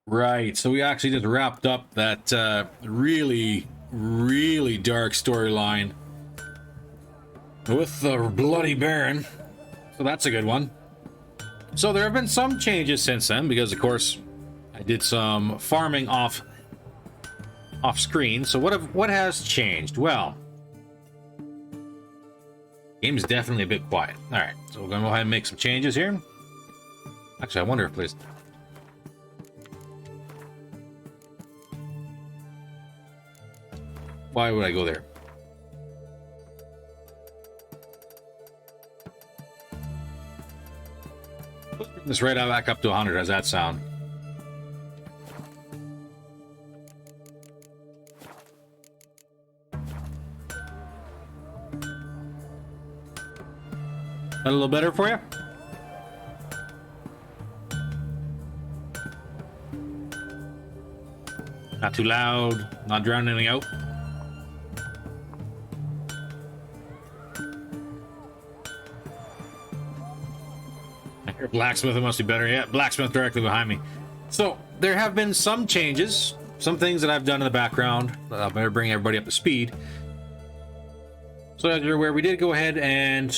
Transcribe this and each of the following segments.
Right, so we actually just wrapped up that really, really dark storyline with the Bloody Baron. So that's a good one. So there have been some changes since then, because of course I did some farming off screen. So what has changed? Well, game is definitely a bit quiet. All right, so we're gonna go ahead and make some changes here. Actually, I wonder if there's... Why would I go there? Let's bring this right back up to 100. How's that sound? That a little better for you? Not too loud, not drowning anything out. I hear blacksmith, it must be better. Yeah, blacksmith directly behind me. So there have been some changes, some things that I've done in the background. I better bring everybody up to speed. So as you're aware, we did go ahead and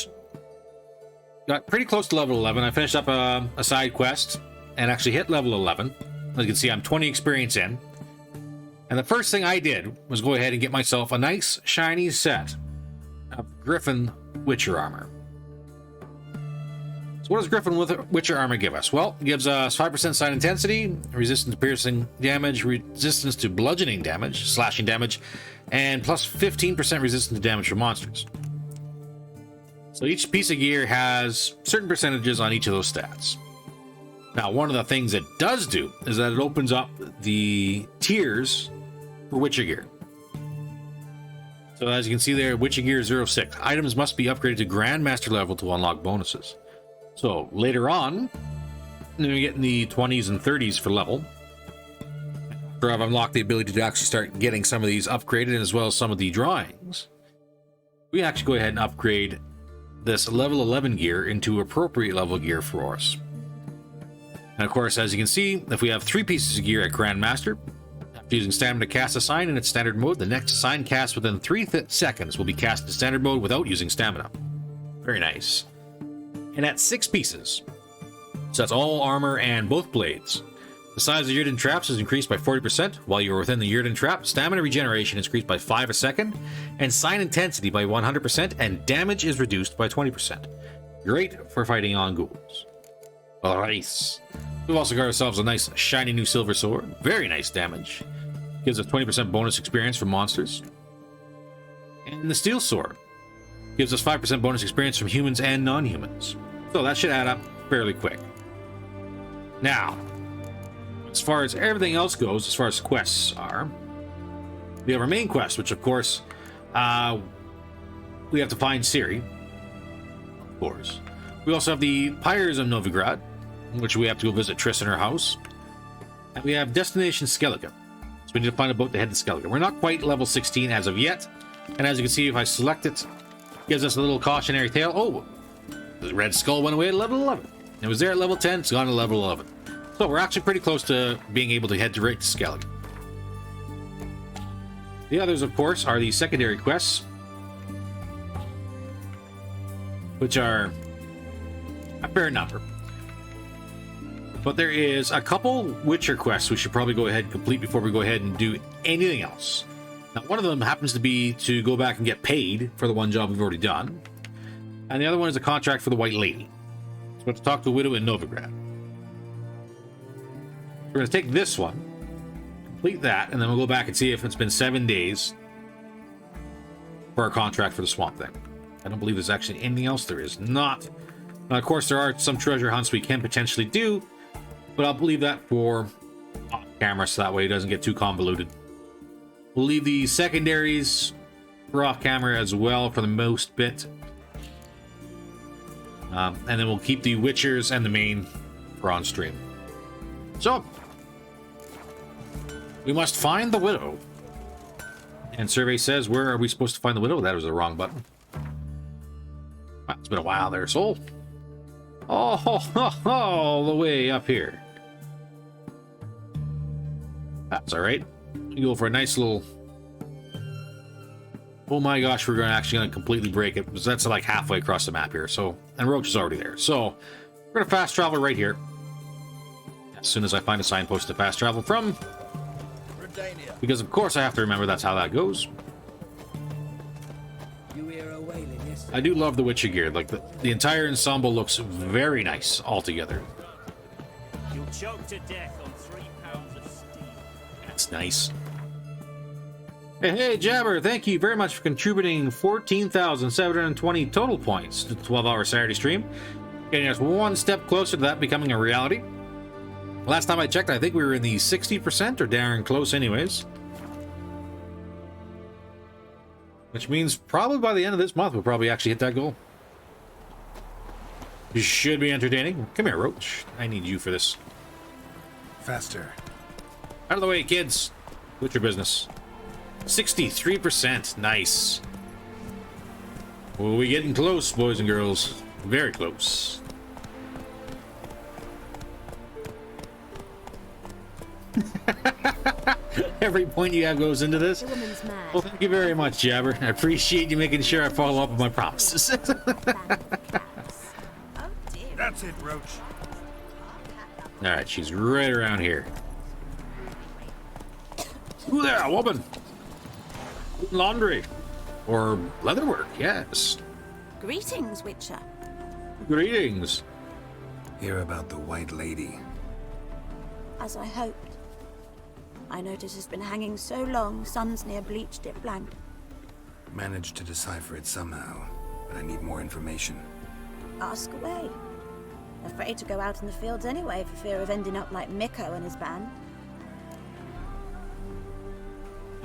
got pretty close to level 11. I finished up a side quest and actually hit level 11. As you can see, I'm 20 experience in. And the first thing I did was go ahead and get myself a nice shiny set of Griffin Witcher armor. So what does Griffin Witcher armor give us? Well, it gives us 5% side intensity, resistance to piercing damage, resistance to bludgeoning damage, slashing damage, and plus 15% resistance to damage from monsters. So each piece of gear has certain percentages on each of those stats. Now, one of the things it does do is that it opens up the tiers for Witcher gear. So as you can see there, Witcher gear 06. Items must be upgraded to Grandmaster level to unlock bonuses. So later on, we get in the 20s and 30s for level. After I've unlocked the ability to actually start getting some of these upgraded, as well as some of the drawings, we actually go ahead and upgrade this level 11 gear into appropriate level gear for us. And of course, as you can see, if we have 3 pieces of gear at Grandmaster, after using stamina to cast a sign in its standard mode, the next sign cast within 3 seconds will be cast in standard mode without using stamina. Very nice. And at 6 pieces, so that's all armor and both blades, the size of Yurden traps is increased by 40%. While you're within the Yurden trap, stamina regeneration is increased by 5 a second, and sign intensity by 100%, and damage is reduced by 20%. Great for fighting on ghouls. Nice. We've also got ourselves a nice shiny new silver sword. Very nice damage. Gives us 20% bonus experience from monsters. And the steel sword gives us 5% bonus experience from humans and non-humans. So that should add up fairly quick. Now, as far as everything else goes, as far as quests are, we have our main quest, which of course, we have to find Ciri, of course. We also have the Pyres of Novigrad, which we have to go visit Triss in her house. And we have Destination Skellige. So we need to find a boat to head to Skellige. We're not quite level 16 as of yet. And as you can see, if I select it, it gives us a little cautionary tale. Oh, the red skull went away at level 11. It was there at level 10, it's gone to level 11. So we're actually pretty close to being able to head right to Skellige. The others, of course, are the secondary quests, which are a fair number. But there is a couple Witcher quests we should probably go ahead and complete before we go ahead and do anything else. Now, one of them happens to be to go back and get paid for the one job we've already done. And the other one is a contract for the White Lady. So we have to talk to a widow in Novigrad. We're going to take this one, complete that, and then we'll go back and see if it's been 7 days for our contract for the Swamp Thing. I don't believe there's actually anything else. There is not. Now, of course, there are some treasure hunts we can potentially do, but I'll leave that for off camera so that way it doesn't get too convoluted. We'll leave the secondaries for off camera as well for the most bit. And then we'll keep the Witchers and the main for on stream. So, we must find the widow. And survey says, where are we supposed to find the widow? That was the wrong button. Wow, it's been a while there, soul. Oh, all the way up here. That's all right. You go for a nice little... Oh my gosh, we're actually going to completely break it, because that's like halfway across the map here. So, and Roach is already there. So, we're going to fast travel right here. As soon as I find a signpost to fast travel from. Because of course I have to remember that's how that goes. I do love the Witcher gear. Like the entire ensemble looks very nice altogether. You'll choke to death on 3 pounds of steam. That's nice. Hey, Jabber, thank you very much for contributing 14,720 total points to the 12-hour Saturday stream. Getting us one step closer to that becoming a reality. Last time I checked, I think we were in the 60% or darn close anyways. Which means probably by the end of this month, we'll probably actually hit that goal. It should be entertaining. Come here, Roach. I need you for this. Faster. Out of the way, kids. What's your business? 63%. Nice. Well, we're getting close, boys and girls. Very close. Every point you have goes into this. Well, thank you very much, Jabber. I appreciate you making sure I follow up with my promises. That's it, Roach. Alright, she's right around here. Ooh there, a woman! Laundry. Or leatherwork, yes. Greetings, Witcher. Greetings. Hear about the White Lady. As I hoped. I notice it's been hanging so long, Sun's near bleached it blank. Managed to decipher it somehow, but I need more information. Ask away. Afraid to go out in the fields anyway for fear of ending up like Mikko and his band.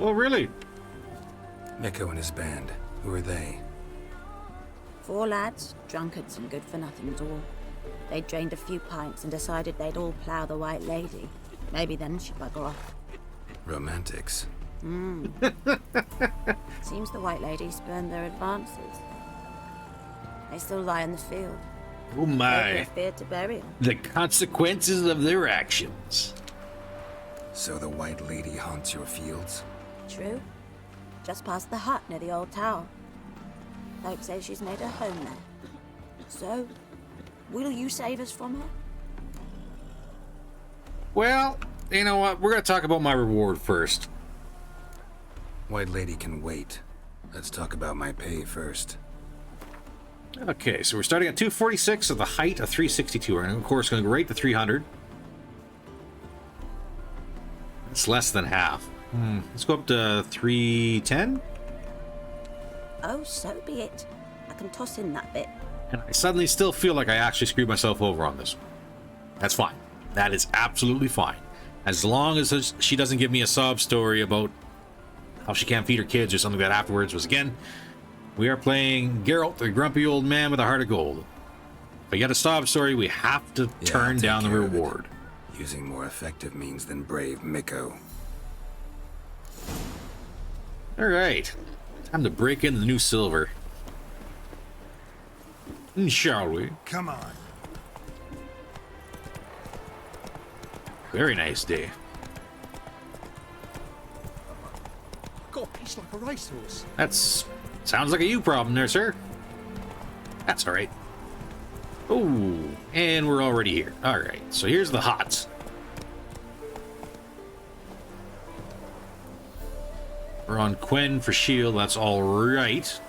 Oh, really? Mikko and his band. Who are they? 4 lads, drunkards and good-for-nothings all. They drained a few pints and decided they'd all plough the White Lady. Maybe then she'd bugger off. Romantics. Seems the White Lady spurned their advances. They still lie in the field. Oh my. They feared to bury them. The consequences of their actions. So the White Lady haunts your fields? True. Just past the hut near the old tower. Folk say she's made her home there. So, will you save us from her? Well, you know what? We're going to talk about my reward first. White Lady can wait. Let's talk about my pay first. Okay, so we're starting at 246 at the height of 362. And of course, going to go right to 300. It's less than half. Let's go up to 310. Oh, so be it. I can toss in that bit. And I suddenly still feel like I actually screwed myself over on this one. That's fine. That is absolutely fine. As long as she doesn't give me a sob story about how she can't feed her kids or something like that afterwards. Was again, we are playing Geralt, the grumpy old man with a heart of gold. If we get a sob story, we have to turn down the reward. Using more effective means than brave Mikko. Alright. Time to break in the new silver. Shall we? Come on. Very nice day. Got a piece like a racehorse. That's... sounds like a you problem there, sir. That's alright. Oh, and we're already here. Alright, so here's the hots. We're on Quen for shield, that's alright.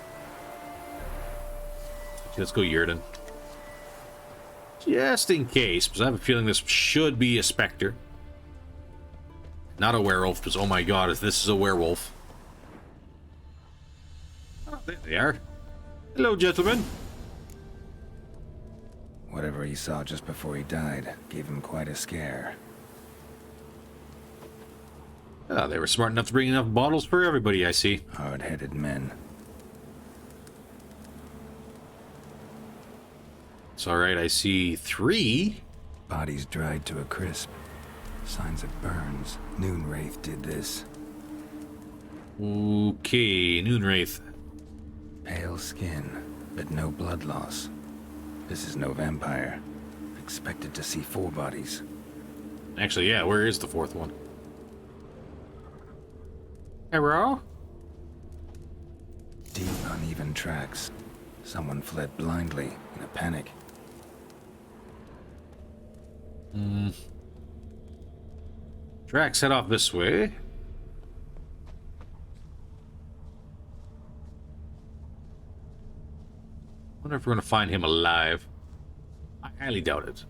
Let's go Yurden. Just in case, because I have a feeling this should be a Spectre. Not a werewolf, because oh my god, if this is a werewolf. Oh, there they are. Hello, gentlemen. Whatever he saw just before he died gave him quite a scare. Ah, they were smart enough to bring enough bottles for everybody, I see. Hard-headed men. It's alright, I see 3. Bodies dried to a crisp. Signs of burns. Noonwraith did this. Okay, Noonwraith. Pale skin, but no blood loss. This is no vampire. Expected to see 4 bodies. Actually, yeah, where is the 4th one? Hello? Deep, uneven tracks. Someone fled blindly in a panic. Tracks head off this way. Wonder if we're gonna find him alive. I highly doubt it.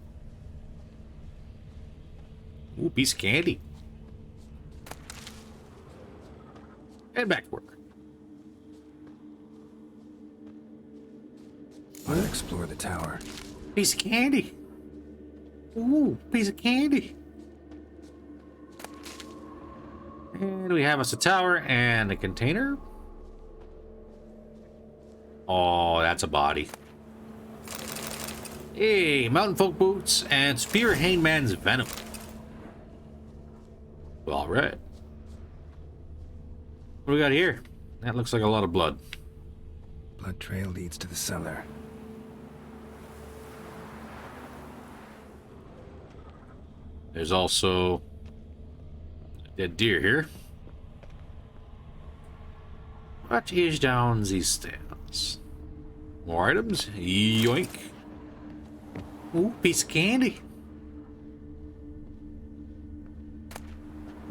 Ooh, piece of candy. And back to work. I'll explore the tower. Piece of candy. Ooh, piece of candy. And we have us a tower and a container. Oh, that's a body. Hey, mountain folk boots and spear hangman's venom. All right. What do we got here? That looks like a lot of blood. Blood trail leads to the cellar. There's also a dead deer here. What is down these stairs? More items? Yoink. Ooh, piece of candy.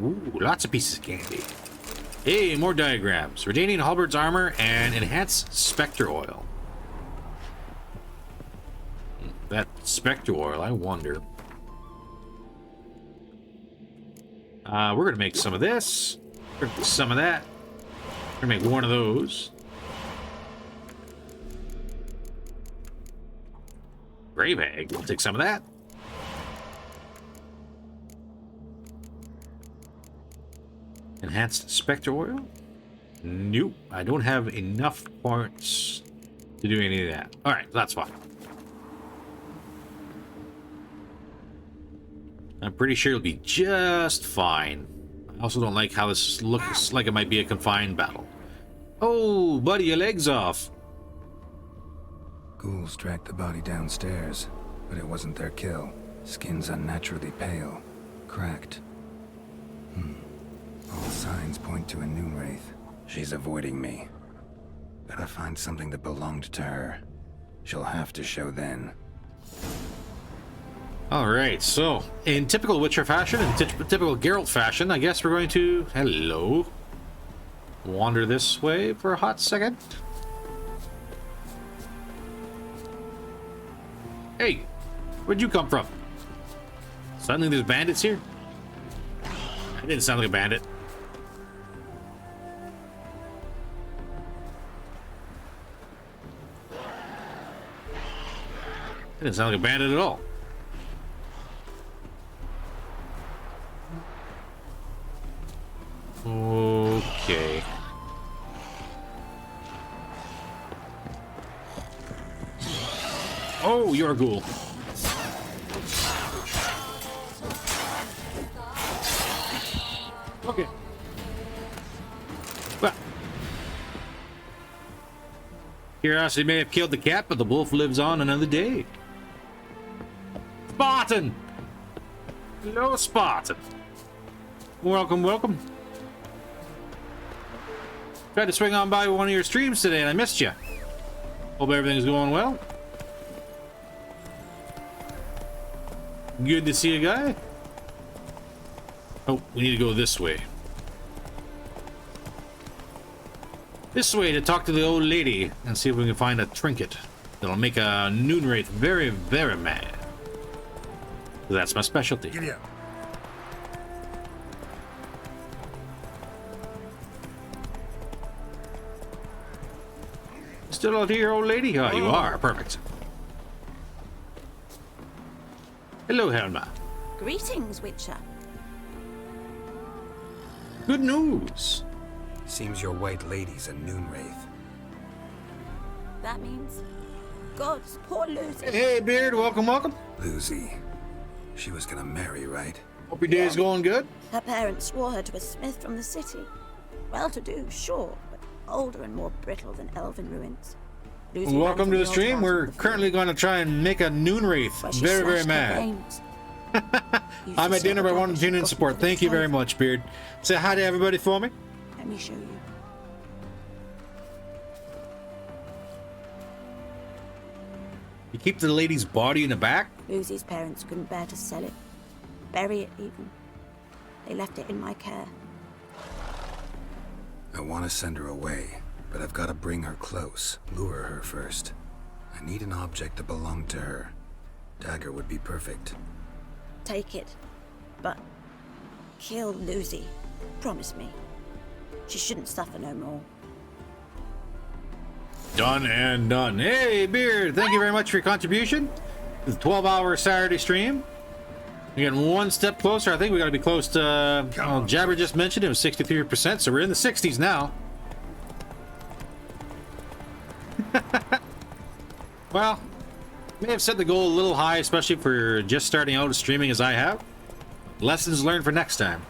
Ooh, lots of pieces of candy. Hey, more diagrams. Retaining Halberd's armor and enhanced spectre oil. That spectre oil, I wonder. We're gonna make some of this. We're gonna do some of that. We're gonna make one of those. Grave egg. We'll take some of that. Enhanced spectre oil? Nope. I don't have enough parts to do any of that. Alright, that's fine. I'm pretty sure it'll be just fine. I also don't like how this looks like it might be a confined battle. Oh, buddy, your leg's off. Ghouls dragged the body downstairs, but it wasn't their kill. Skin's unnaturally pale, cracked. All signs point to a noon wraith. She's avoiding me. Gotta find something that belonged to her. She'll have to show then. Alright, so, in typical Witcher fashion, in typical Geralt fashion, I guess we're going to, hello, wander this way for a hot second. Hey, where'd you come from? Suddenly there's bandits here? That didn't sound like a bandit. That didn't sound like a bandit at all. Okay. Oh, you're a ghoul. Okay. Well, curiosity may have killed the cat, but the wolf lives on another day. Spartan! Hello, Spartan. Welcome, welcome. Tried to swing on by one of your streams today and I missed you. Hope everything's going well. Good to see you, guy. Oh, we need to go this way. This way to talk to the old lady and see if we can find a trinket that'll make a noon wraith very, very mad. That's my specialty. Giddy up. Still out here, old lady? Oh, you are. Perfect. Hello, Helma. Greetings, Witcher. Good news. Seems your white lady's a noon wraith. That means... Gods, poor Lucy. Hey, Beard. Welcome, welcome. Lucy. She was gonna marry, right? Hope your day's going good. Her parents swore her to a smith from the city. Well-to-do, sure, but older and more brittle than elven ruins. Lucy Welcome to ran from the old stream. house We're with the currently field, going to try and make a noon wraith. where she Very, very slashed her mad. veins. Used I'm to at dinner, sell but I want to rubbish tune in and support. gossip Thank you very with the much, Beard. Say hi to everybody for me. Let me show you. You keep the lady's body in the back? Lucy's parents couldn't bear to sell it. Bury it, even. They left it in my care. I want to send her away, but I've got to bring her close, lure her first. I need an object that belonged to her. Dagger would be perfect. Take it, but kill Lucy. Promise me. She shouldn't suffer no more. Done and done. Hey, Beard, thank you very much for your contribution. It's a 12-hour Saturday stream. We're getting one step closer. I think we got to be close to... Jabber just mentioned it was 63%, so we're in the 60s now. Well, may have set the goal a little high, especially for just starting out streaming as I have. Lessons learned for next time.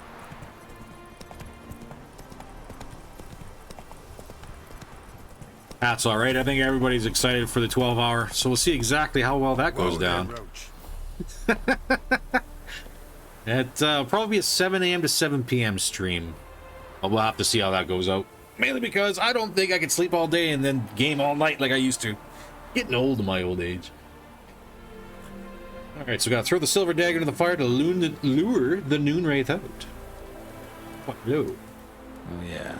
That's all right. I think everybody's excited for the 12-hour, so we'll see exactly how well that goes down. It'll probably be a 7 a.m. to 7 p.m. stream. But we'll have to see how that goes out. Mainly because I don't think I can sleep all day and then game all night like I used to. Getting old in my old age. Alright, so we gotta throw the silver dagger into the fire to lure the noon wraith out. What? No. Oh yeah.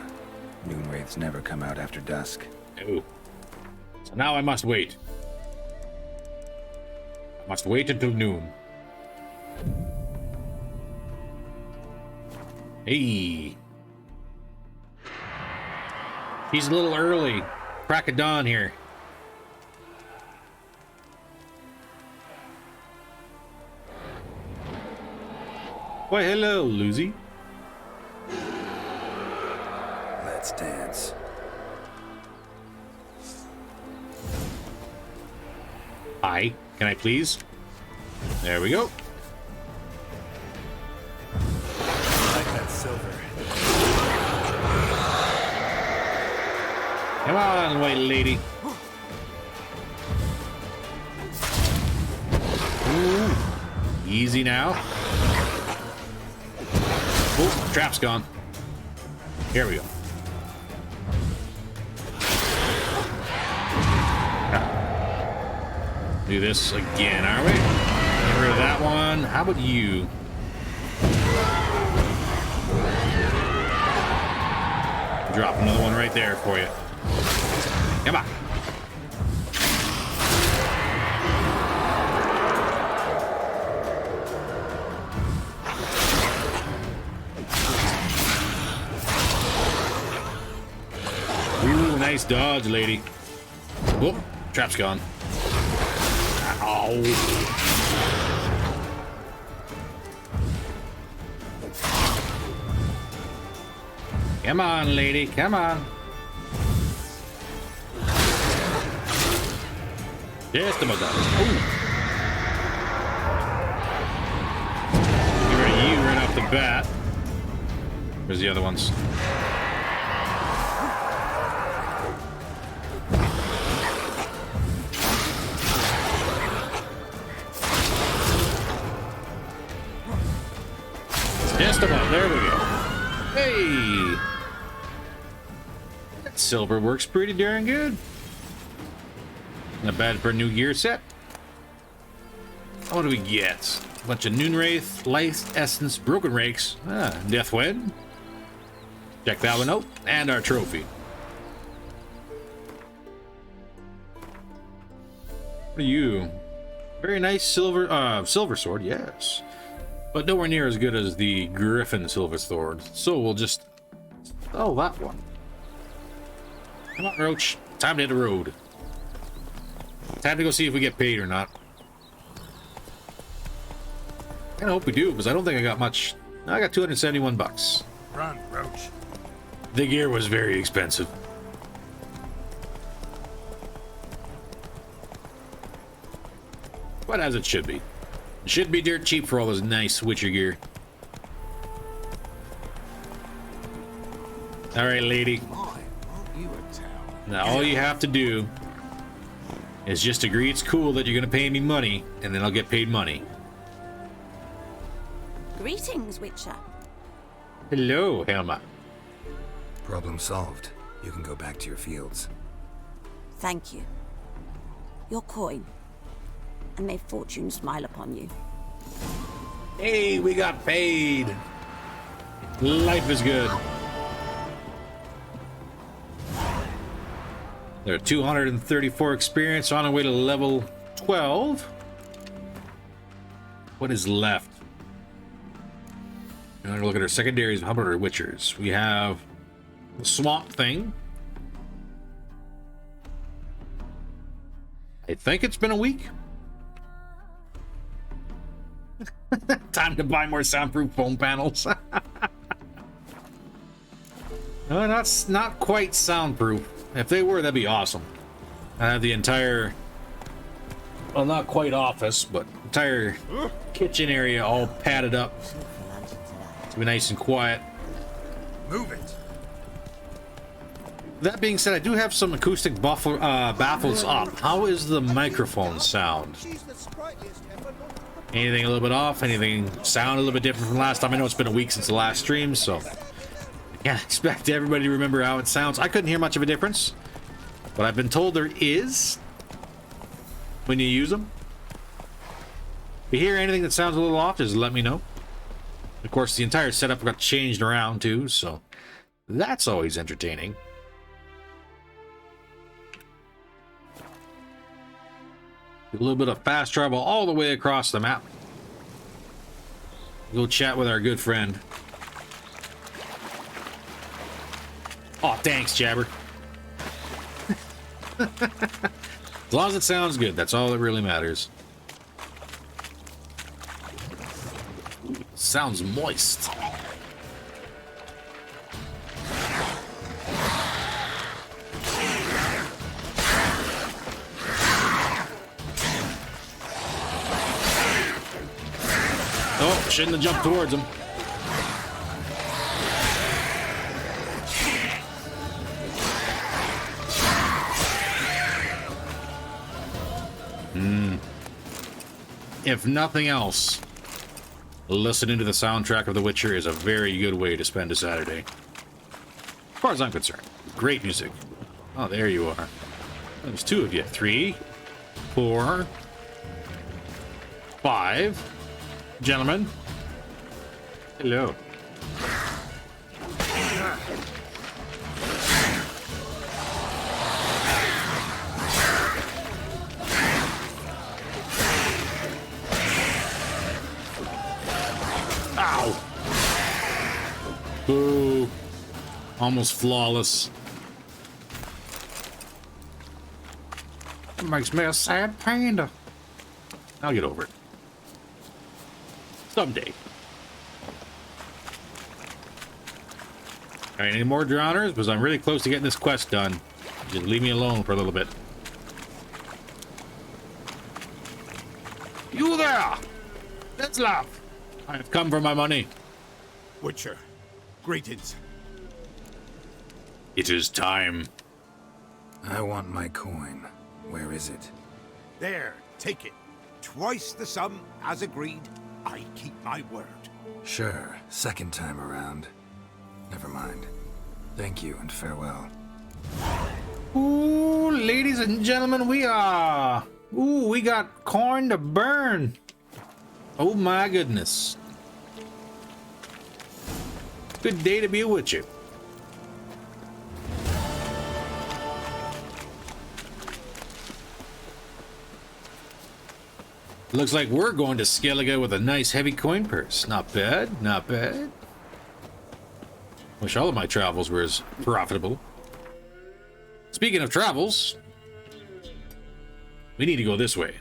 Noon wraiths never come out after dusk. No. So now I must wait. I must wait until noon. Hey. He's a little early. Crack of dawn here. Why, hello, Lucy. Let's dance. Hi, can I please? There we go. Like that silver. Come on, white lady. Ooh. Easy now. Oh, trap's gone. Here we go. Do this again, are we? Get rid of that one. How about you? Drop another one right there for you. Come on. Ooh, nice dodge, lady. Whoop, trap's gone. Ow. Come on, lady, come on. Just about done. Ooh. Get rid of you right off the bat. Where's the other ones? Just about. There we go. Hey! That silver works pretty darn good. Not bad for a new gear set. What do we get? A bunch of Noon Wraith, Life Essence, Broken Rakes, Death Wed. Check that one out. And our trophy. What are you? Very nice silver sword, yes. But nowhere near as good as the Griffin Silver Sword. So we'll just... Oh, that one. Come on, Roach. Time to hit the road. Time to go see if we get paid or not. I kinda hope we do, because I don't think I got much. I got 271 bucks. Run, Roach. The gear was very expensive. But as it should be. It should be dirt cheap for all this nice Witcher gear. Alright, lady. Now all you have to do is just agree it's cool that you're gonna pay me money, and then I'll get paid money. Greetings, Witcher. Hello, Helma. Problem solved. You can go back to your fields. Thank you. Your coin. And may fortune smile upon you. Hey, we got paid. Life is good. There are 234 experience on our way to level 12. What is left? I'm gonna look at our secondaries. How about our witchers? We have the swamp thing. I think it's been a week. Time to buy more soundproof foam panels. No, that's not quite soundproof. If they were, that'd be awesome. I have the entire, well, not quite office, but entire kitchen area all padded up to be nice and quiet. Move it! That being said, I do have some acoustic baffles up. How is the microphone sound? Anything a little bit off? Anything sound a little bit different from last time? I know it's been a week since the last stream, so I can't expect everybody to remember how it sounds. I couldn't hear much of a difference, but I've been told there is when you use them. If you hear anything that sounds a little off, just let me know. Of course, the entire setup got changed around too, so that's always entertaining. A little bit of fast travel all the way across the map. Go chat with our good friend. Oh, thanks, Jabber. As long as it sounds good, that's all that really matters. Sounds moist. Oh, shouldn't have jumped towards him. If nothing else, listening to the soundtrack of The Witcher is a very good way to spend a Saturday. As far as I'm concerned. Great music. Oh, there you are. There's two of you. 3, 4, 5. Gentlemen. Hello. Ow! Boo. Almost flawless. It makes me a sad panda. I'll get over it. Someday. Alright, any more drowners? Because I'm really close to getting this quest done. Just leave me alone for a little bit. You there! Let's laugh! I have come for my money. Witcher, greetings. It is time. I want my coin. Where is it? There, take it. Twice the sum, as agreed. I keep my word. Sure, second time around. Never mind. Thank you and farewell. Ooh, ladies and gentlemen, we got corn to burn. Oh my goodness. Good day to be a witcher. Looks like we're going to Skellige with a nice heavy coin purse. Not bad, not bad. Wish all of my travels were as profitable. Speaking of travels, we need to go this way.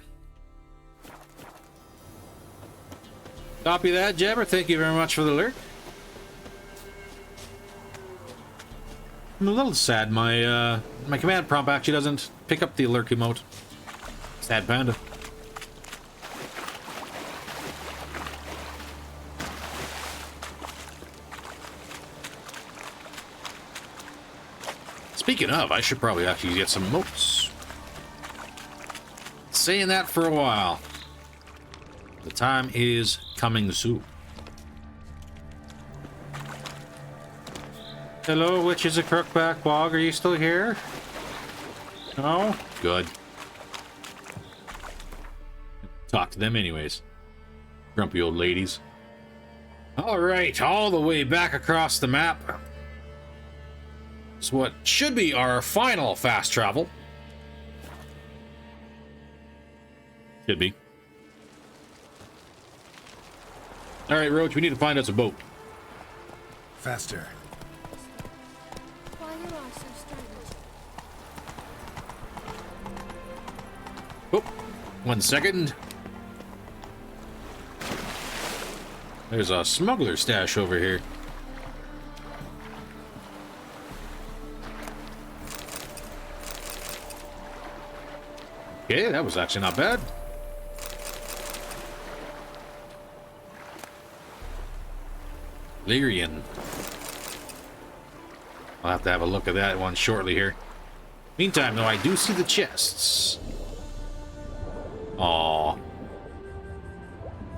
Copy that, Jabber. Thank you very much for the alert. I'm a little sad. My command prompt actually doesn't pick up the alert emote. Sad panda. Speaking of, I should probably actually get some emotes. Saying that for a while. The time is coming soon. Hello, witches of Crookback Bog. Are you still here? No? Good. Talk to them anyways. Grumpy old ladies. Alright, all the way back across the map. It's what should be our final fast travel. Should be. Alright, Roach, we need to find us a boat. Faster. Why you are so strange? Oh, 1 second. There's a smuggler stash over here. Okay, that was actually not bad. Lyrian. I'll have to have a look at that one shortly here. Meantime, though, I do see the chests. Aww.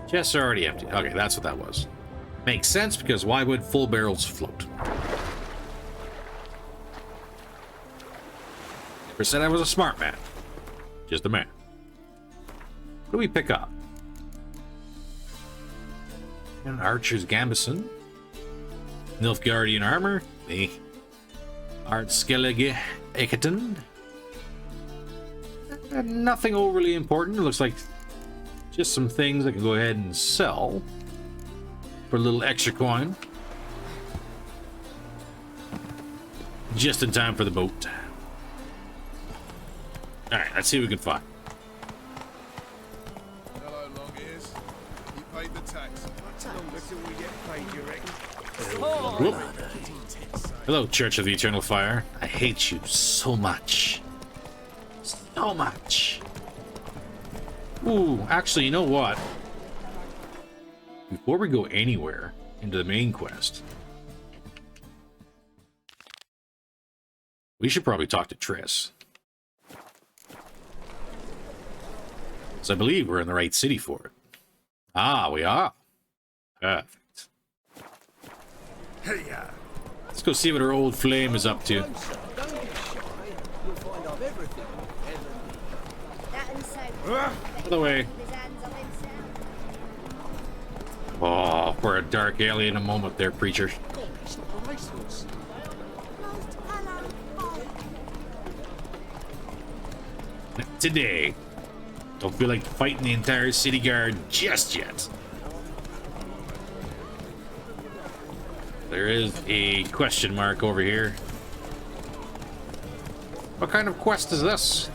Chests are already empty. Okay, that's what that was. Makes sense, because why would full barrels float? Never said I was a smart man. Just a man. What do we pick up? An Archer's Gambeson. Nilfgaardian armor. The Art Skellige Ekaton. Nothing overly important. It looks like just some things I can go ahead and sell for a little extra coin. Just in time for the boat. Alright, let's see what we can find. Hello, long ears. You paid the tax. Whoop. Hello, Church of the Eternal Fire. I hate you so much. So much. Ooh, actually, you know what? Before we go anywhere into the main quest, we should probably talk to Triss. So I believe we're in the right city for it. Ah, we are. Perfect. Hey, Let's go see what our old flame is up to. That and so. By the way. His hands on himself. Oh, for a dark alien a moment there, preacher. Most hello. Oh. Not today. Don't feel like fighting the entire city guard just yet. There is a question mark over here. What kind of quest is this?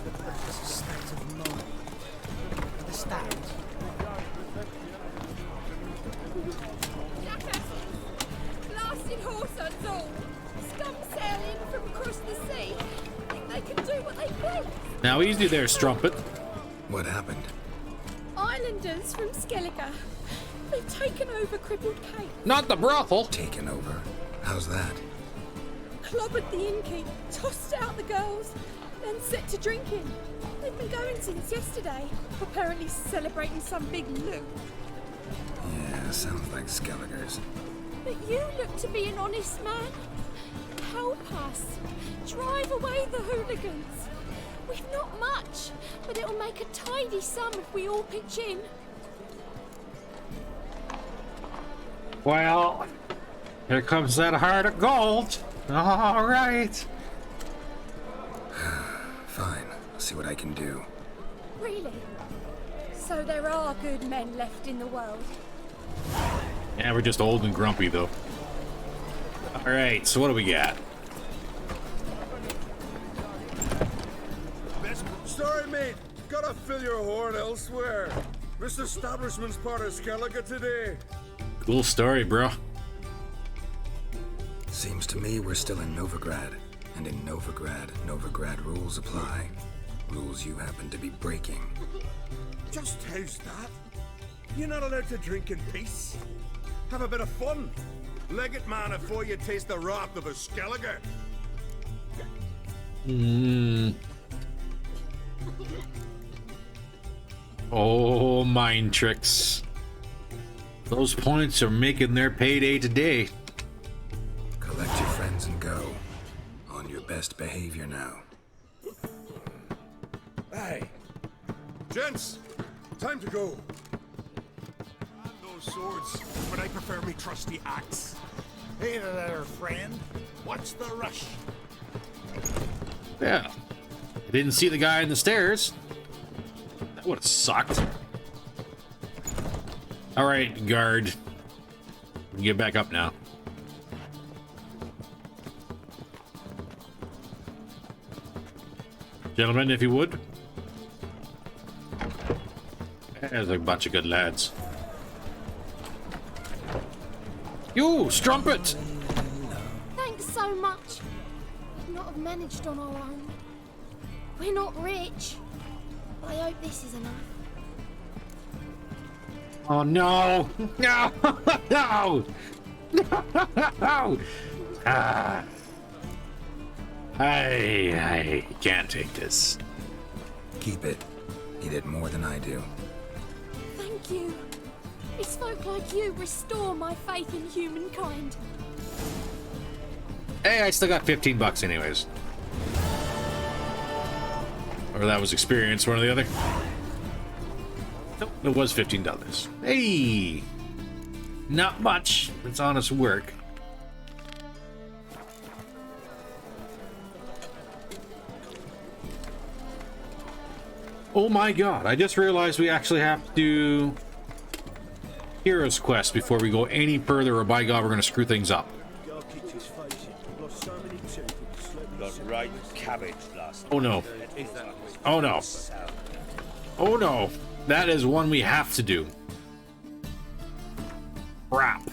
Blasted horse hunts all. Scum sailing from across the sea. Think they can do what they please. Now easy there, Strumpet. What happened? Islanders from Skellige. They've taken over Crippled Cape. Not the brothel. Taken over? How's that? Clobbered the innkeep, tossed out the girls, then set to drinking. They've been going since yesterday, apparently celebrating some big loot. Yeah, sounds like Skelligers. But you look to be an honest man. Help us. Drive away the hooligans. We've not much, but it'll make a tidy sum if we all pitch in. Well, here comes that heart of gold. All right. Fine, I'll see what I can do. Really? So there are good men left in the world? Yeah, we're just old and grumpy, though. All right, so what do we got? Sorry, mate. Gotta fill your horn elsewhere. This establishment's part of Skellige today. Cool story, bro. Seems to me we're still in Novigrad. And in Novigrad rules apply. Rules you happen to be breaking. just how's that? You're not allowed to drink in peace? Have a bit of fun. Leg it, man, before you taste the wrath of a Skellige. Oh, mind tricks. Those points are making their payday today. Collect your friends weapons and go. On your best behavior now. Hey, gents, time to go. And those swords, but I prefer me trusty axe. Hey there, friend. What's the rush? Yeah. I didn't see the guy in the stairs. That would have sucked. All right, guard. You can get back up now. Gentlemen, if you would. There's a bunch of good lads. You, strumpet! Thanks so much. We'd not have managed on our own. We're not rich. I hope this is enough. Oh no! No! No! No! Ah. I can't take this. Keep it. He did more than I do. Thank you. It's folk like you restore my faith in humankind. Hey, I still got 15 bucks anyways. Or that was experience, one or the other. Nope, it was $15. Hey! Not much. It's honest work. Oh my god, I just realized we actually have to do Hero's Quest before we go any further, or by god, we're gonna screw things up. Got right cabbage last Oh no. Oh no. Oh no. That is one we have to do. Crap.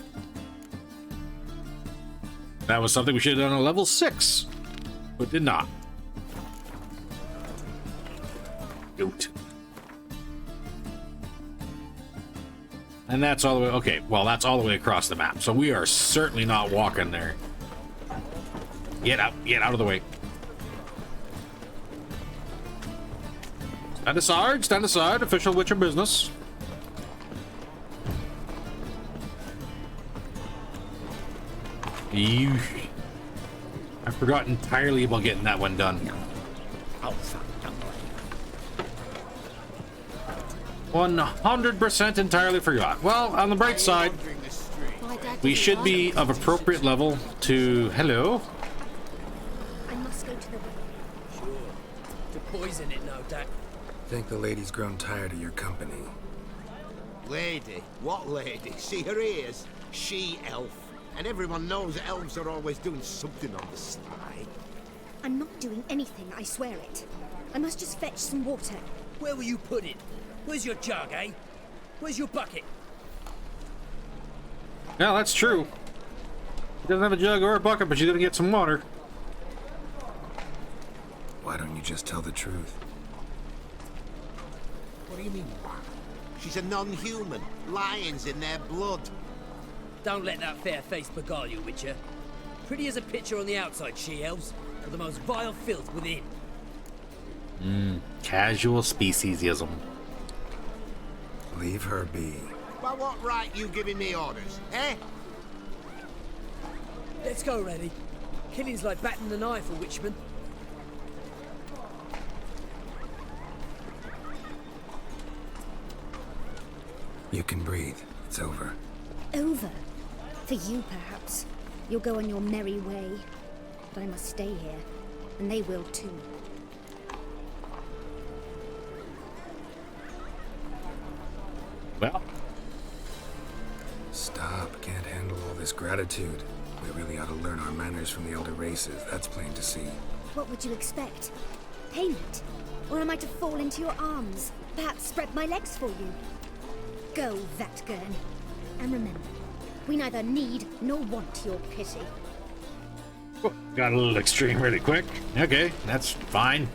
That was something we should have done on level 6, but did not. Goat. And that's all the way, okay, well, that's all the way across the map, so we are certainly not walking there. Get out of the way. Stand aside, official Witcher business. I forgot entirely about getting that one done. 100% entirely forgot. Well, on the bright side, we should be of appropriate level to... Hello? I must go to the To poison it, no doubt. Think the lady's grown tired of your company. Lady? What lady? See her ears? She-elf. And everyone knows elves are always doing something on the sly. I'm not doing anything, I swear it. I must just fetch some water. Where will you put it? Where's your jug, eh? Where's your bucket? Yeah, that's true. She doesn't have a jug or a bucket, but she's gonna get some water. Why don't you just tell the truth? What do you mean, what? She's a non-human. Lions in their blood. Don't let that fair face beguile you, Witcher. Pretty as a picture on the outside, she-elves, but the most vile filth within. Casual speciesism. Leave her be. By what right you giving me orders, eh? Let's go, Reddy. Killing's like batting an eye for Witchman. You can breathe. It's over. Over. For you, perhaps. You'll go on your merry way. But I must stay here. And they will too. Well, Stop. Can't handle all this gratitude. We really ought to learn our manners from the elder races. That's plain to see. What would you expect? Payment? Or am I to fall into your arms? Perhaps spread my legs for you? Go, Vatgern. And remember, we neither need nor want your pity. got a little extreme really quick. Okay, that's fine.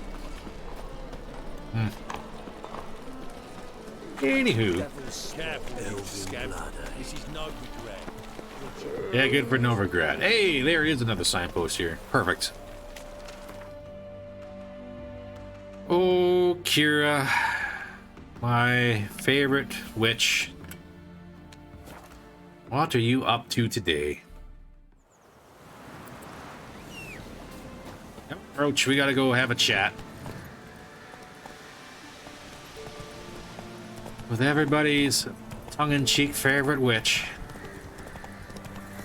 Anywho. This is no regret. Yeah, good for no regret. Hey, there is another signpost here. Perfect. Oh, Kira. My favorite witch. What are you up to today? Roach, we gotta go have a chat with everybody's tongue-in-cheek favorite witch,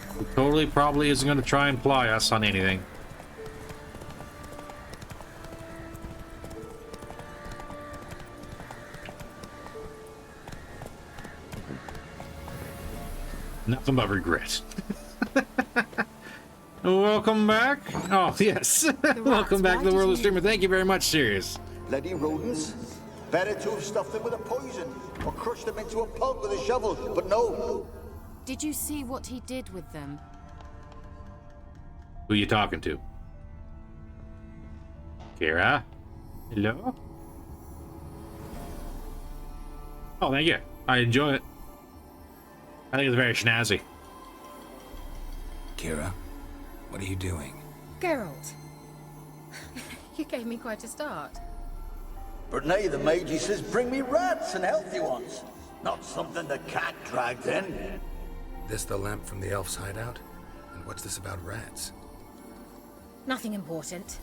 who totally probably isn't gonna try and ply us on anything. Nothing but regret. Welcome back. Oh, yes. Welcome back to the World of Streamer. Thank you very much, Sirius. Bloody rodents. Better to have stuffed them with a poison or crushed them into a pulp with a shovel, but no. Did you see what he did with them? Who you talking to? Kira? Hello? Oh, thank you. I enjoy it. I think it's very snazzy. Kira, what are you doing? Geralt. You gave me quite a start. But now the mage says bring me rats and healthy ones. Not something the cat dragged in. This the lamp from the elf's hideout? And what's this about rats? Nothing important.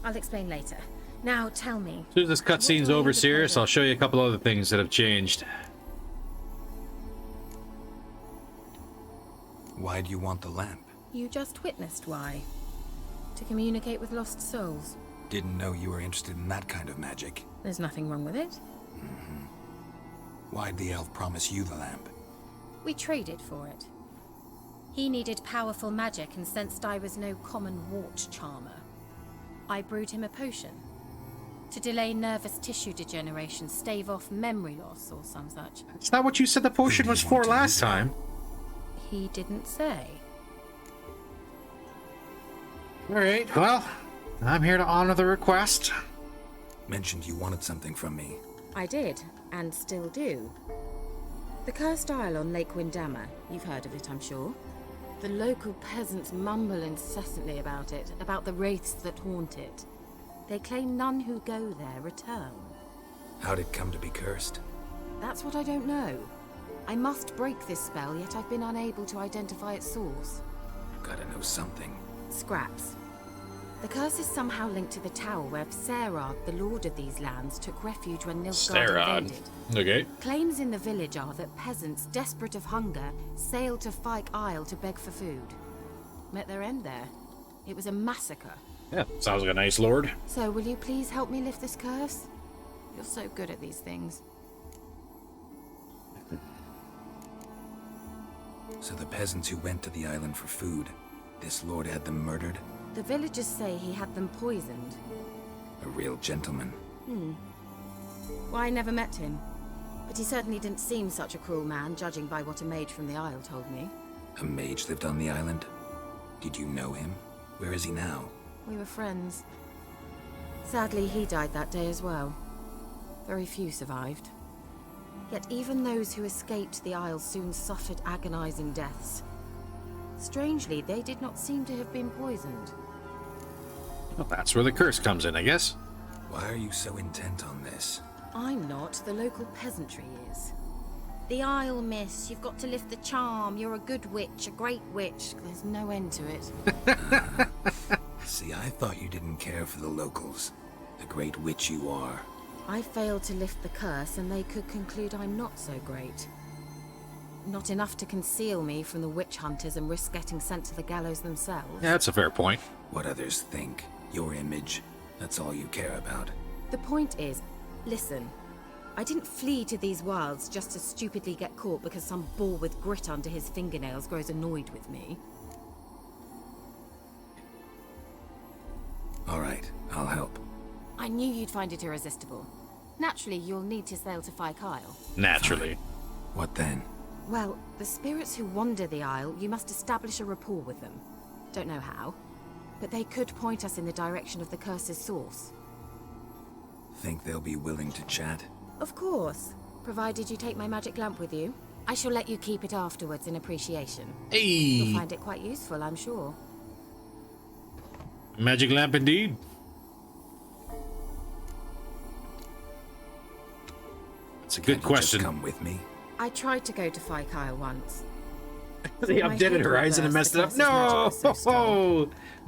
I'll explain later. Now tell me. As soon as this cutscene's over, Sirius, I'll show you a couple other things that have changed. Why do you want the lamp? You just witnessed why. To communicate with lost souls. Didn't know you were interested in that kind of magic. There's nothing wrong with it. Why'd the elf promise you the lamp? We traded for it. He needed powerful magic and sensed I was no common wart charmer. I brewed him a potion. To delay nervous tissue degeneration, stave off memory loss or some such. It's not what you said the potion was for last time. He didn't say. Alright, well, I'm here to honor the request. Mentioned you wanted something from me. I did, and still do. The cursed isle on Lake Windammer. You've heard of it, I'm sure. The local peasants mumble incessantly about it, about the wraiths that haunt it. They claim none who go there return. How'd it come to be cursed? That's what I don't know. I must break this spell, yet I've been unable to identify its source. Gotta know something. Scraps. The curse is somehow linked to the tower where Serad, the lord of these lands, took refuge when Nilfgaard invaded. Okay. Claims in the village are that peasants, desperate of hunger, sailed to Fyke Isle to beg for food. Met their end there. It was a massacre. Yeah, sounds like a nice lord. So, will you please help me lift this curse? You're so good at these things. So the peasants who went to the island for food, this lord had them murdered? The villagers say he had them poisoned. A real gentleman. Well, I never met him. But he certainly didn't seem such a cruel man, judging by what a mage from the Isle told me. A mage lived on the island? Did you know him? Where is he now? We were friends. Sadly, he died that day as well. Very few survived. Yet even those who escaped the Isle soon suffered agonizing deaths. Strangely, they did not seem to have been poisoned. Well, that's where the curse comes in, I guess. Why are you so intent on this? I'm not. The local peasantry is. The Isle, miss. You've got to lift the charm. You're a good witch, a great witch. There's no end to it. See, I thought you didn't care for the locals. The great witch you are. I failed to lift the curse, and they could conclude I'm not so great. Not enough to conceal me from the witch hunters and risk getting sent to the gallows themselves. Yeah, that's a fair point. What others think, your image, that's all you care about. The point is, listen, I didn't flee to these wilds just to stupidly get caught because some boar with grit under his fingernails grows annoyed with me. All right, I'll help. I knew you'd find it irresistible. Naturally, you'll need to sail to Fyke Isle. Naturally. Fine. What then? Well, the spirits who wander the Isle, you must establish a rapport with them. Don't know how, but they could point us in the direction of the curse's source. Think they'll be willing to chat? Of course, provided you take my magic lamp with you. I shall let you keep it afterwards in appreciation. Hey! You'll find it quite useful, I'm sure. Magic lamp indeed. It's a good question. Just come with me. I tried to go to Fyke Isle once. They updated Horizon and messed it up. No!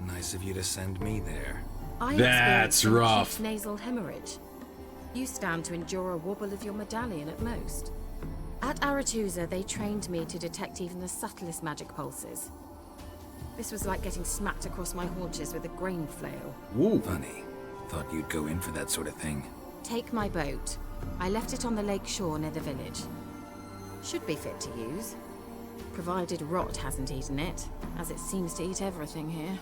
Nice of you to send me there. I That's experienced an rough. acute nasal hemorrhage. You stand to endure a wobble of your medallion at most. At Aretusa, they trained me to detect even the subtlest magic pulses. This was like getting smacked across my haunches with a grain flail. Ooh. Funny. Thought you'd go in for that sort of thing. Take my boat. I left it on the lake shore near the village. Should be fit to use. Provided rot hasn't eaten it, as it seems to eat everything here.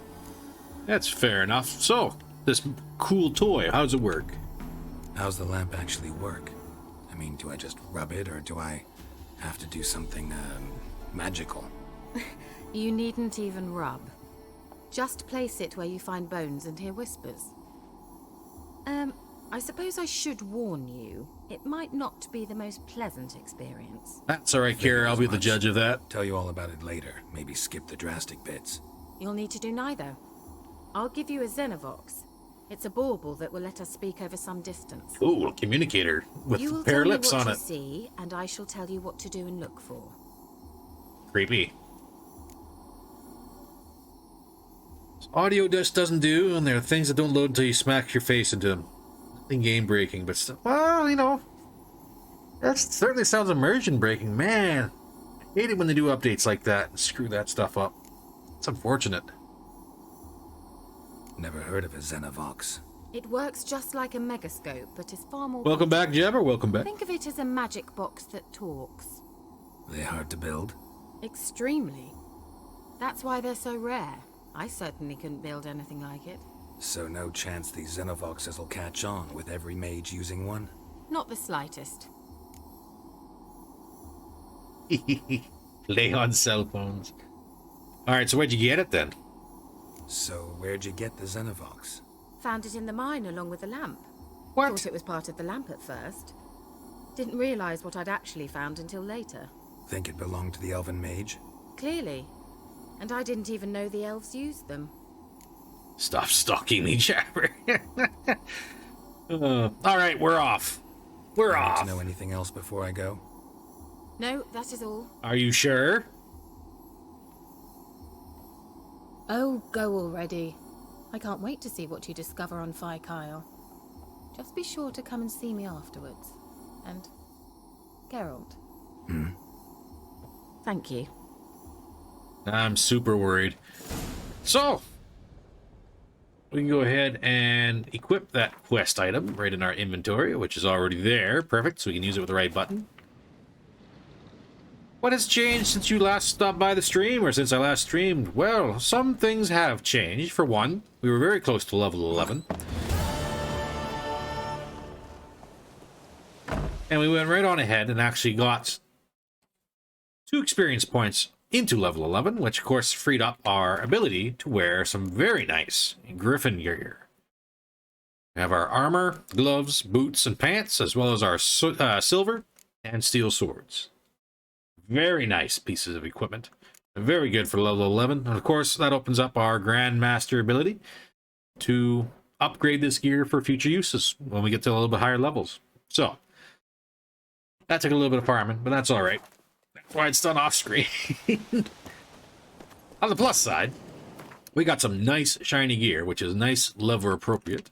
That's fair enough. So, this cool toy, how does it work? How's the lamp actually work? I mean, do I just rub it, or do I have to do something, magical? You needn't even rub. Just place it where you find bones and hear whispers. I suppose I should warn you, it might not be the most pleasant experience. That's alright, Kira. I'll be the judge of that. Tell you all about it later. Maybe skip the drastic bits. You'll need to do neither. I'll give you a Xenovox. It's a bauble that will let us speak over some distance. Ooh, a communicator with You will a pair tell of me lips what on you it. see, and I shall tell you what to do and look for. Creepy. Audio just doesn't do, and there are things that don't load until you smack your face into them. Nothing game breaking, but still, well, you know, that certainly sounds immersion breaking. Man, I hate it when they do updates like that and screw that stuff up. It's unfortunate. Never heard of a Xenovox. It works just like a megascope, but is far more... Welcome back, Jabber. Welcome back. Think of it as a magic box that talks. Are they hard to build? Extremely. That's why they're so rare. I certainly couldn't build anything like it. So no chance these Xenovoxes will catch on with every mage using one? Not the slightest. Play on cell phones. Alright, so where'd you get it then? So where'd you get the Xenovox? Found it in the mine along with the lamp. What? Thought it was part of the lamp at first. Didn't realize what I'd actually found until later. Think it belonged to the elven mage? Clearly. And I didn't even know the elves used them. Stop stalking me, Jabber. Alright, we're off. We're I'd like off. to know anything else before I go? No, that is all. Are you sure? Oh, go already. I can't wait to see what you discover on Phi Kyle. Just be sure to come and see me afterwards. And Geralt. Thank you. I'm super worried. So, we can go ahead and equip that quest item right in our inventory, which is already there. Perfect, so we can use it with the right button. What has changed since you last stopped by the stream, or since I last streamed? Well, some things have changed. For one, we were very close to level 11. And we went right on ahead and actually got 2 experience points into level 11, which of course freed up our ability to wear some very nice griffin gear. We have our armor, gloves, boots, and pants, as well as our silver and steel swords. Very nice pieces of equipment. Very good for level 11. And of course, that opens up our Grandmaster ability to upgrade this gear for future uses when we get to a little bit higher levels. So, that took a little bit of farming, but that's all right. That's why it's done off screen. On the plus side, we got some nice shiny gear, which is nice level appropriate.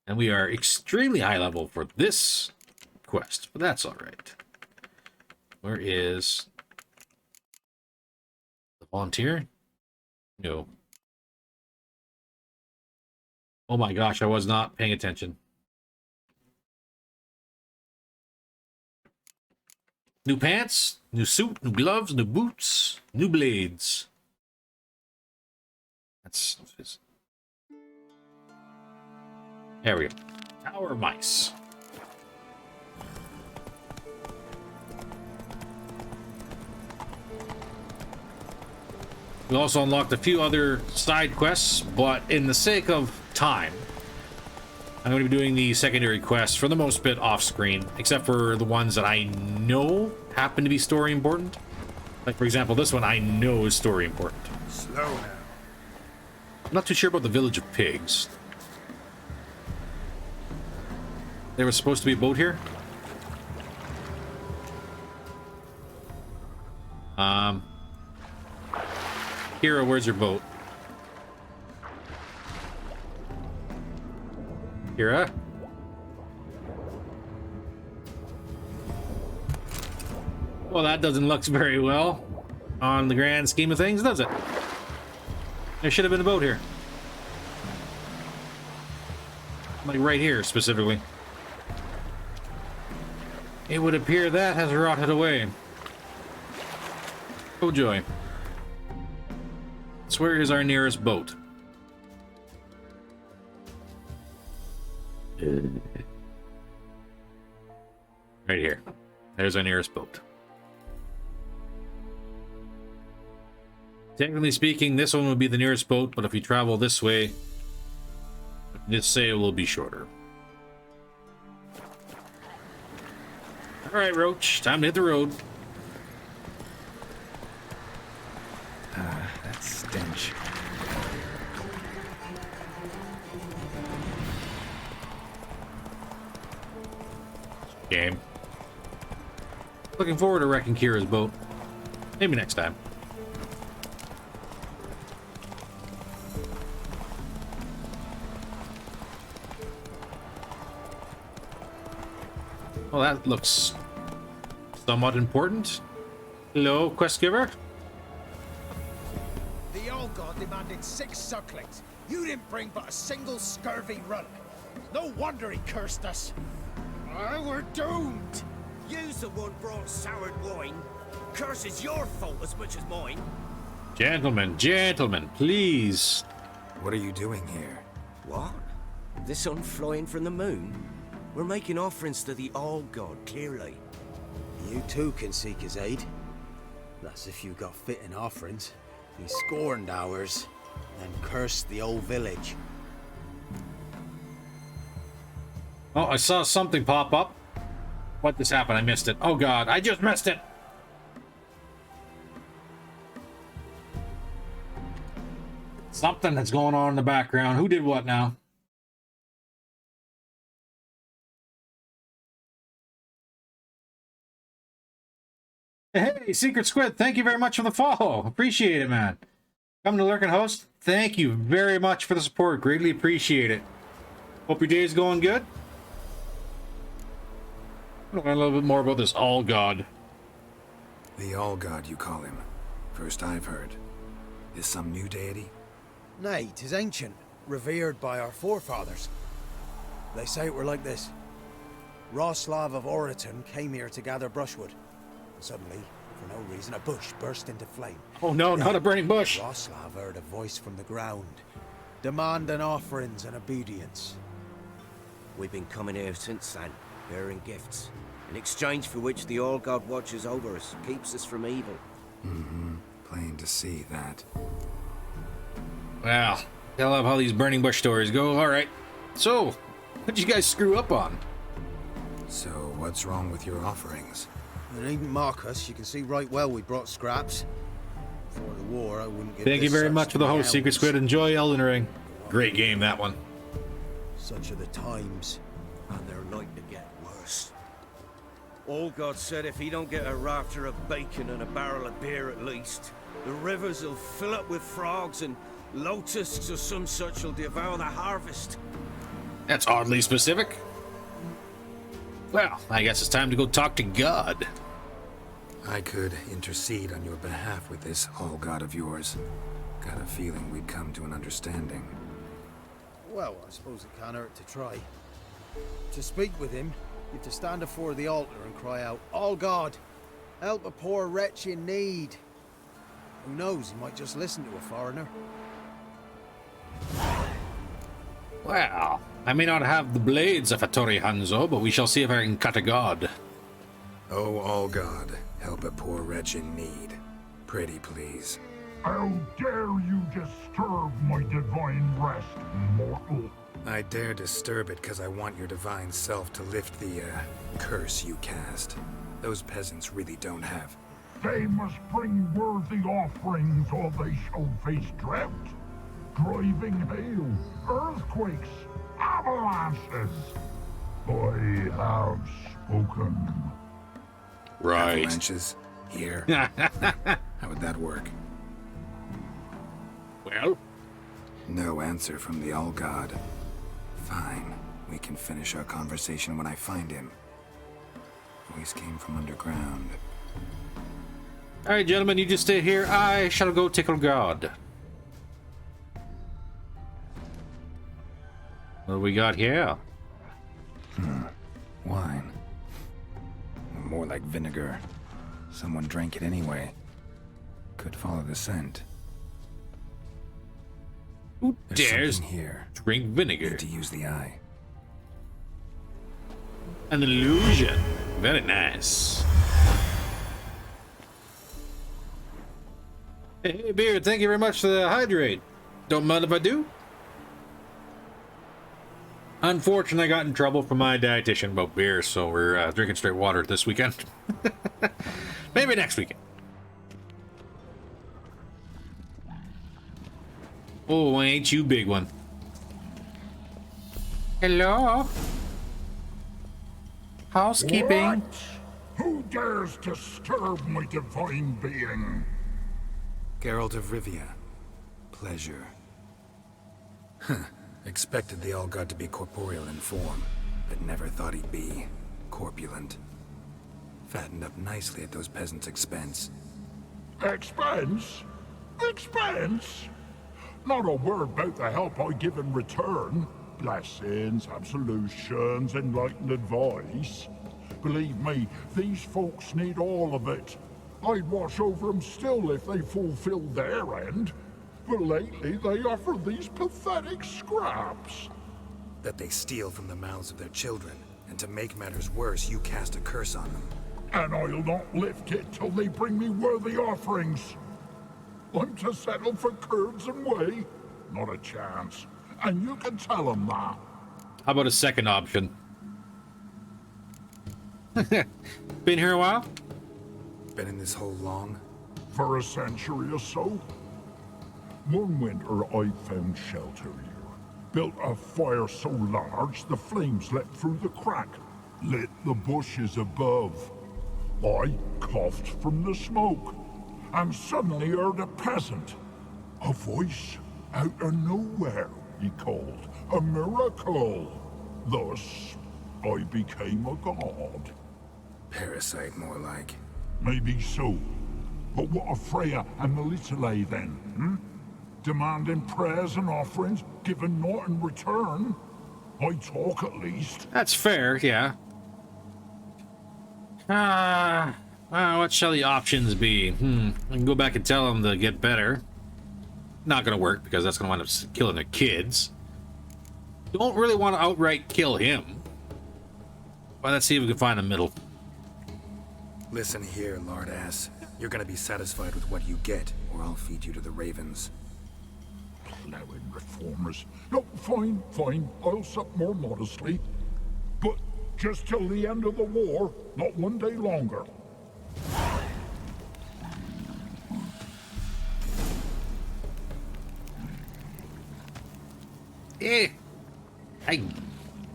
And we are extremely high level for this quest, but that's all right. Where is the volunteer? No. Oh my gosh, I was not paying attention. New pants, new suit, new gloves, new boots, new blades. That's... There we go. Tower of Mice. We also unlocked a few other side quests, but in the sake of time, I'm going to be doing the secondary quests for the most bit off screen, except for the ones that I know happen to be story important. Like, for example, this one I know is story important. Slow now. I'm not too sure about the Village of Pigs. There was supposed to be a boat here? Hero, where's your boat? Kira. Well, that doesn't look very well on the grand scheme of things, does it? There should have been a boat here. Like right here, specifically. It would appear that has rotted away. Oh joy. So where is our nearest boat? Right here. There's our nearest boat. Technically speaking, this one would be the nearest boat, but if we travel this way, this sail will be shorter. Alright, Roach, time to hit the road. That stench. Game. Looking forward to wrecking Kira's boat. Maybe next time. Well, that looks somewhat important. Hello, quest giver. The old god demanded 6 sucklings. You didn't bring but a single scurvy runner. No wonder he cursed us. We're doomed. You's the one brought soured wine. Curse is your fault as much as mine. Gentlemen, gentlemen, please. What are you doing here? What? The sun flying from the moon? We're making offerings to the All-God, clearly. You too can seek his aid. That's if you got fitting offerings. He scorned ours, then cursed the old village. Oh, I saw something pop up. What just happened? I missed it. Oh god, I just missed it! Something that's going on in the background. Who did what now? Hey, Secret Squid, thank you very much for the follow. Appreciate it, man. Come to Lurking Host. Thank you very much for the support. Greatly appreciate it. Hope your day is going good. I want to learn a little bit more about this All-God. The All-God, you call him. First I've heard. Is some new deity? Nay, 'tis ancient, revered by our forefathers. They say it were like this. Roslav of Oriton came here to gather brushwood. Suddenly, for no reason, a bush burst into flame. Oh no, not a burning bush! Roslav heard a voice from the ground, demanding offerings and obedience. We've been coming here since then, bearing gifts, in exchange for which the All-God watches over us, keeps us from evil. Mm-hmm. Plain to see that. Well, I love how these burning bush stories go. Alright, so, what'd you guys screw up on? So, what's wrong with your offerings? It needn't mock us. You can see right well we brought scraps. Before the war, I wouldn't give Thank you very much for the host, Secret Squid. Enjoy Elden Ring. Great game, that one. Such are the times. And they're like to get worse. All-God said if he don't get a rafter of bacon and a barrel of beer at least, the rivers will fill up with frogs and locusts or some such will devour the harvest. That's oddly specific. Well, I guess it's time to go talk to God. I could intercede on your behalf with this All-God of yours. Got a feeling we'd come to an understanding. Well, I suppose it can't hurt to try. To speak with him, you have to stand before the altar and cry out, "All God, help a poor wretch in need." Who knows, he might just listen to a foreigner. Well, I may not have the blades of Hattori Hanzo, but we shall see if I can cut a god. Oh, All-God, help a poor wretch in need. Pretty please. How dare you disturb my divine rest, mortal? I dare disturb it because I want your divine self to lift the, curse you cast. Those peasants really don't have. They must bring worthy offerings or they shall face drought, driving hail, earthquakes, avalanches. I have spoken. Right. Avalanches? Here? How would that work? Well? No answer from the All-God. Fine. We can finish our conversation when I find him. Voice came from underground. All right, gentlemen, you just stay here. I shall go tickle God. What do we got here? Wine. More like vinegar. Someone drank it anyway. Could follow the scent. Who There's dares something here. drink vinegar? Need to use the eye. An illusion. Very nice. Hey, Beard, thank you very much for the hydrate. Don't mind if I do? Unfortunately, I got in trouble from my dietitian about beer, so we're drinking straight water this weekend. Maybe next weekend. Oh, ain't you big one. Hello? Housekeeping. What? Who dares disturb my divine being? Geralt of Rivia. Pleasure. Expected the All-God to be corporeal in form, but never thought he'd be corpulent. Fattened up nicely at those peasants' expense. Expense? Expense? Not a word about the help I give in return. Blessings, absolutions, enlightened advice. Believe me, these folks need all of it. I'd watch over them still if they fulfilled their end. But lately they offer these pathetic scraps. That they steal from the mouths of their children, and to make matters worse, you cast a curse on them. And I'll not lift it till they bring me worthy offerings. I'm to settle for curds and whey? Not a chance. And you can tell them that. How about a second option? Been here a while? Been in this hole long? For a century or so. One winter I found shelter here. Built a fire so large the flames leapt through the crack. Lit the bushes above. I coughed from the smoke. And suddenly heard a peasant. A voice out of nowhere, he called. A miracle. Thus, I became a god. Parasite, more like. Maybe so. But what of Freya and Melitele then, Demanding prayers and offerings, given naught in return? I talk at least. That's fair, yeah. What shall the options be? I can go back and tell them to get better. Not gonna work, because that's gonna wind up killing their kids. Don't really want to outright kill him. But let's see if we can find a middle. Listen here, lard ass. You're gonna be satisfied with what you get, or I'll feed you to the ravens. Plowing reformers. No, fine, fine. I'll sup more modestly. But just till the end of the war, not one day longer.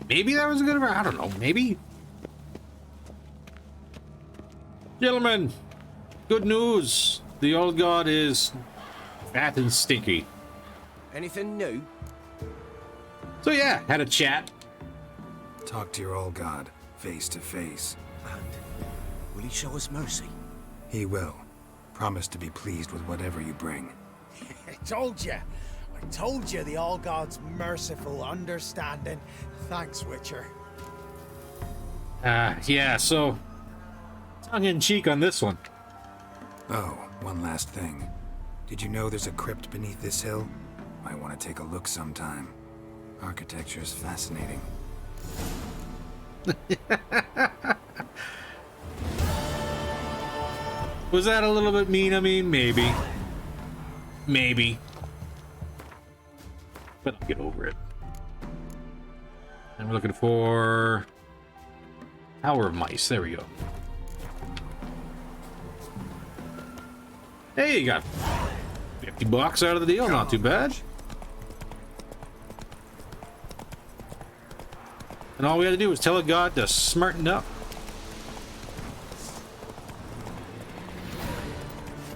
Maybe that was a good. I don't know. Maybe. Gentlemen, good news. The old god is fat and stinky. Anything new? So yeah, had a chat. Talk to your old god, face to face. And will he show us mercy? He will. Promise to be pleased with whatever you bring. I told you the All-God's merciful, understanding. Thanks, Witcher. Yeah, so tongue-in-cheek on this one. Oh, one last thing. Did you know there's a crypt beneath this hill? Might want to take a look sometime. Architecture's fascinating. Was that a little bit mean? I mean, maybe. Maybe. But I'll get over it. And we're looking for Tower of Mice. There we go. Hey, you got $50 out of the deal. Not too bad. And all we had to do was tell a god to smarten up.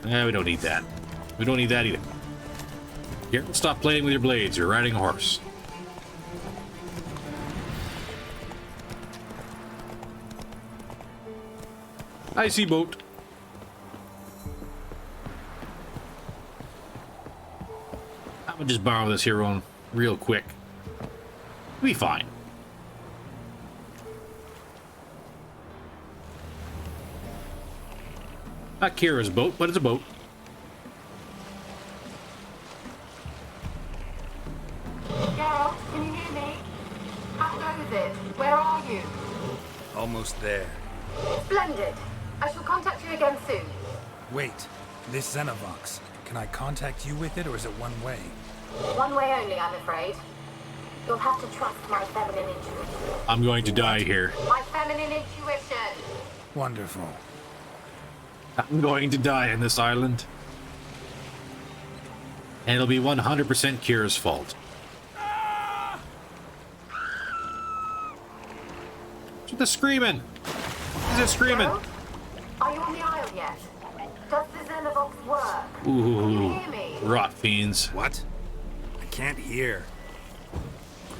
We don't need that. We don't need that either. Here, stop playing with your blades. You're riding a horse. I see boat. I'm gonna just borrow this here on real quick. We'll be fine. Not Kira's boat, but it's a boat. Geralt, can you hear me? How goes it? Where are you? Almost there. Splendid. I shall contact you again soon. Wait, this Xenovox. Can I contact you with it, or is it one way? One way only, I'm afraid. You'll have to trust my feminine intuition. I'm going to die here. My feminine intuition. Wonderful. I'm going to die on this island. And it'll be 100% Kira's fault. What's the screaming? Who's it screaming? Geralt? Are you on the isle yet? Does the Xenovox work? Ooh, Can you hear me? rot fiends. What? I can't hear.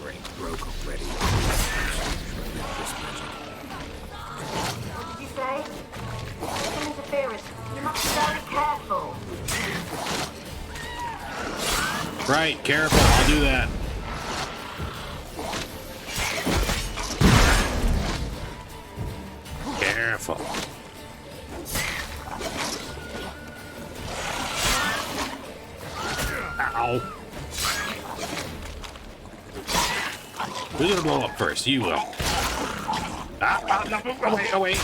Great, broke already. What did you say? Some interference. You must be very careful. Right, careful. I'll do that. Careful. Ow. Who's gonna blow up first? You will. No, away, away.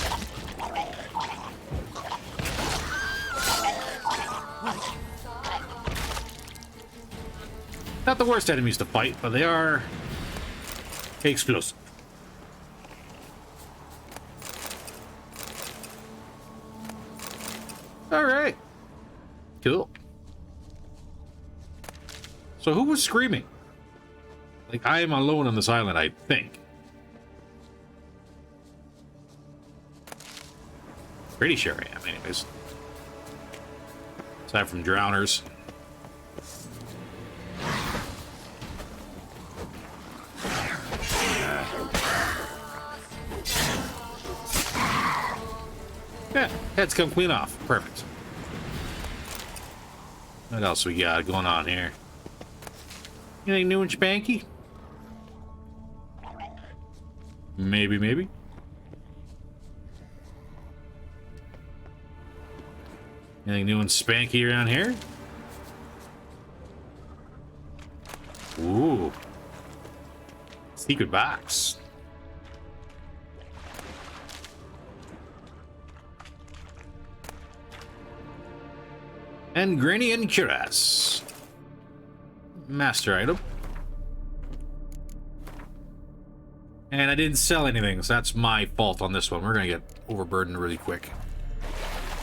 Not the worst enemies to fight, but they are explosive. All right. Cool. So who was screaming? Like, I am alone on this island, I think. Pretty sure I am, anyways. Aside from drowners. Yeah, heads come clean off. Perfect. What else we got going on here? Anything new and spanky? Maybe, maybe. Anything new and spanky around here? Ooh. Secret box. And Granny and Cuirass. Master item. And I didn't sell anything, so that's my fault on this one. We're gonna get overburdened really quick.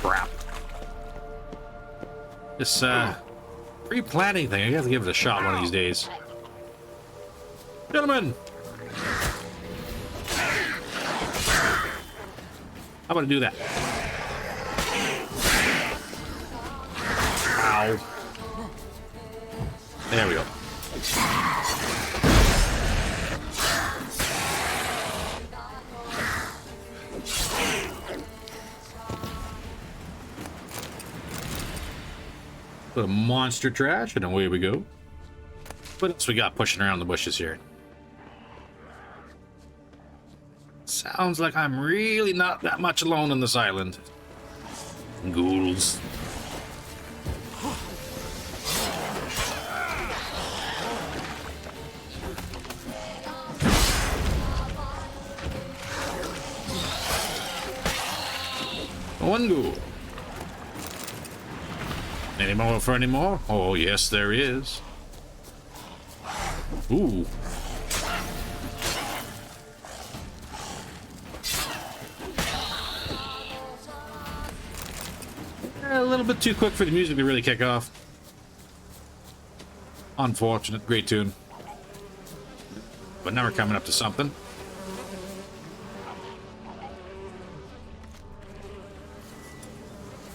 Crap. This, pre-planning thing, I gotta give it a shot one of these days. Gentlemen! How about I do that? Ow. There we go. Put a monster trash and away we go. What else we got pushing around the bushes here? Sounds like I'm really not that much alone on this island. Ghouls. One ghoul. Any more for any more? Oh, yes, there is. Ooh. A little bit too quick for the music to really kick off. Unfortunate. Great tune. But now we're coming up to something.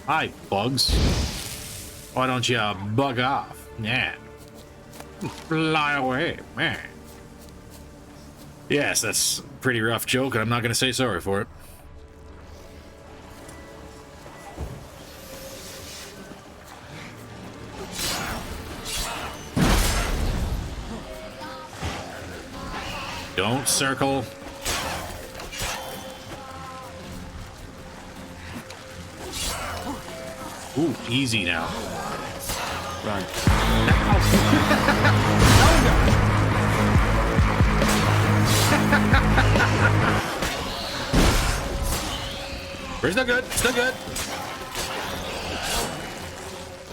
Hi, bugs. Why don't you bug off? Yeah. Fly away, man. Yes, that's a pretty rough joke, and I'm not going to say sorry for it. Don't circle. Ooh, easy now. Run. We're still good. Still good.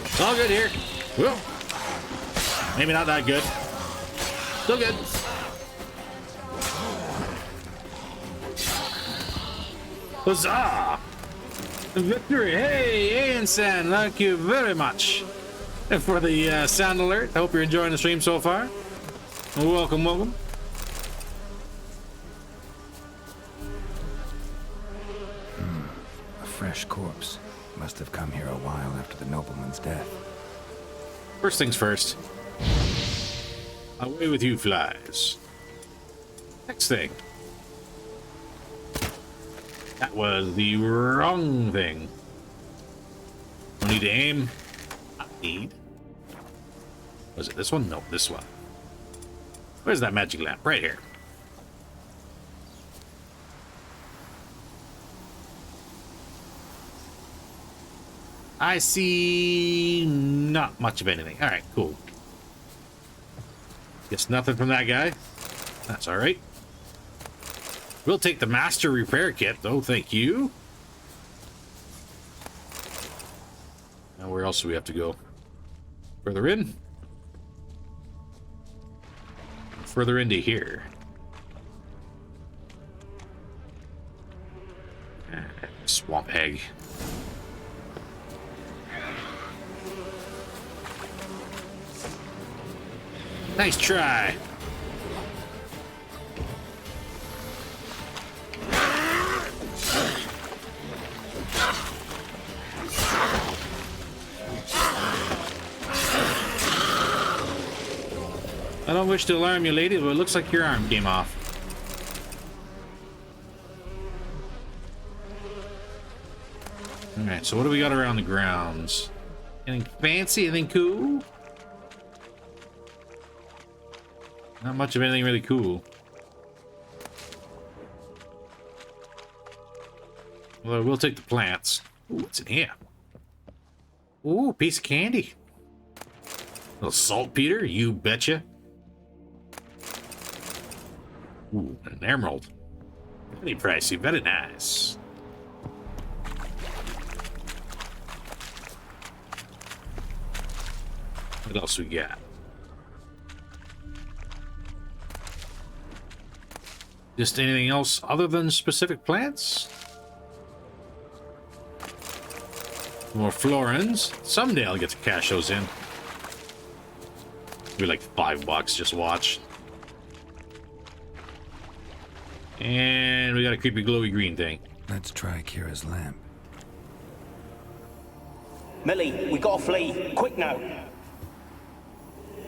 It's all good here. Well, maybe not that good. Still good. Huzzah! Victory! Hey, Ansan, thank you very much for the sound alert. I hope you're enjoying the stream so far. Welcome, welcome. A fresh corpse. Must have come here a while after the nobleman's death. First things first. Away with you, flies. Next thing. That was the wrong thing. I need to aim. I need. Was it this one? No, this one. Where's that magic lamp? Right here. I see not much of anything. All right, cool. Guess nothing from that guy. That's all right. We'll take the master repair kit, though. Thank you. Now, where else do we have to go? Further in? Further into here. Swamp egg. Nice try. I don't wish to alarm you, lady, but it looks like your arm came off. Alright, so what do we got around the grounds? Anything fancy? Anything cool? Not much of anything really cool. Well, we'll take the plants. Ooh, what's in here? Ooh, piece of candy. Little saltpeter, you betcha. Ooh, an emerald. Very pricey, very nice. What else we got? Just anything else other than specific plants? More florins. Someday I'll get to cash those in. Be like $5, just watch. And we got a creepy glowy green thing. Let's try Kira's lamp. Millie, we gotta flee. Quick now.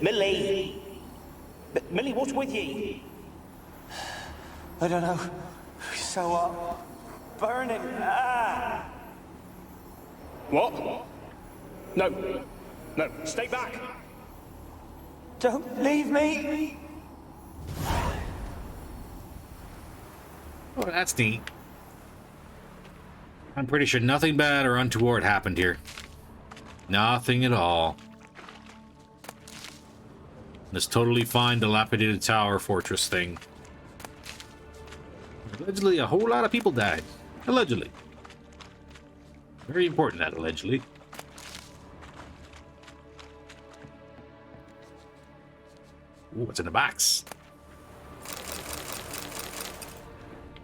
Millie! Millie, what's with ye? I don't know. So, burning. Ah! What? No. No, stay back. Don't leave me. Oh, that's neat. I'm pretty sure nothing bad or untoward happened here. Nothing at all. This totally fine, dilapidated tower fortress thing. Allegedly, a whole lot of people died. Allegedly. Very important, that allegedly. Ooh, what's in the box?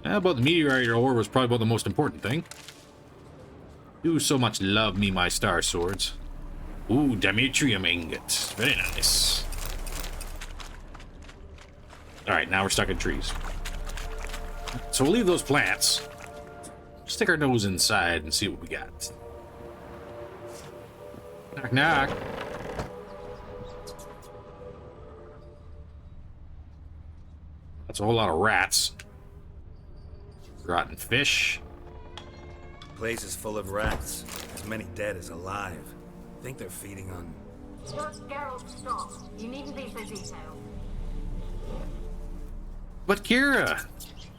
How about the meteorite ore was probably about the most important thing. Do so much love me my star swords. Ooh, Demetrium ingot. Very nice. Alright, now we're stuck in trees. So we'll leave those plants. Stick our nose inside and see what we got. Knock, knock. That's a whole lot of rats. Rotten fish. Place is full of rats. As many dead as alive. Think they're feeding on... Geralt, stop. You needn't be so detailed. But Kira,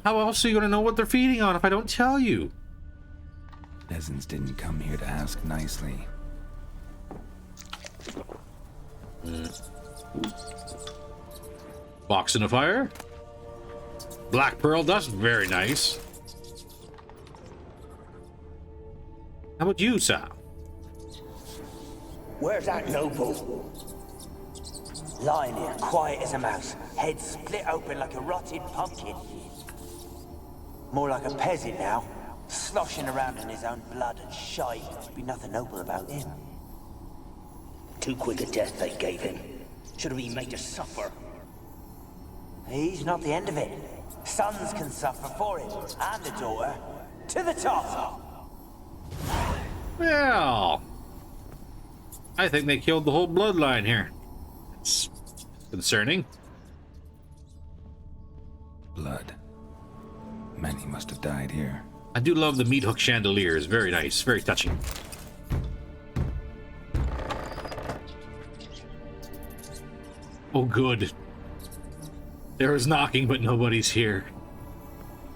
how else are you gonna know what they're feeding on if I don't tell you? Peasants didn't come here to ask nicely. Box in a fire. Black pearl dust, very nice. How about you, Sam? Where's that noble? Lying here, quiet as a mouse, head split open like a rotted pumpkin. More like a peasant now, sloshing around in his own blood and shite. Be nothing noble about him. Too quick a death they gave him. Should have been made to suffer. He's not the end of it. Sons can suffer for it, and the daughter. To the top! Well, I think they killed the whole bloodline here. It's concerning. Blood. Many must have died here. I do love the meat hook chandeliers. Very nice, very touching. Oh, good. There is knocking, but nobody's here.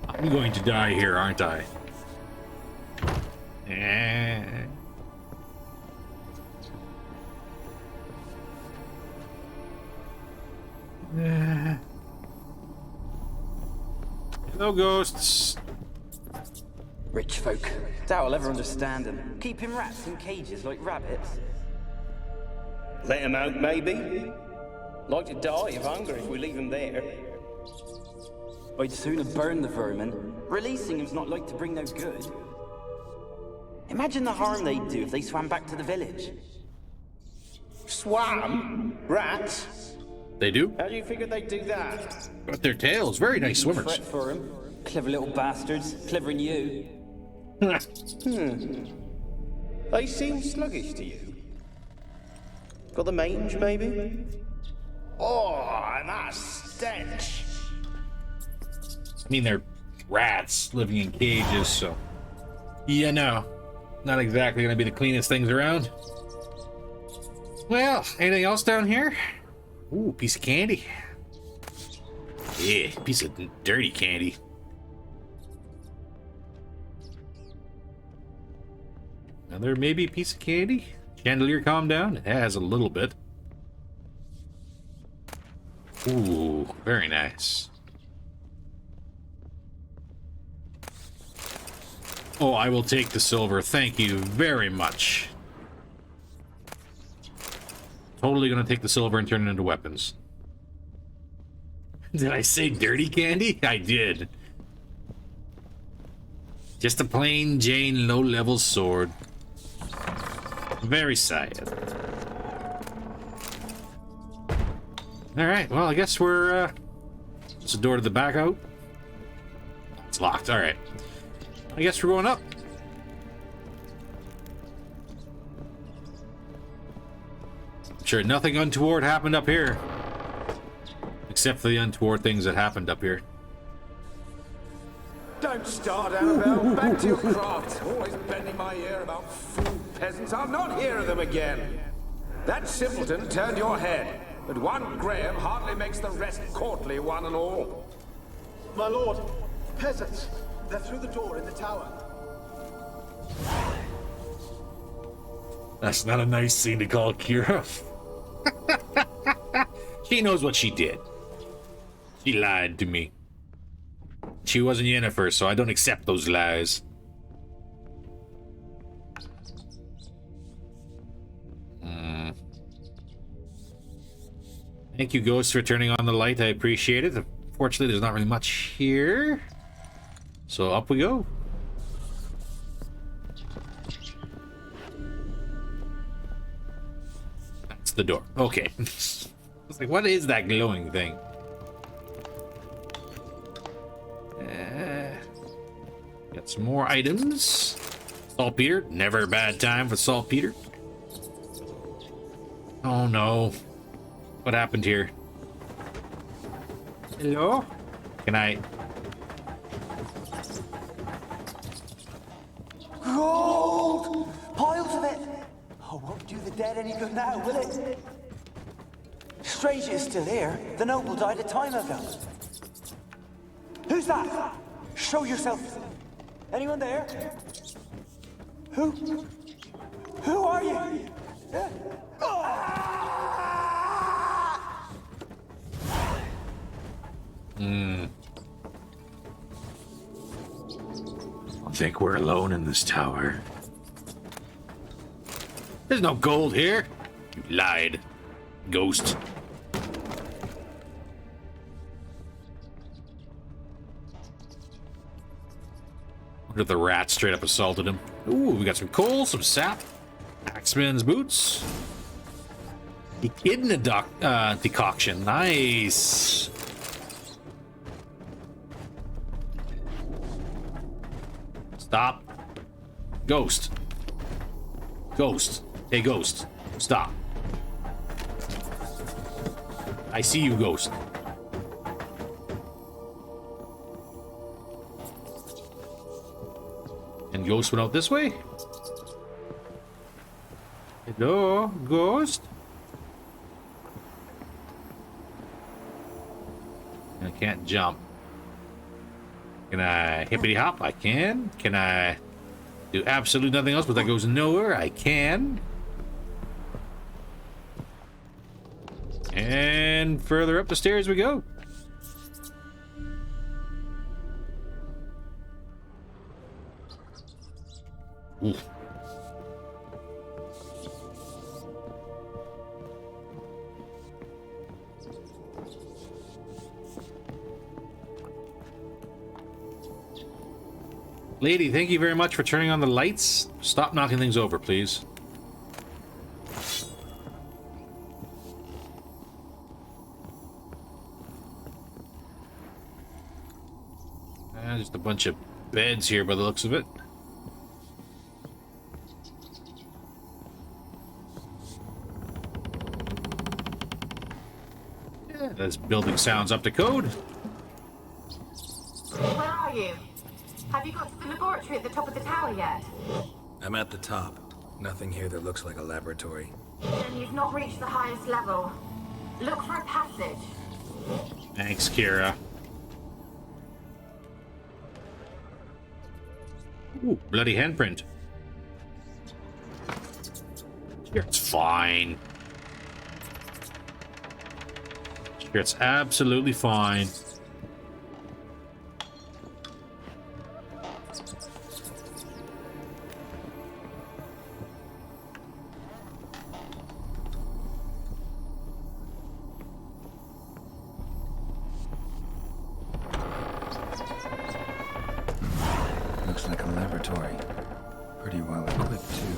I'm going to die here, aren't I? No ghosts. Rich folk. Doubt I'll ever understand them. Keeping rats in cages like rabbits. Let him out, maybe? Like to die of hunger if we leave him there. I'd sooner burn the vermin. Releasing him's not like to bring no good. Imagine the harm they'd do if they swam back to the village. Swam? Rats? They do? How do you figure they'd do that? Got their tails. Very nice swimmers. Fret for 'em. Clever little bastards. Clever than you. They seem sluggish to you. Got the mange, maybe? Oh, and that stench! I mean, they're rats living in cages, so... Yeah, no. Not exactly gonna be the cleanest things around. Well, anything else down here? Ooh, piece of candy. Yeah, piece of dirty candy. Another maybe piece of candy? Chandelier calm down? It has a little bit. Ooh, very nice. Oh, I will take the silver. Thank you very much. Totally gonna take the silver and turn it into weapons. Did I say dirty candy? I did. Just a plain Jane low-level sword. Very sad. Alright, well, I guess we're, it's the door to the back out. It's locked, alright. I guess we're going up. I'm sure nothing untoward happened up here. Except for the untoward things that happened up here. Don't start, Annabelle. Back to your craft. Always bending my ear about fool peasants. I'll not hear of them again. That simpleton turned your head, but one Graham hardly makes the rest courtly, one and all. My lord, peasants. They're through the door in the tower. That's not a nice scene to call Kira. She knows what she did. She lied to me. She wasn't Yennefer, so I don't accept those lies. Thank you, Ghost, for turning on the light. I appreciate it. Unfortunately, there's not really much here. So up we go. That's the door. Okay. I was like, what is that glowing thing? Got some more items. Saltpeter. Never a bad time for saltpeter. Oh no. What happened here? Hello? Can I... Gold! Piles of it! Oh, won't do the dead any good now, will it? Strange it's still here. The noble died a time ago. Who's that? Show yourself. Anyone there? Who are you? I think we're alone in this tower. There's no gold here. You lied, ghost. Wonder if the rat straight up assaulted him. Ooh, we got some coal, some sap, Axeman's boots, echidna decoction. Nice. Stop. Ghost. Ghost. Hey, ghost. Stop. I see you, ghost. And ghost went out this way? Hello, ghost? I can't jump. Can I hippity hop? I can. Can I do absolutely nothing else, but that goes nowhere? I can. And further up the stairs we go. Ooh. Lady, thank you very much for turning on the lights. Stop knocking things over, please. Just a bunch of beds here by the looks of it. Yeah, this building sounds up to code. Where are you? Have you got to the laboratory at the top of the tower yet? I'm at the top. Nothing here that looks like a laboratory. Then you've not reached the highest level. Look for a passage. Thanks, Kira. Ooh, bloody handprint. It's fine. It's absolutely fine. Looks like a laboratory. Pretty well equipped, too.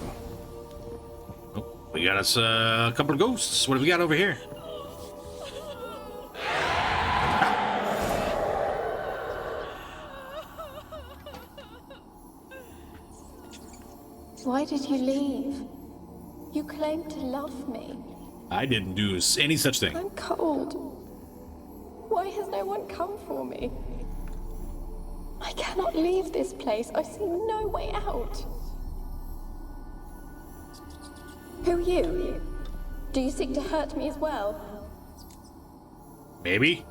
Oh, we got us a couple of ghosts. What have we got over here? Why did you leave? You claimed to love me. I didn't do any such thing. I'm cold. Why has no one come for me? I cannot leave this place. I see no way out. Who are you? Do you seek to hurt me as well? Maybe.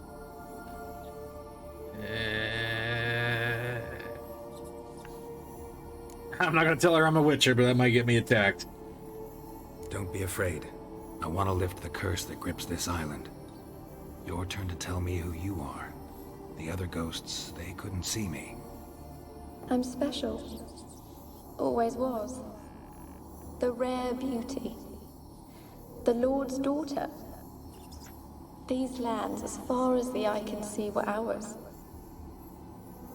I'm not gonna tell her I'm a witcher, but that might get me attacked. Don't be afraid. I want to lift the curse that grips this island. Your turn to tell me who you are. The other ghosts, they couldn't see me. I'm special. Always was. The rare beauty. The Lord's daughter. These lands, as far as the eye can see, were ours.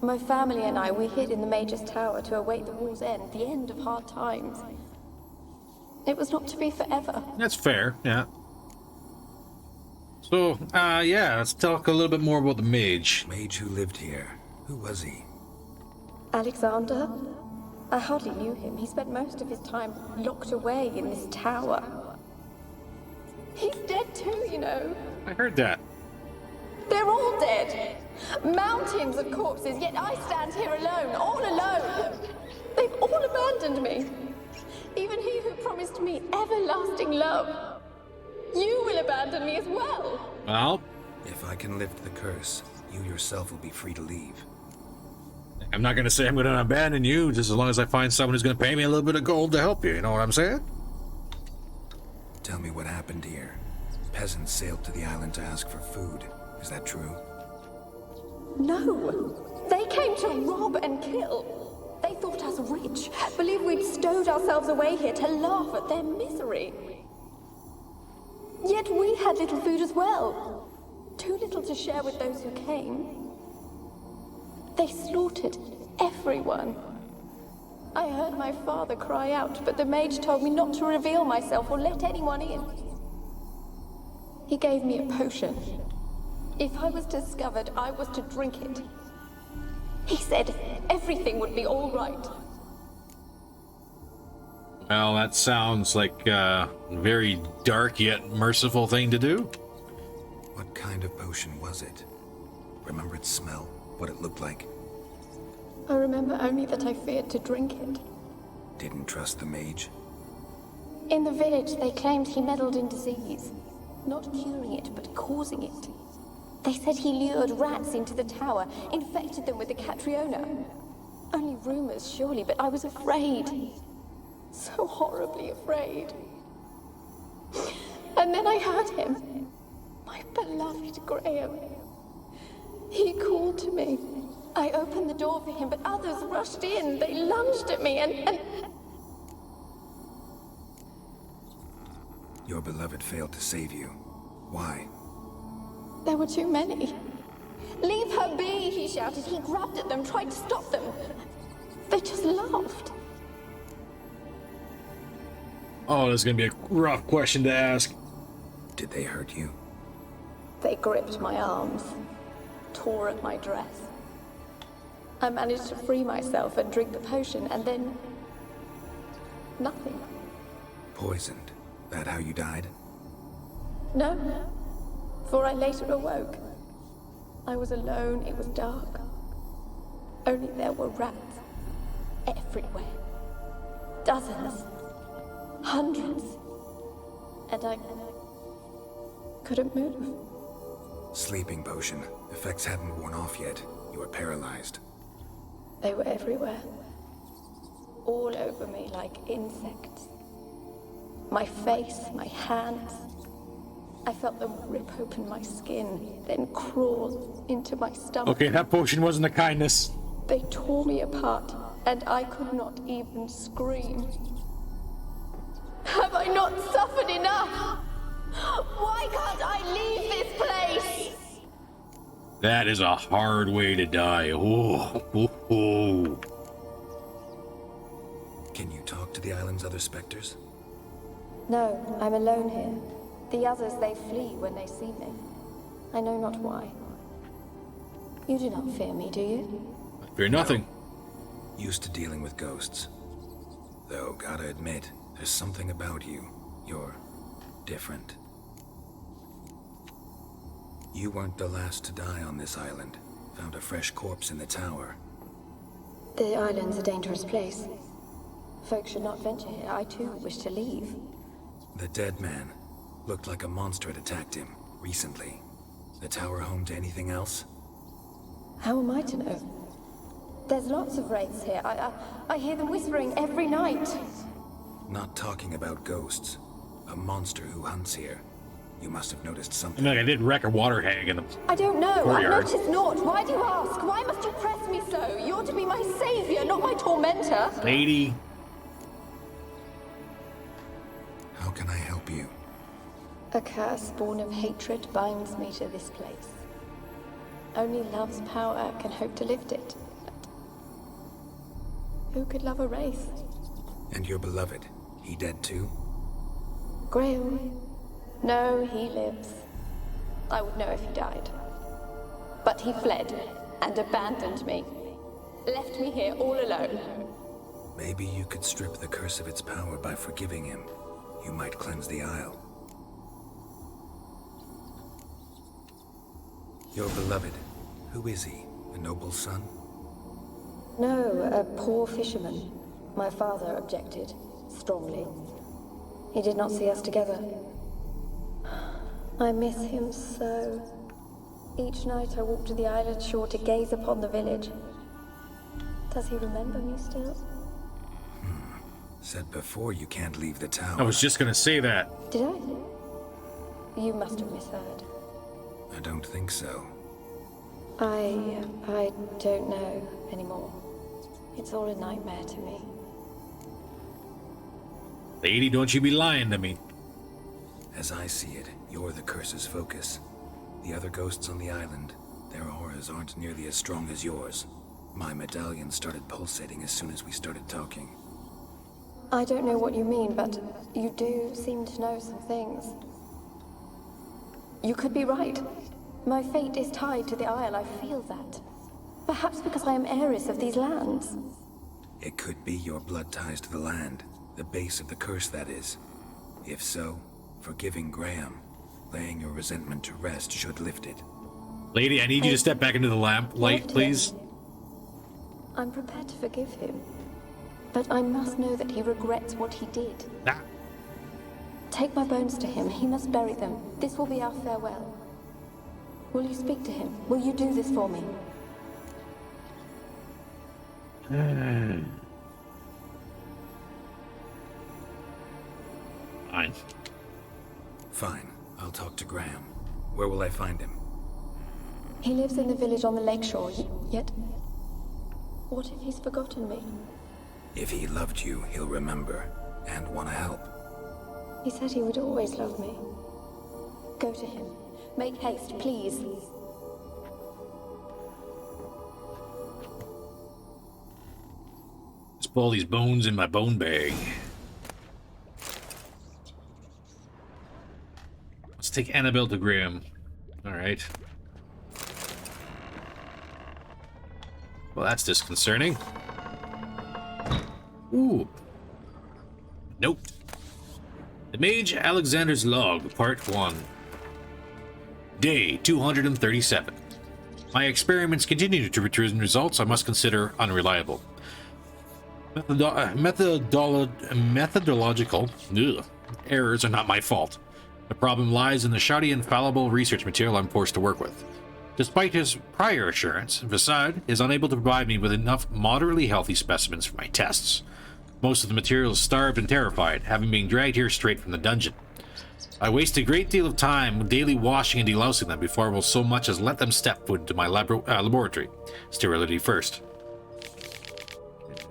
My family and I, we hid in the Mage's Tower to await the war's end, the end of hard times. It was not to be forever. That's fair, yeah. So, yeah, let's talk a little bit more about the mage. Mage who lived here. Who was he? Alexander? I hardly knew him. He spent most of his time locked away in this tower. He's dead too, you know. I heard that. They're all dead. Mountains of corpses, yet I stand here alone, all alone. They've all abandoned me. Even he who promised me everlasting love. You will abandon me as well. Well, if I can lift the curse, You yourself will be free to leave. I'm not going to say I'm going to abandon you just as long as I find someone who's going to pay me a little bit of gold to help you. You know what I'm saying? Tell me what happened here. Peasants sailed to the island to ask for food. Is that true? No! They came to rob and kill. They thought us rich, believed we'd stowed ourselves away here to laugh at their misery. Yet we had little food as well. Too little to share with those who came. They slaughtered everyone. I heard my father cry out, but the mage told me not to reveal myself or let anyone in. He gave me a potion. If I was discovered, I was to drink it. He said everything would be all right. Well, that sounds like a very dark yet merciful thing to do. What kind of potion was it? Remember its smell? What it looked like? I remember only that I feared to drink it. Didn't trust the mage? In the village, they claimed he meddled in disease. Not curing it, but causing it. They said he lured rats into the tower, infected them with the Catriona. Only rumors, surely, but I was afraid. So horribly afraid. And then I heard him. My beloved Graham. He called to me. I opened the door for him, but others rushed in. They lunged at me and... Your beloved failed to save you. Why? There were too many. Leave her be, he shouted. He grabbed at them, tried to stop them. They just laughed. Oh, this is going to be a rough question to ask. Did they hurt you? They gripped my arms, tore at my dress. I managed to free myself and drink the potion, and then... nothing. Poisoned? That how you died? No, for I later awoke. I was alone, it was dark. Only there were rats. Everywhere. Dozens. Hundreds. And I... couldn't move. Sleeping potion. Effects hadn't worn off yet. You were paralyzed. They were everywhere. All over me like insects. My face, my hands. I felt them rip open my skin, then crawl into my stomach. Okay, that potion wasn't a kindness. They tore me apart, and I could not even scream. Have I not suffered enough? Why can't I leave this place? That is a hard way to die. Oh. Can you talk to the island's other specters? No, I'm alone here. The others, they flee when they see me. I know not why. You do not fear me, do you? I fear nothing. No. Used to dealing with ghosts. Though, gotta admit, there's something about you. You're different. You weren't the last to die on this island. Found a fresh corpse in the tower. The island's a dangerous place. Folk should not venture here. I too wish to leave. The dead man. Looked like a monster had attacked him, recently. The tower home to anything else? How am I to know? There's lots of wraiths here. I hear them whispering every night. Not talking about ghosts. A monster who hunts here. You must have noticed something. I did wreck a water hag in the I don't know. courtyard. I noticed naught. Why do you ask? Why must you press me so? You're to be my savior, not my tormentor. Lady. How can I help you? A curse born of hatred binds me to this place. Only love's power can hope to lift it. But who could love a wraith? And your beloved, he dead too? Graham? No, he lives. I would know if he died. But he fled and abandoned me. Left me here all alone. Maybe you could strip the curse of its power by forgiving him. You might cleanse the isle. Your beloved, who is he? A noble son? No, a poor fisherman. My father objected, strongly. He did not see us together. I miss him so. Each night I walk to the island shore to gaze upon the village. Does he remember me still? Said before you can't leave the tower. I was just gonna say that. Did I? You must have misheard. I don't think so. I don't know anymore. It's all a nightmare to me. Lady, don't you be lying to me. As I see it, you're the curse's focus. The other ghosts on the island, their auras aren't nearly as strong as yours. My medallion started pulsating as soon as we started talking. I don't know what you mean, but you do seem to know some things. You could be right. My fate is tied to the Isle, I feel that. Perhaps because I am heiress of these lands. It could be your blood ties to the land, the base of the curse, that is. If so, forgiving Graham, laying your resentment to rest should lift it. Lady, I need you to step back into the light, please. I'm prepared to forgive him. But I must know that he regrets what he did. Nah. Take my bones to him. He must bury them. This will be our farewell. Will you speak to him? Will you do this for me? Fine. Fine. I'll talk to Graham. Where will I find him? He lives in the village on the lakeshore, yet... What if he's forgotten me? If he loved you, he'll remember, and want to help. He said he would always love me. Go to him. Make haste, please. Let's pull these bones in my bone bag. Let's take Annabelle to Graham. Alright. Well, that's disconcerting. Ooh. Nope. The Mage Alexander's Log, Part 1. Day 237. My experiments continue to return results I must consider unreliable. Methodological errors are not my fault. The problem lies in the shoddy and fallible research material I'm forced to work with. Despite his prior assurance, Vasad is unable to provide me with enough moderately healthy specimens for my tests. Most of the material is starved and terrified, having been dragged here straight from the dungeon. I waste a great deal of time daily washing and delousing them before I will so much as let them step foot into my laboratory. Sterility first.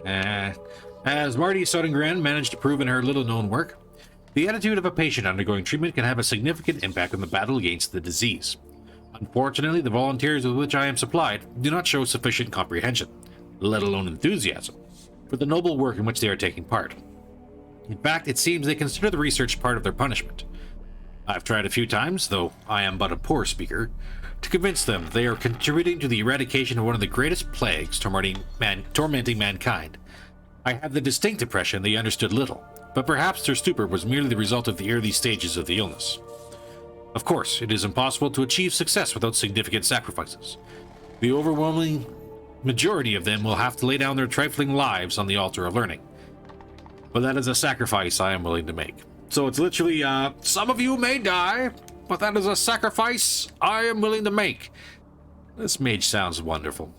As Marty Sodengren managed to prove in her little-known work, the attitude of a patient undergoing treatment can have a significant impact on the battle against the disease. Unfortunately, the volunteers with which I am supplied do not show sufficient comprehension, let alone enthusiasm, for the noble work in which they are taking part. In fact, it seems they consider the research part of their punishment. I've tried a few times, though I am but a poor speaker, to convince them they are contributing to the eradication of one of the greatest plagues tormenting mankind. I have the distinct impression they understood little, but perhaps their stupor was merely the result of the early stages of the illness. Of course, it is impossible to achieve success without significant sacrifices. The overwhelming majority of them will have to lay down their trifling lives on the altar of learning. But that is a sacrifice I am willing to make. So it's literally, some of you may die, but that is a sacrifice I am willing to make. This mage sounds wonderful.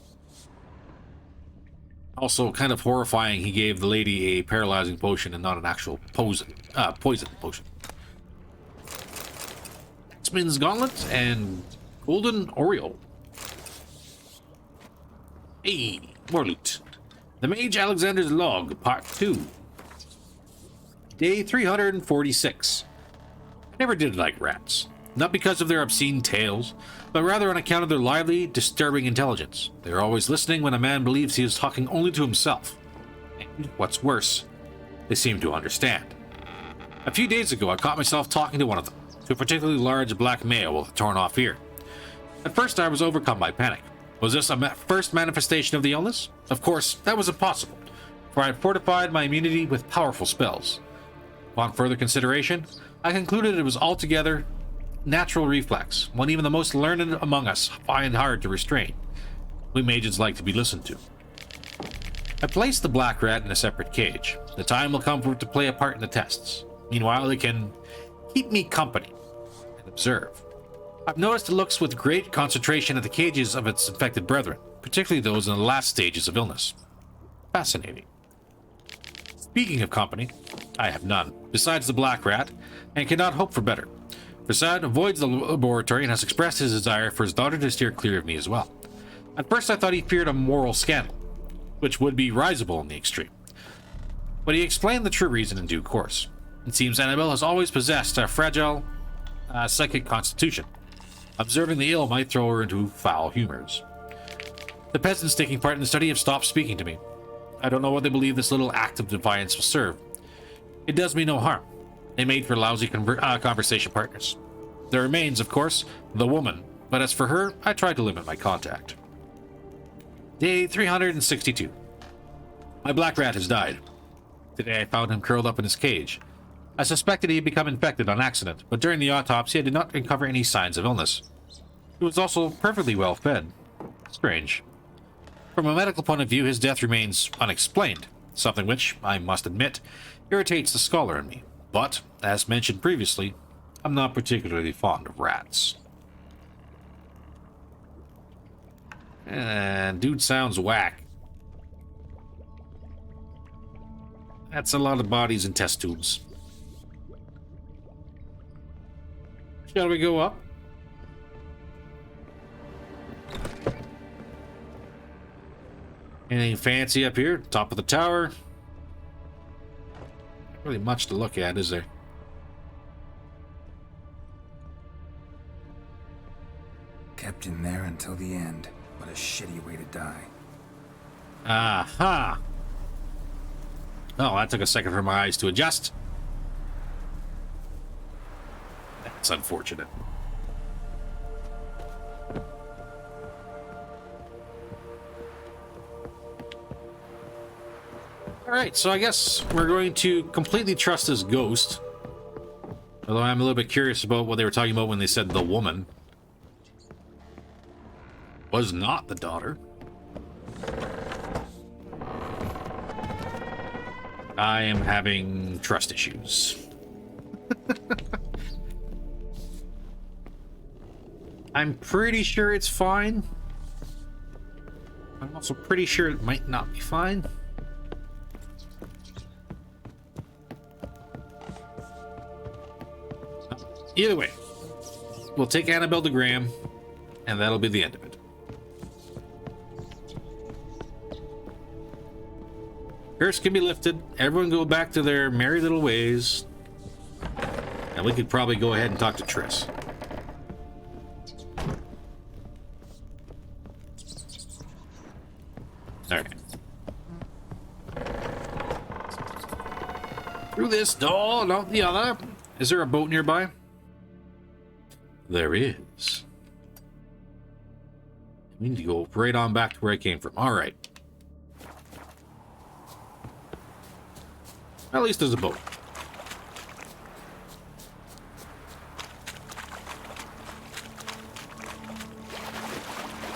Also, kind of horrifying he gave the lady a paralyzing potion and not an actual poison potion. Smith's Gauntlet and Golden Oriole. Hey, more loot. The Mage Alexander's Log, Part 2. Day 346. I never did like rats. Not because of their obscene tales, but rather on account of their lively, disturbing intelligence. They are always listening when a man believes he is talking only to himself. And, what's worse, they seem to understand. A few days ago, I caught myself talking to one of them, to a particularly large black male with a torn-off ear. At first, I was overcome by panic. Was this a first manifestation of the illness? Of course, that was impossible, for I had fortified my immunity with powerful spells. Upon further consideration, I concluded it was altogether natural reflex, one even the most learned among us find hard to restrain. We mages like to be listened to. I placed the black rat in a separate cage. The time will come for it to play a part in the tests. Meanwhile, it can keep me company and observe. I've noticed it looks with great concentration at the cages of its infected brethren, particularly those in the last stages of illness. Fascinating. Speaking of company, I have none, besides the black rat, and cannot hope for better. Prasad avoids the laboratory and has expressed his desire for his daughter to steer clear of me as well. At first I thought he feared a moral scandal, which would be risible in the extreme. But he explained the true reason in due course. It seems Annabelle has always possessed a fragile psychic constitution. Observing the ill might throw her into foul humors. The peasants taking part in the study have stopped speaking to me. I don't know what they believe this little act of defiance will serve. It does me no harm. They made for lousy conversation partners. There remains, of course, the woman, but as for her, I tried to limit my contact. Day 362. My black rat has died. Today I found him curled up in his cage. I suspected he had become infected on accident, but during the autopsy I did not uncover any signs of illness. He was also perfectly well fed. Strange. From a medical point of view, his death remains unexplained, something which, I must admit, irritates the scholar in me. But, as mentioned previously, I'm not particularly fond of rats. And dude sounds whack. That's a lot of bodies and test tubes. Shall we go up? Anything fancy up here? Top of the tower? Not really much to look at, is there? Kept in there until the end. What a shitty way to die. Aha! Oh, that took a second for my eyes to adjust. That's unfortunate. Alright, so I guess we're going to completely trust this ghost. Although I'm a little bit curious about what they were talking about when they said the woman was not the daughter. I am having trust issues. I'm pretty sure it's fine. I'm also pretty sure it might not be fine. Either way, we'll take Annabelle to Graham, and that'll be the end of it. Curse can be lifted. Everyone go back to their merry little ways. And we could probably go ahead and talk to Triss. Alright. Through this door, not the other. Is there a boat nearby? There is. We need to go right on back to where I came from. Alright. At least there's a boat.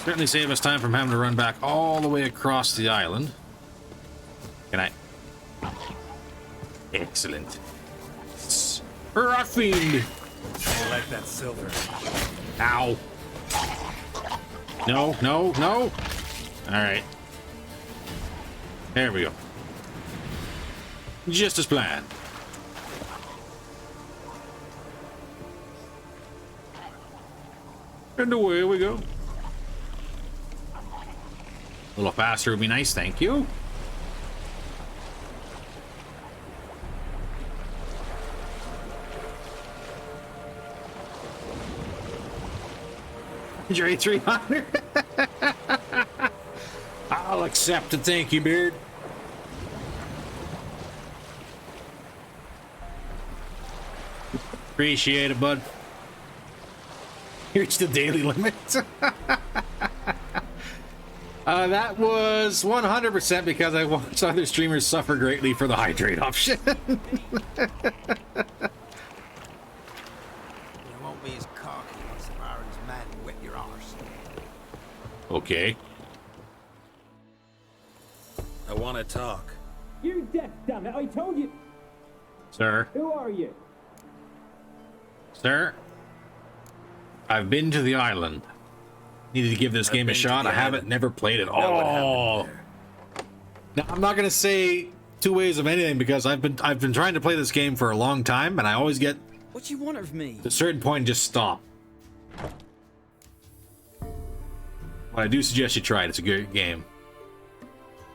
Certainly save us time from having to run back all the way across the island. Can I? Excellent. Fiend. I like that silver. Ow. No, no, no. Alright. There we go. Just as planned. And away we go. A little faster would be nice, thank you. Dre 300. I'll accept it, thank you, Beard. Appreciate it, bud. Here's the daily limit. That was 100% because I watched other streamers suffer greatly for the hydrate option. You won't be as cocky once the Baron's men whip your arse. Okay. I want to talk. You're deaf, damn it! I told you. Sir. Who are you? Sir. I've been to the island. Needed to give this game a shot. I haven't never played it. Oh. Now I'm not gonna say two ways of anything because I've been trying to play this game for a long time and I always get what do you want of me? To a certain point and just stop. But I do suggest you try it. It's a good game.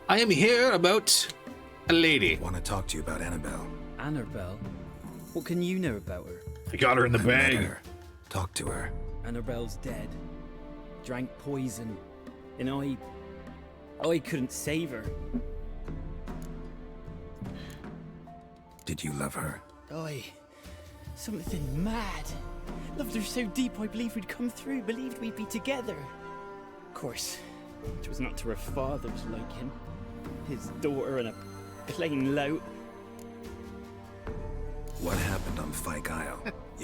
I am here about a lady. I want to talk to you about Annabelle. Annabelle? What can you know about her? I got her in the bag. Talk to her. Annabelle's dead. Drank poison. And I couldn't save her. Did you love her? Something mad. Loved her so deep I believed we'd come through, believed we'd be together. Of course, it was not to her father's liking. His daughter and a plain lout. What happened on Fyke Isle?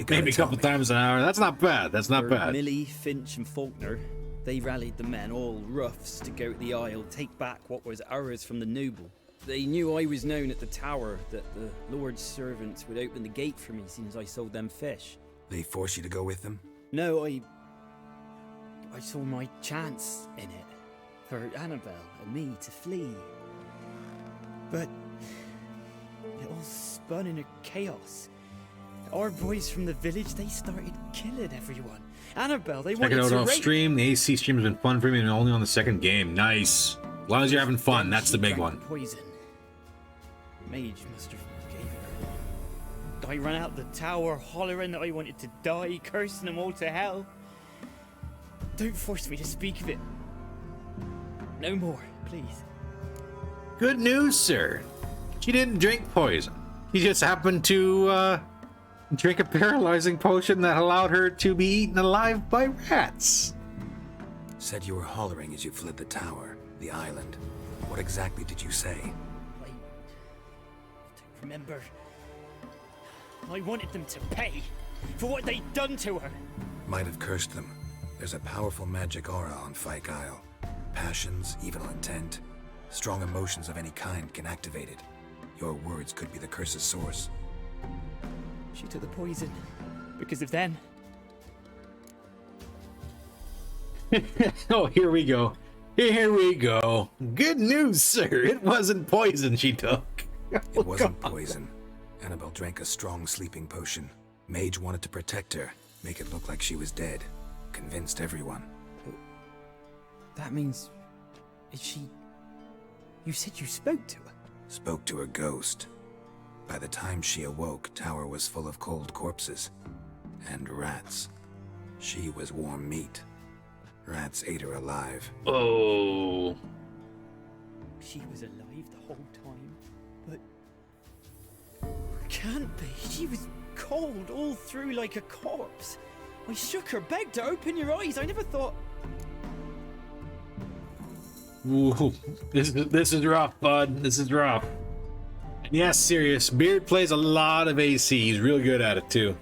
Maybe a couple times an hour. That's not bad. That's not bad. Millie, Finch and Faulkner, they rallied the men, all roughs, to go to the Isle, take back what was ours from the noble. They knew I was known at the tower, that the Lord's servants would open the gate for me since I sold them fish. They forced you to go with them? No, I saw my chance in it. For Annabelle and me to flee. But it all spun in a chaos. Our boys from the village, they started killing everyone. Annabelle, they wanted to check it out off stream. The AC stream has been fun for me and only on the second game. Nice. As long as you're having fun, that's the big one. Poison. Mage must have gave it her. I ran out the tower hollering that I wanted to die, cursing them all to hell. Don't force me to speak of it. No more, please. Good news, sir. She didn't drink poison. She just happened to drink a paralyzing potion that allowed her to be eaten alive by rats. Said you were hollering as you fled the tower, the island. What exactly did you say? I don't remember. I wanted them to pay for what they'd done to her. Might have cursed them. There's a powerful magic aura on Fyke Isle. Passions, evil intent, strong emotions of any kind can activate it. Your words could be the curse's source. She took the poison because of them. Oh, here we go. Here we go. Good news, sir. It wasn't poison she took. It wasn't poison. Annabelle drank a strong sleeping potion. Mage wanted to protect her, make it look like she was dead. Convinced everyone. That means... is she... You said you spoke to her? Spoke to her ghost. By the time she awoke, tower was full of cold corpses. And rats. She was warm meat. Rats ate her alive. Oh. She was alive the whole time, but... Can't be. She was cold all through like a corpse. I shook her, begged her, open your eyes. I never thought... Ooh, this is rough, bud. This is rough. And yes, serious. Beard plays a lot of AC. He's real good at it, too.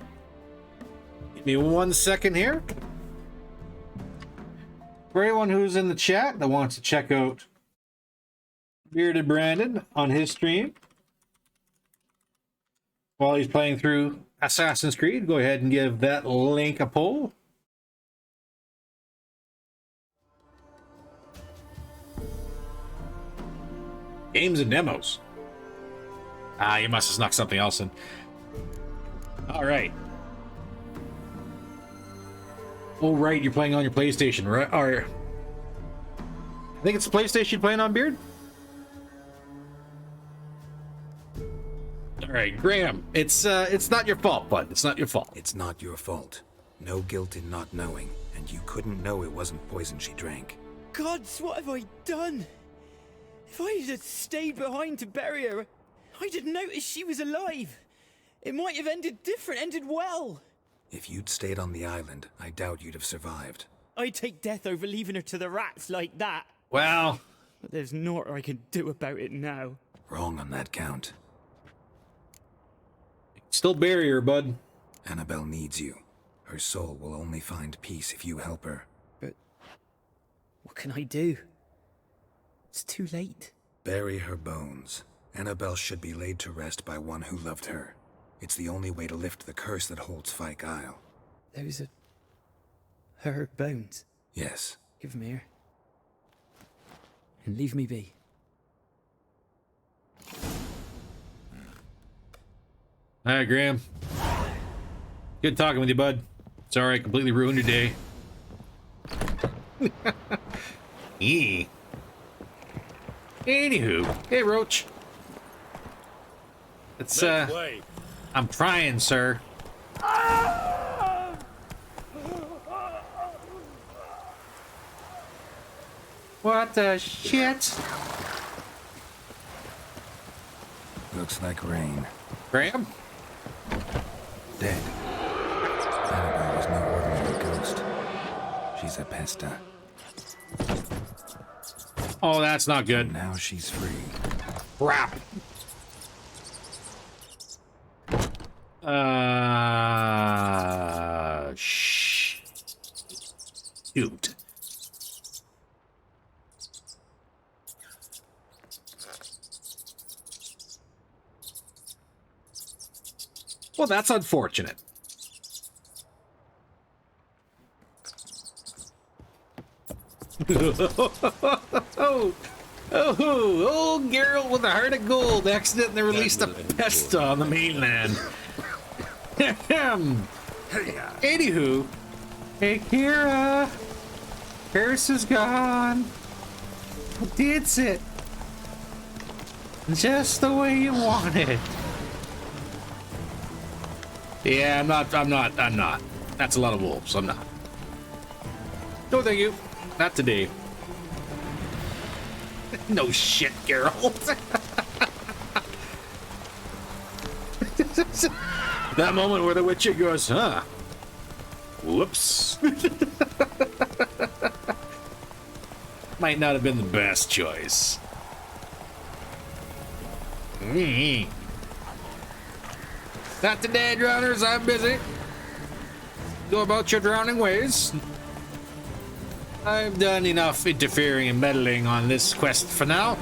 Give me 1 second here. For anyone who's in the chat that wants to check out Bearded Brandon on his stream while he's playing through Assassin's Creed, go ahead and give that link a pull. Games and demos. Ah, you must have snuck something else in. All right. Oh, right, you're playing on your PlayStation, right? Or I think it's the PlayStation you're playing on, Beard. All right, Graham. It's not your fault, bud. It's not your fault. It's not your fault. No guilt in not knowing, and you couldn't know it wasn't poison she drank. Gods, what have I done? If I had stayed behind to bury her, I didn't notice she was alive. It might have ended different, ended well. If you'd stayed on the island, I doubt you'd have survived. I'd take death over leaving her to the rats like that. Well... But there's naught I can do about it now. Wrong on that count. Still bury her, bud. Annabelle needs you. Her soul will only find peace if you help her. But... what can I do? It's too late. Bury her bones. Annabelle should be laid to rest by one who loved her. It's the only way to lift the curse that holds Fyke Isle. Those are Her bones. Yes. Give them here. And leave me be. Hi, Graham. Good talking with you, bud. Sorry, I completely ruined your day. Anywho, hey, Roach. It's, I'm trying, sir. What the shit? Looks like rain. Graham? Dead. Annabelle was no ordinary ghost. She's a pesta. Oh, that's not good. And now she's free. Crap. Shoot. Well, that's unfortunate. Oh, old Geralt with a heart of gold accidentally released a pesta on the mainland. Anywho, hey Kira, curse is gone. It's it. Just the way you want it. Yeah, I'm not. That's a lot of wolves. I'm not. No, thank you. Not today. No shit, Geralt. That moment where the Witcher goes, huh? Whoops. Might not have been the best choice. Not today, drowners. I'm busy. Go about your drowning ways. I've done enough interfering and meddling on this quest for now.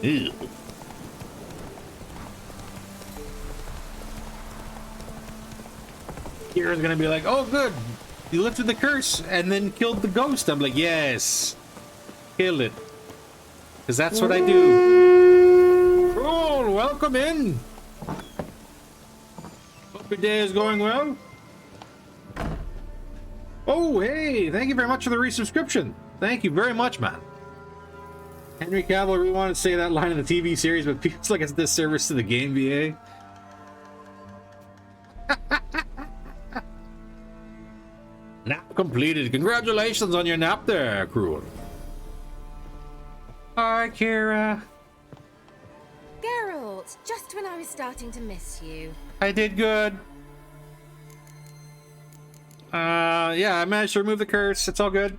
Ew. Kira's gonna be like, oh good, you lifted the curse and then killed the ghost. I'm like, yes, kill it. Because that's what I do. Cool, welcome in. Hope your day is going well. Oh, hey, thank you very much for the resubscription. Thank you very much, man. Henry Cavill, we wanted to say that line in the TV series, but feels like it's a disservice to the game, VA. Nap completed. Congratulations on your nap there, Cruel. Hi, Kira. Geralt, just when I was starting to miss you. I did good. Yeah, I managed to remove the curse. It's all good.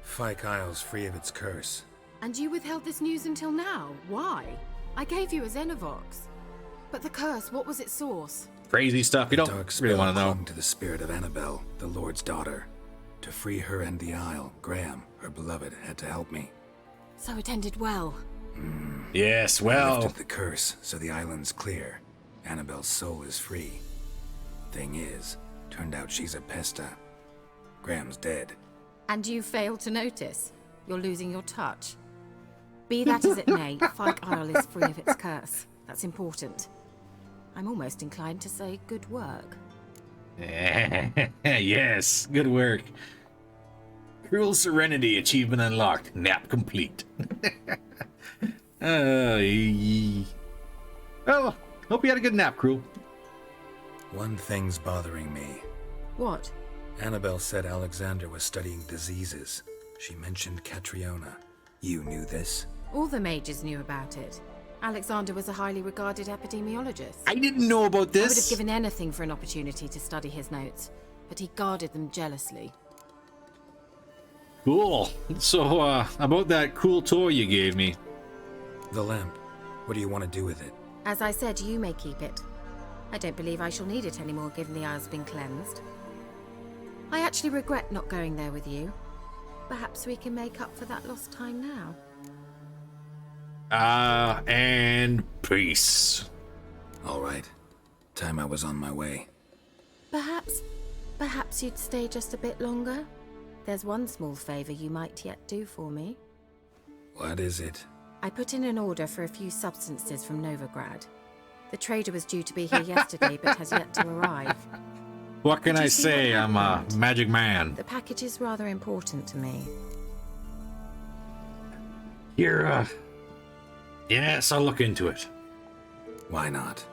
Fyke Isle's free of its curse. And you withheld this news until now? Why? I gave you a Xenovox. But the curse, what was its source? Crazy stuff. You don't really want to know. To the spirit of Annabelle, the Lord's daughter. To free her and the Isle, Graham, her beloved, had to help me. So it ended well. Yes, I well. lifted the curse, so the island's clear. Annabelle's soul is free. Thing is, turned out she's a pesta. Graham's dead. And you failed to notice? You're losing your touch. Be that as it may, Fyke Isle is free of its curse. That's important. I'm almost inclined to say good work. Yes, good work. Cruel Serenity achievement unlocked. Nap complete. Well, hope you had a good nap, Cruel. One thing's bothering me. What? Annabelle said Alexander was studying diseases. She mentioned Catriona. You knew this? All the mages knew about it. Alexander was a highly regarded epidemiologist. I didn't know about this. I would have given anything for an opportunity to study his notes, but he guarded them jealously. Cool. So, about that cool toy you gave me. The lamp. What do you want to do with it? As I said, you may keep it. I don't believe I shall need it anymore, given the Isle's been cleansed. I actually regret not going there with you. Perhaps we can make up for that lost time now. And peace. All right. Time I was on my way. Perhaps you'd stay just a bit longer? There's one small favor you might yet do for me. What is it? I put in an order for a few substances from Novigrad. The trader was due to be here yesterday, but has yet to arrive. What can I say? I'm a magic man. The package is rather important to me. You're, yes, I'll look into it. Why not?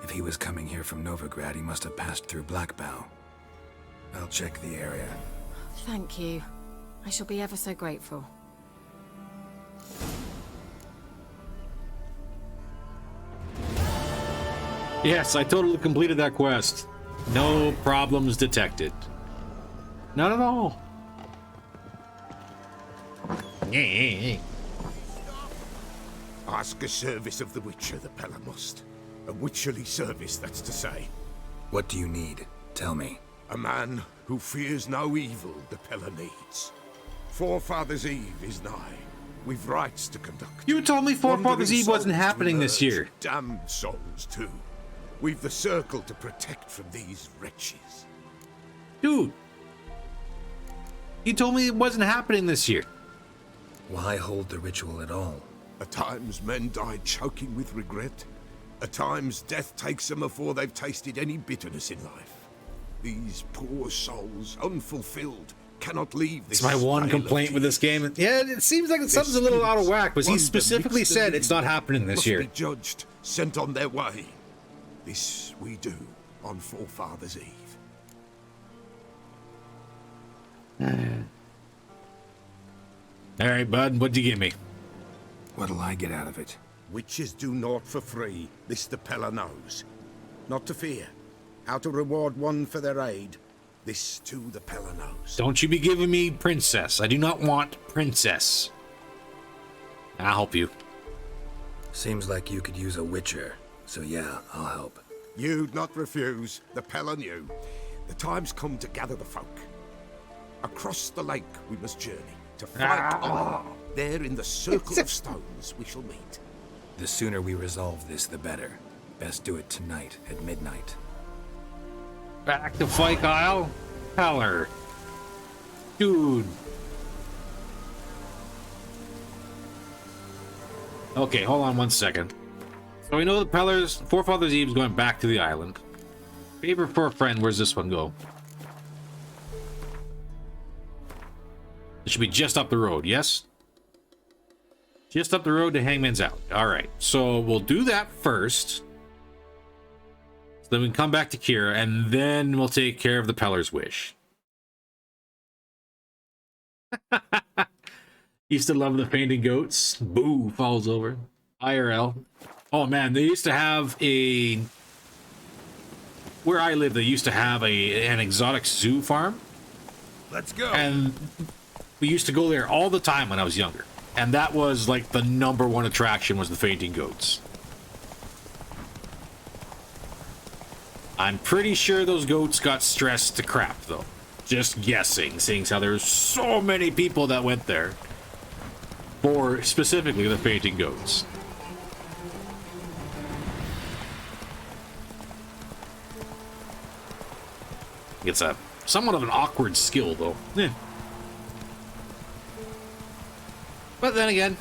If he was coming here from Novigrad, he must have passed through Blackbow. I'll check the area. Thank you. I shall be ever so grateful. Yes, I totally completed that quest. No problems detected. Not at all. Ask a service of the Witcher, the Pella must. A witcherly service, that's to say. What do you need? Tell me. A man who fears no evil the Pella needs. Forefathers' Eve is nigh. We've rites to conduct. You told me Forefathers' Eve wasn't happening this year. Damned souls, too. We've the circle to protect from these wretches. Dude. You told me it wasn't happening this year. Why hold the ritual at all? At times men die choking with regret. At times death takes them before they've tasted any bitterness in life. These poor souls, unfulfilled, cannot leave this. It's my one complaint with this game. Yeah, it seems like something's a little out of whack, but he specifically said it's not happening this year. Must be judged, sent on their way. This we do on Forefathers' Eve. All right, bud, what'd you give me? What'll I get out of it? Witches do naught for free, this the Pella knows. Not to fear. How to reward one for their aid, this too the Pella knows. Don't you be giving me princess. I do not want princess. I'll help you. Seems like you could use a witcher, so yeah, I'll help. You'd not refuse, the Pella knew. The time's come to gather the folk. Across the lake we must journey, to fight on. There in the circle of stones we shall meet. The sooner we resolve this, the better. Best do it tonight at midnight. Back to Fyke Isle? Heller. Dude. Okay, hold on one second. So we know the Forefathers' Eve is going back to the island. Favor for a friend, where's this one go? It should be just up the road, yes? Just up the road to Hangman's Out. Alright, so we'll do that first. So then we can come back to Kira, and then we'll take care of the Peller's Wish. Used to love the fainting goats. Boo, falls over. IRL. Oh man, they used to have a... Where I live, they used to have an exotic zoo farm. Let's go. And we used to go there all the time when I was younger. And that was like the #1 attraction was the fainting goats. I'm pretty sure those goats got stressed to crap though. Just guessing, seeing how there's so many people that went there for specifically the fainting goats. It's a somewhat of an awkward skill though. Yeah. But then again,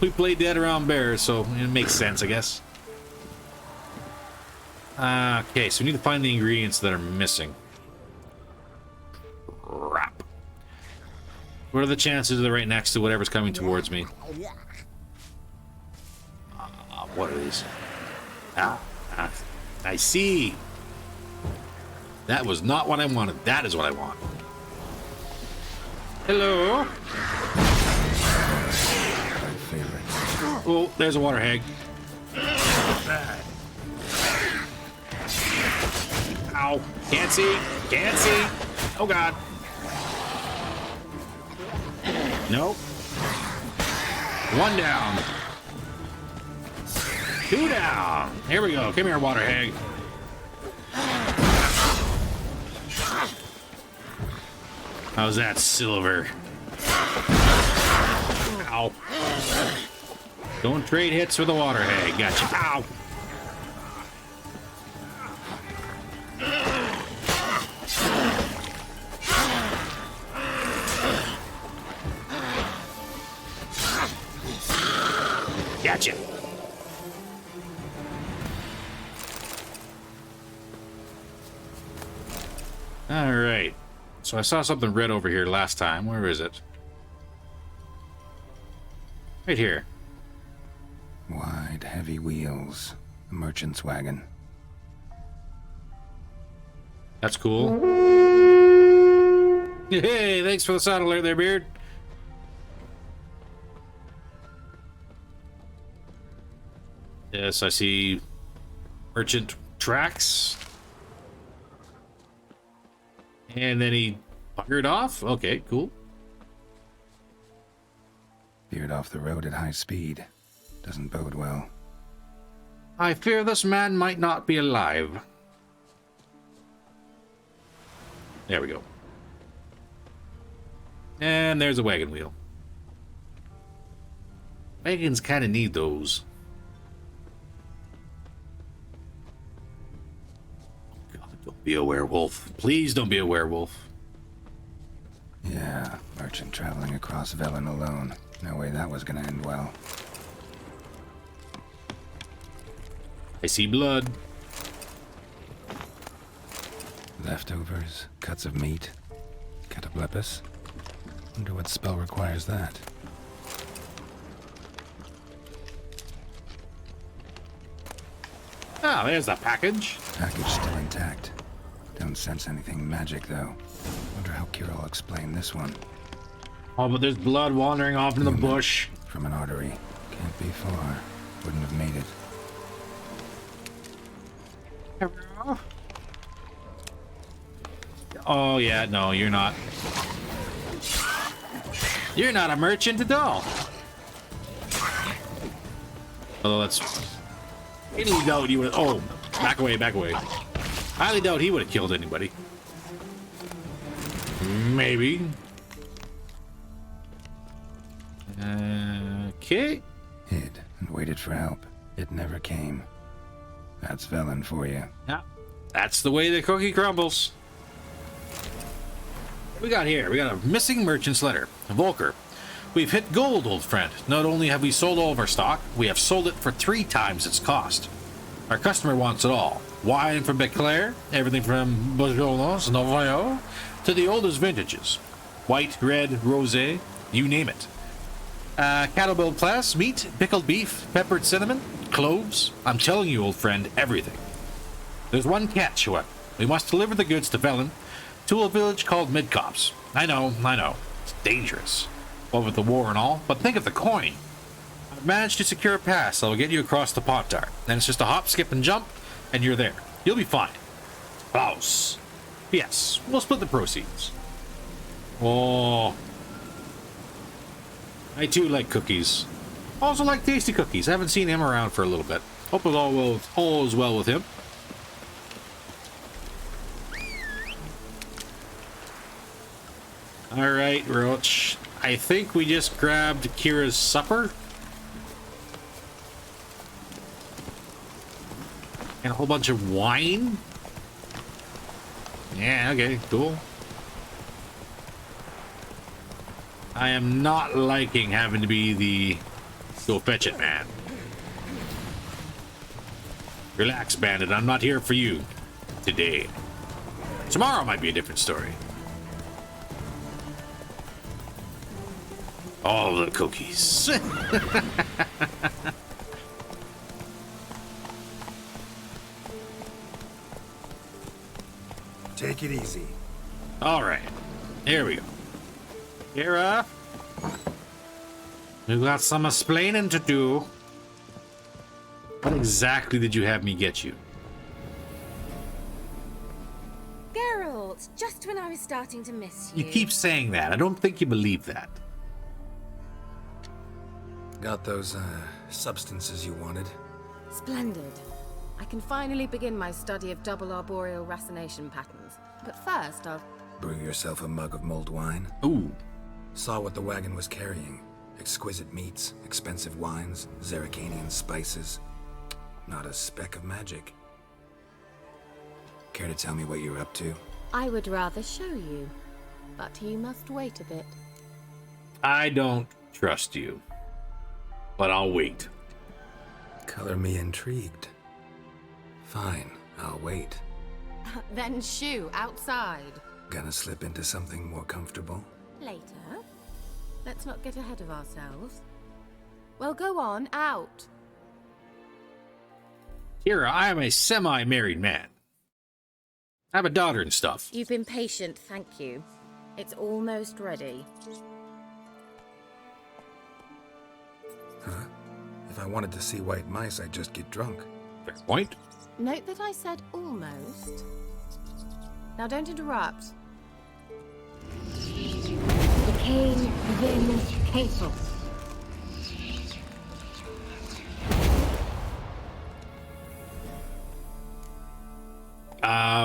we played Dead Around Bears, so it makes sense, I guess. Okay, so we need to find the ingredients that are missing. Crap. What are the chances they're right next to whatever's coming towards me? What are these? I see. That was not what I wanted. That is what I want. Hello? Oh, there's a water hag. Ow. Can't see. Can't see. Oh, God. Nope. 1 down. 2 down. Here we go. Come here, water hag. How's that, Silver? Ow. Don't trade hits for the water hag. Gotcha. Ow. All right. So I saw something red over here last time. Where is it? Right here. Wide, heavy wheels. A merchant's wagon. That's cool. Hey, thanks for the sound alert there, Beard. Yes, I see merchant tracks. And then he buggered off? Okay, cool. Veered off the road at high speed. Doesn't bode well. I fear this man might not be alive. There we go. And there's a wagon wheel. Wagons kind of need those. God, don't be a werewolf. Please don't be a werewolf. Yeah, merchant traveling across Velen alone. No way that was gonna end well. I see blood. Leftovers, cuts of meat, cataplepis. Wonder what spell requires that. Ah, there's the package. Package still intact. Don't sense anything magic though. Wonder how Kira will explain this one. Oh, but there's blood wandering off in the bush. From an artery. Can't be far. Wouldn't have made it. Oh yeah, no, you're not. You're not a merchant at all. Although that's... Highly doubt you would... Oh, back away, back away. Highly doubt he would have killed anybody. Maybe. Okay. Hid and waited for help. It never came. That's Velen for you. Yeah, that's the way the cookie crumbles. What we got here? We got a missing merchant's letter. Volker. We've hit gold, old friend. Not only have we sold all of our stock, we have sold it for 3 times its cost. Our customer wants it all. Wine from Beclair, everything from Bourgogne, Novayo, to the oldest vintages. White, red, rosé, you name it. Cattle build class, meat, pickled beef, peppered cinnamon, cloves. I'm telling you, old friend, everything. There's one catch, however. We must deliver the goods to Velen, to a village called Midcops. I know. It's dangerous. What with the war and all, but think of the coin. I've managed to secure a pass that will get you across the Pontar. Then it's just a hop, skip, and jump, and you're there. You'll be fine. Klaus. Yes, we'll split the proceeds. Oh. I too like cookies. Also like tasty cookies. I haven't seen him around for a little bit. Hope it's all is well with him. Alright, Roach. I think we just grabbed Kira's supper. And a whole bunch of wine. Yeah, okay, cool. I am not liking having to be the go fetch it man. Relax, bandit. I'm not here for you today. Tomorrow might be a different story. All the cookies. Take it easy. All right. Here we go. Kira, we got some explaining to do. What exactly did you have me get you? Geralt, just when I was starting to miss you. You keep saying that. I don't think you believe that. Got those, substances you wanted? Splendid. I can finally begin my study of double arboreal racination patterns. But first, I'll... Brew yourself a mug of mulled wine? Ooh. Saw what the wagon was carrying. Exquisite meats, expensive wines, Zerrikanian spices. Not a speck of magic. Care to tell me what you're up to? I would rather show you, but you must wait a bit. I don't trust you, but I'll wait. Color me intrigued. Fine, I'll wait. Then shoo, outside. Gonna slip into something more comfortable? Later. Let's not get ahead of ourselves. Well, go on, out. Kira, I am a semi-married man. I have a daughter and stuff. You've been patient, thank you. It's almost ready. Huh? If I wanted to see white mice, I'd just get drunk. Fair point. Note that I said almost. Now don't interrupt. The king wins castle.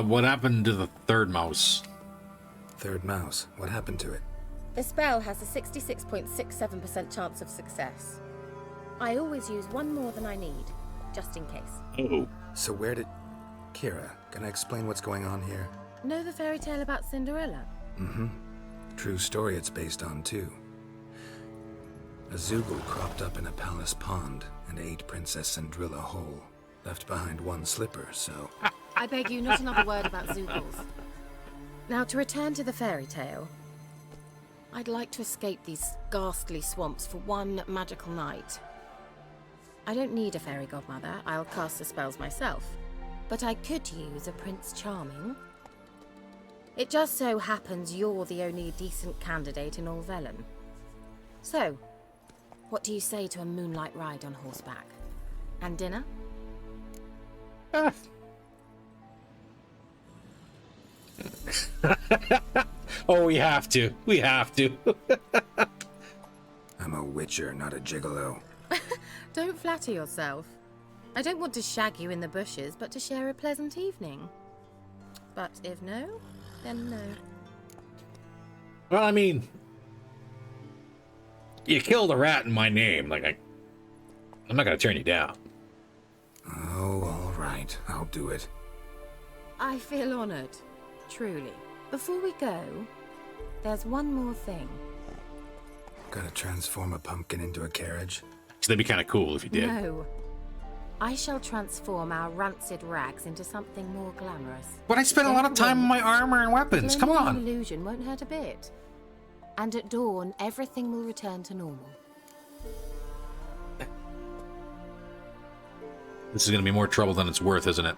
What happened to the third mouse? Third mouse? What happened to it? The spell has a 66.67% chance of success. I always use one more than I need, just in case. Oh. So where did... Kira, can I explain what's going on here? Know the fairy tale about Cinderella? Mm-hmm. True story it's based on, too. A Zoogle cropped up in a palace pond and ate Princess Cinderella whole. Left behind one slipper, so... I beg you, not another word about Zoogles. Now, to return to the fairy tale, I'd like to escape these ghastly swamps for one magical night. I don't need a fairy godmother, I'll cast the spells myself. But I could use a Prince Charming. It just so happens you're the only decent candidate in all Velen. So, what do you say to a moonlight ride on horseback? And dinner? Oh, we have to. We have to. I'm a witcher, not a gigolo. Don't flatter yourself. I don't want to shag you in the bushes, but to share a pleasant evening. But if no, then no. Well, I mean, you killed a rat in my name. Like, I'm not gonna turn you down. Oh, all right. I'll do it. I feel honored. Truly. Before we go, there's one more thing. Gotta transform a pumpkin into a carriage? So that'd be kind of cool if you did. No. I shall transform our rancid rags into something more glamorous. But I spent a lot of time on my armor and weapons. Come on. The illusion won't hurt a bit. And at dawn, everything will return to normal. This is gonna be more trouble than it's worth, isn't it?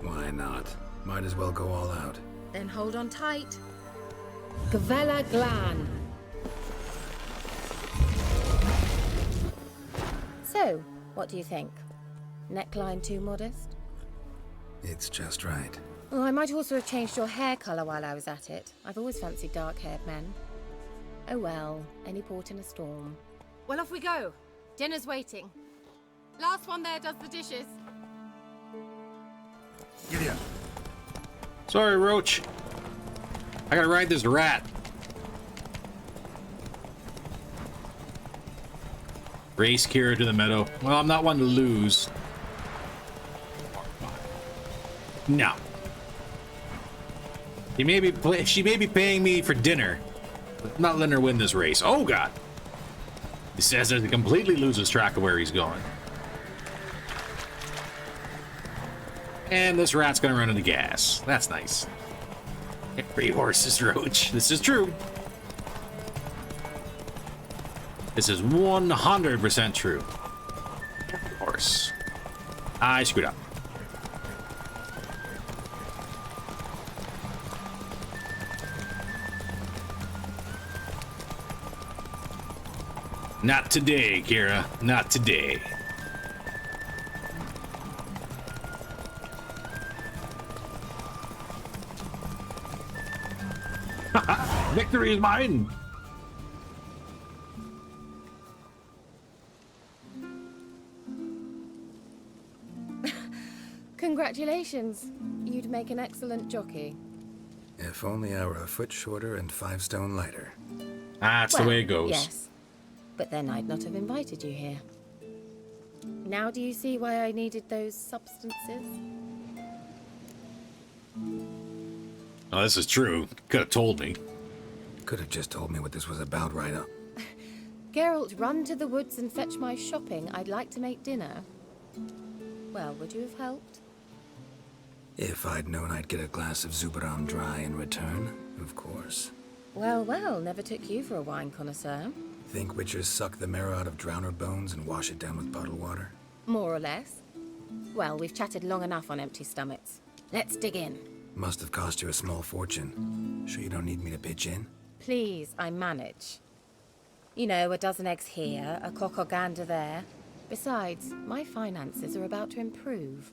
Why not? Might as well go all out. Then hold on tight. Gavella Glan. So, what do you think? Neckline too modest? It's just right. Well, I might also have changed your hair colour while I was at it. I've always fancied dark-haired men. Oh well, any port in a storm. Well, off we go. Dinner's waiting. Last one there does the dishes. Gideon. Sorry, Roach. I gotta ride this rat. Race Kira to the meadow. Well, I'm not one to lose. No. She may be paying me for dinner, but I'm not letting her win this race. Oh God! He says that he completely loses track of where he's going. And this rat's gonna run into gas. That's nice. Every horse is Roach. This is true. This is 100% true. Every horse. I screwed up. Not today, Kira. Not today. Victory is mine! Congratulations. You'd make an excellent jockey. If only I were a foot shorter and 5 stone lighter. That's the way it goes. Yes. But then I'd not have invited you here. Now do you see why I needed those substances? Oh, this is true. Could have told me. Could have just told me what this was about right up. Geralt, run to the woods and fetch my shopping. I'd like to make dinner. Well, would you have helped? If I'd known I'd get a glass of Zubaram dry in return, of course. Well, well, never took you for a wine connoisseur. Think witchers suck the marrow out of drowner bones and wash it down with bottled water? More or less. Well, we've chatted long enough on empty stomachs. Let's dig in. Must have cost you a small fortune. Sure you don't need me to pitch in? Please, I manage. You know, a dozen eggs here, a cock or gander there. Besides, my finances are about to improve.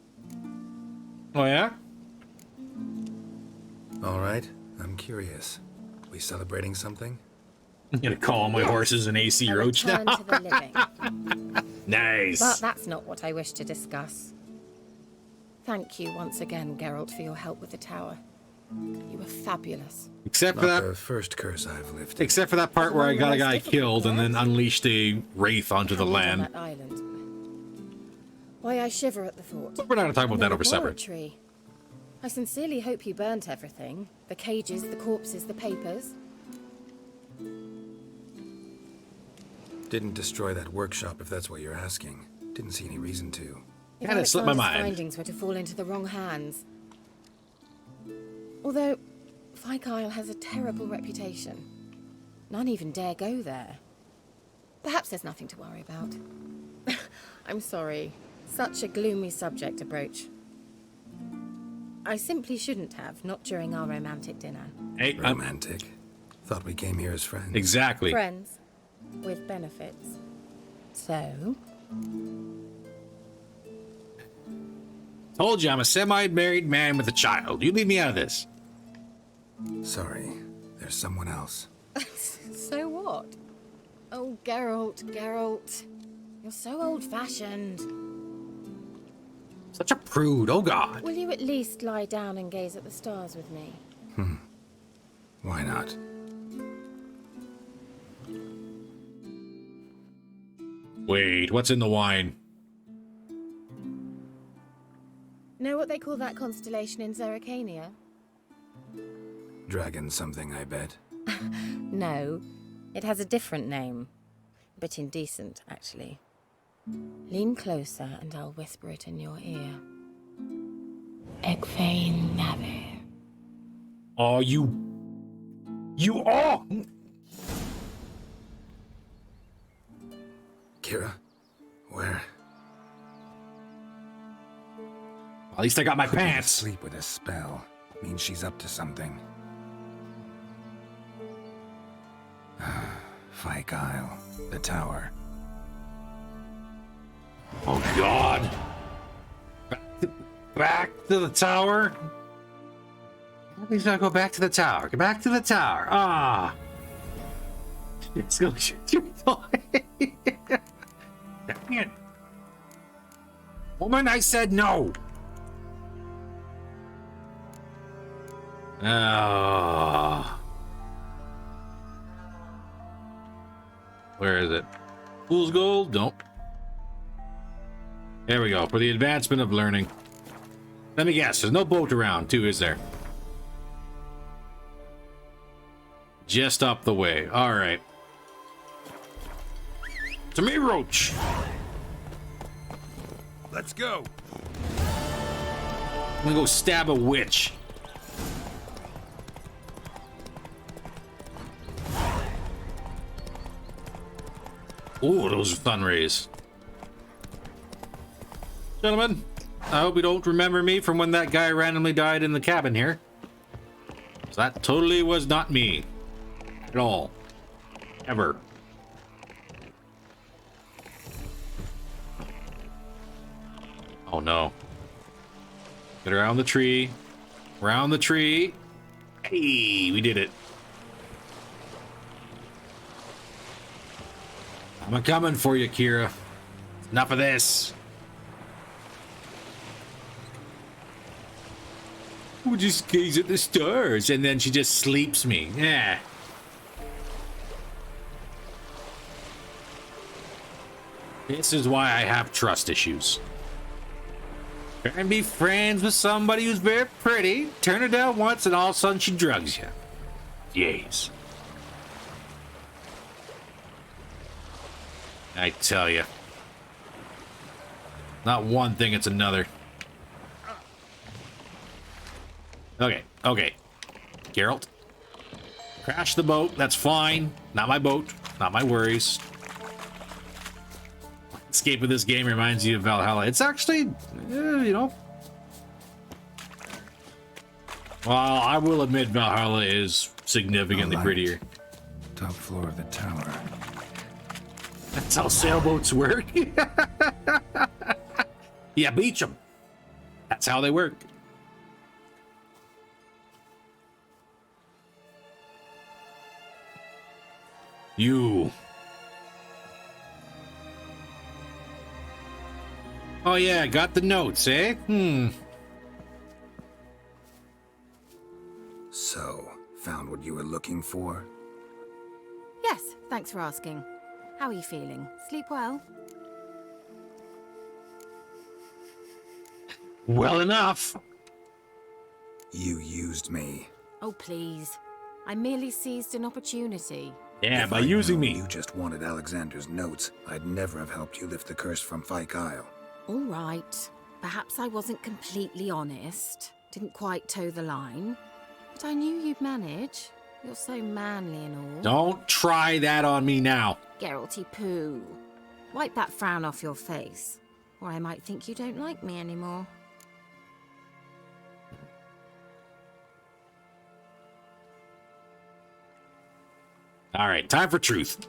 Oh, yeah? All right, I'm curious. We celebrating something? I'm gonna call my horses an AC roach now. Return to the living. Nice. But that's not what I wish to discuss. Thank you once again, Geralt, for your help with the tower. You were fabulous. Except for Not that the first curse I've lifted. Except for that part where I got a guy killed and then unleashed a wraith onto the land. On that island. Why, I shiver at the thought. We're not gonna talk about that over separate. Laboratory. I sincerely hope you burnt everything. The cages, the corpses, the papers. Didn't destroy that workshop, if that's what you're asking. Didn't see any reason to. If Kinda slipped my Alexander's mind. findings were to fall into the wrong hands. Although, Fyke Isle has a terrible reputation. None even dare go there. Perhaps there's nothing to worry about. I'm sorry. Such a gloomy subject to broach. I simply shouldn't have, not during our romantic dinner. Hey, romantic? Thought we came here as friends. Exactly. Friends. With benefits. So? Told you I'm a semi-married man with a child. You leave me out of this. Sorry, there's someone else. So what? Oh, Geralt, Geralt. You're so old-fashioned. Such a prude, oh god. Will you at least lie down and gaze at the stars with me? Why not? Wait, what's in the wine? Know what they call that constellation in Zerrikania? Dragon something, I bet. No, it has a different name. A bit indecent, actually. Lean closer and I'll whisper it in your ear. Egfain Nave. Oh, you are. Kira, where? At least I got my Putting her to pants. Sleep with a spell means she's up to something. Fyke Isle, the tower. Oh god. Back to the tower. At least I go back to the tower. Get back to the tower. Ah. It's going to shoot you. Dang it. Woman, I said no. Oh. Where is it? Fool's gold? Nope. There we go. For the advancement of learning. Let me guess. There's no boat around, too, is there? Just up the way. All right. To me, Roach. Let's go. I'm gonna go stab a witch. Ooh, those are fun rays. Gentlemen, I hope you don't remember me from when that guy randomly died in the cabin here. 'Cause that totally was not me. At all. Ever. Oh no. Get around the tree. Around the tree. Hey, we did it. I'm a coming for you, Kira. Enough of this. We'll just gaze at the stars, and then she just sleeps me. Yeah. This is why I have trust issues. Try and be friends with somebody who's very pretty, turn her down once, and all of a sudden she drugs you. Yes. I tell you. Not one thing, it's another. Okay, okay. Geralt. Crash the boat, that's fine. Not my boat, not my worries. Escape of this game reminds you of Valhalla. It's actually, you know. Well, I will admit Valhalla is significantly prettier. Top floor of the tower. That's how sailboats work. Yeah, beach them. That's how they work. You. Oh yeah, got the notes, eh? So, found what you were looking for? Yes, thanks for asking. How are you feeling? Sleep well? Well enough. You used me. Oh, please. I merely seized an opportunity. Yeah, If by I'd using known me. You just wanted Alexander's notes. I'd never have helped you lift the curse from Fyke Isle. All right. Perhaps I wasn't completely honest. Didn't quite toe the line. But I knew you'd manage. You're so manly and all. Don't try that on me now. Geralty poo. Wipe that frown off your face, or I might think you don't like me anymore. All right, time for truth.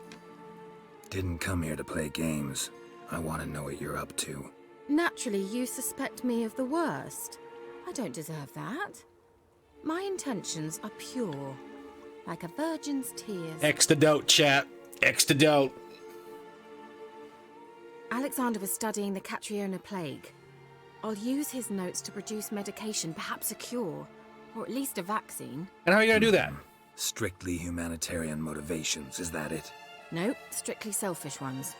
Didn't come here to play games. I want to know what you're up to. Naturally, you suspect me of the worst. I don't deserve that. My intentions are pure, like a virgin's tears. Extra dote, chat. Extra dote. Alexander was studying the Catriona plague. I'll use his notes to produce medication, perhaps a cure, or at least a vaccine. And how are you gonna do that? Strictly humanitarian motivations, is that it? Nope, strictly selfish ones.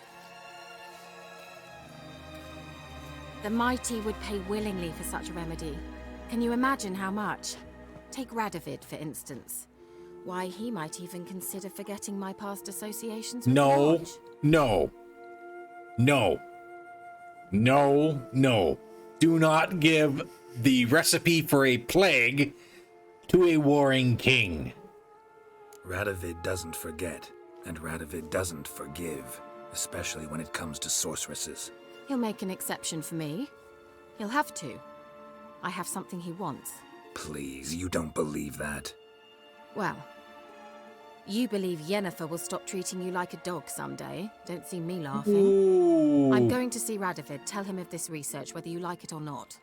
The mighty would pay willingly for such a remedy. Can you imagine how much? Take Radovid, for instance. Why, he might even consider forgetting my past associations with the No, Lodge. no, no, no, no. Do not give the recipe for a plague to a warring king. Radovid doesn't forget, and Radovid doesn't forgive, especially when it comes to sorceresses. He'll make an exception for me. He'll have to. I have something he wants. Please, you don't believe that. Well, you believe Yennefer will stop treating you like a dog someday. Don't see me laughing. Ooh. I'm going to see Radovid. Tell him of this research, whether you like it or not.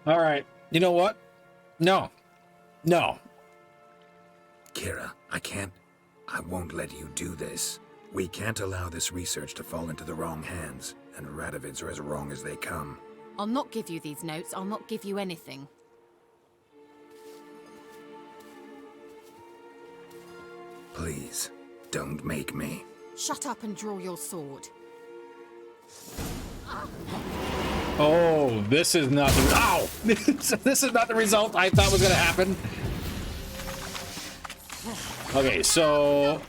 All right. You know what? No. No. Kira, I won't let you do this. We can't allow this research to fall into the wrong hands, and Radovids are as wrong as they come. I'll not give you these notes. I'll not give you anything. Please, don't make me. Shut up and draw your sword. Oh, this is not the... Ow! This is not the result I thought was going to happen. Okay, so...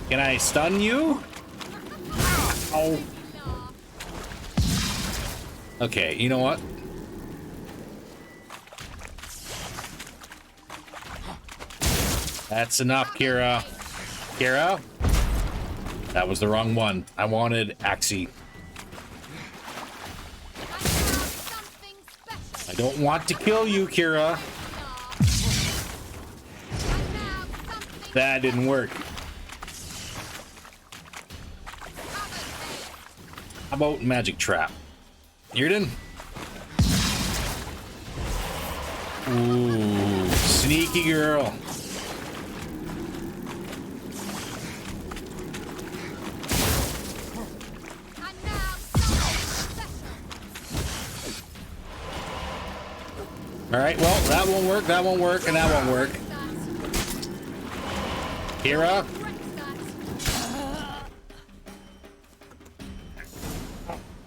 Can I stun you? Ow. Okay, you know what? That's enough, Kira. Kira? That was the wrong one. I wanted Axie. I don't want to kill you, Kira. That didn't work. How about magic trap? Irden? Ooh, sneaky girl. All right, well, that won't work, that won't work, and that won't work. Kira?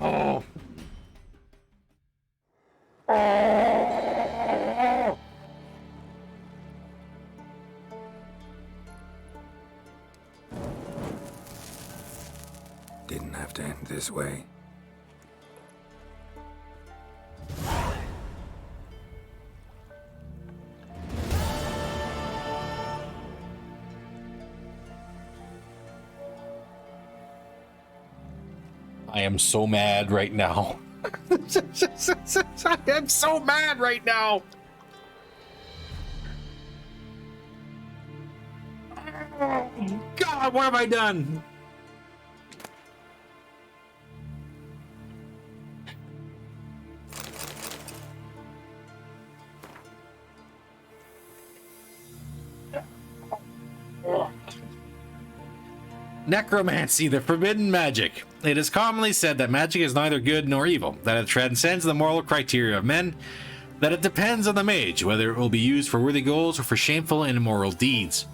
Oh. Oh. Didn't have to end this way. am so mad right now. I'm so mad right now. Oh, God, what have I done? Necromancy, the forbidden magic. It is commonly said that magic is neither good nor evil, that it transcends the moral criteria of men, that it depends on the mage, whether it will be used for worthy goals or for shameful and immoral deeds.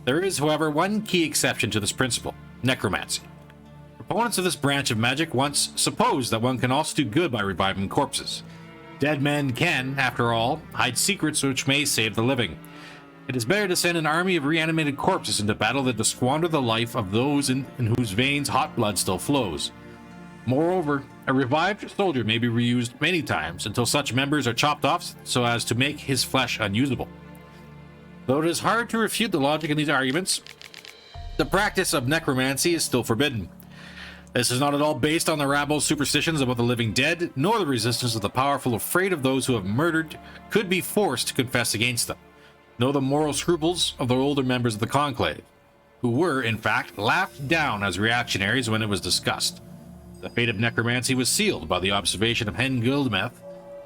There is, however, one key exception to this principle: necromancy. Proponents of this branch of magic once supposed that one can also do good by reviving corpses. Dead men can, after all, hide secrets which may save the living. It is better to send an army of reanimated corpses into battle than to squander the life of those in whose veins hot blood still flows. Moreover, a revived soldier may be reused many times until such members are chopped off so as to make his flesh unusable. Though it is hard to refute the logic in these arguments, the practice of necromancy is still forbidden. This is not at all based on the rabble's superstitions about the living dead, nor the resistance of the powerful afraid of those who have murdered could be forced to confess against them, nor the moral scruples of the older members of the conclave, who were, in fact, laughed down as reactionaries when it was discussed. The fate of necromancy was sealed by the observation of Hen Gildmeth,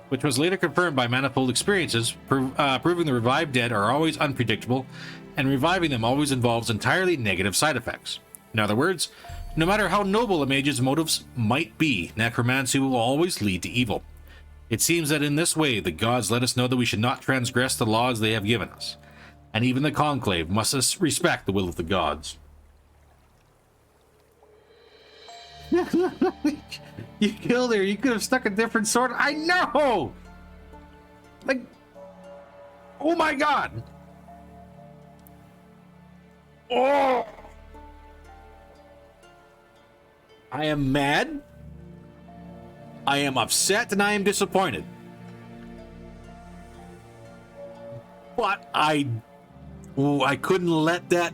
which was later confirmed by manifold experiences, proving the revived dead are always unpredictable, and reviving them always involves entirely negative side effects. In other words, no matter how noble a mage's motives might be, necromancy will always lead to evil. It seems that in this way the gods let us know that we should not transgress the laws they have given us, and even the conclave must respect the will of the gods. You killed her. You could have stuck a different sword. I know! Like, oh my God! Oh! I am mad. I am upset and I am disappointed. But I couldn't let that.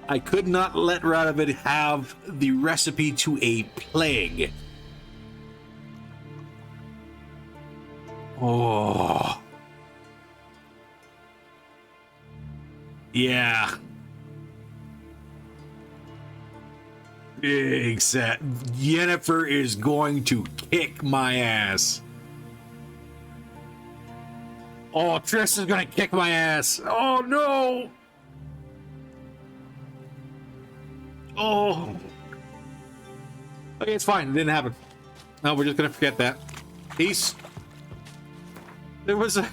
I could not let Radovid have the recipe to a plague. Oh. Yeah. Big set. Yennefer is going to kick my ass. Oh, Triss is gonna kick my ass. Oh no. Oh. Okay, it's fine. It didn't happen. No, we're just gonna forget that. Peace. There was a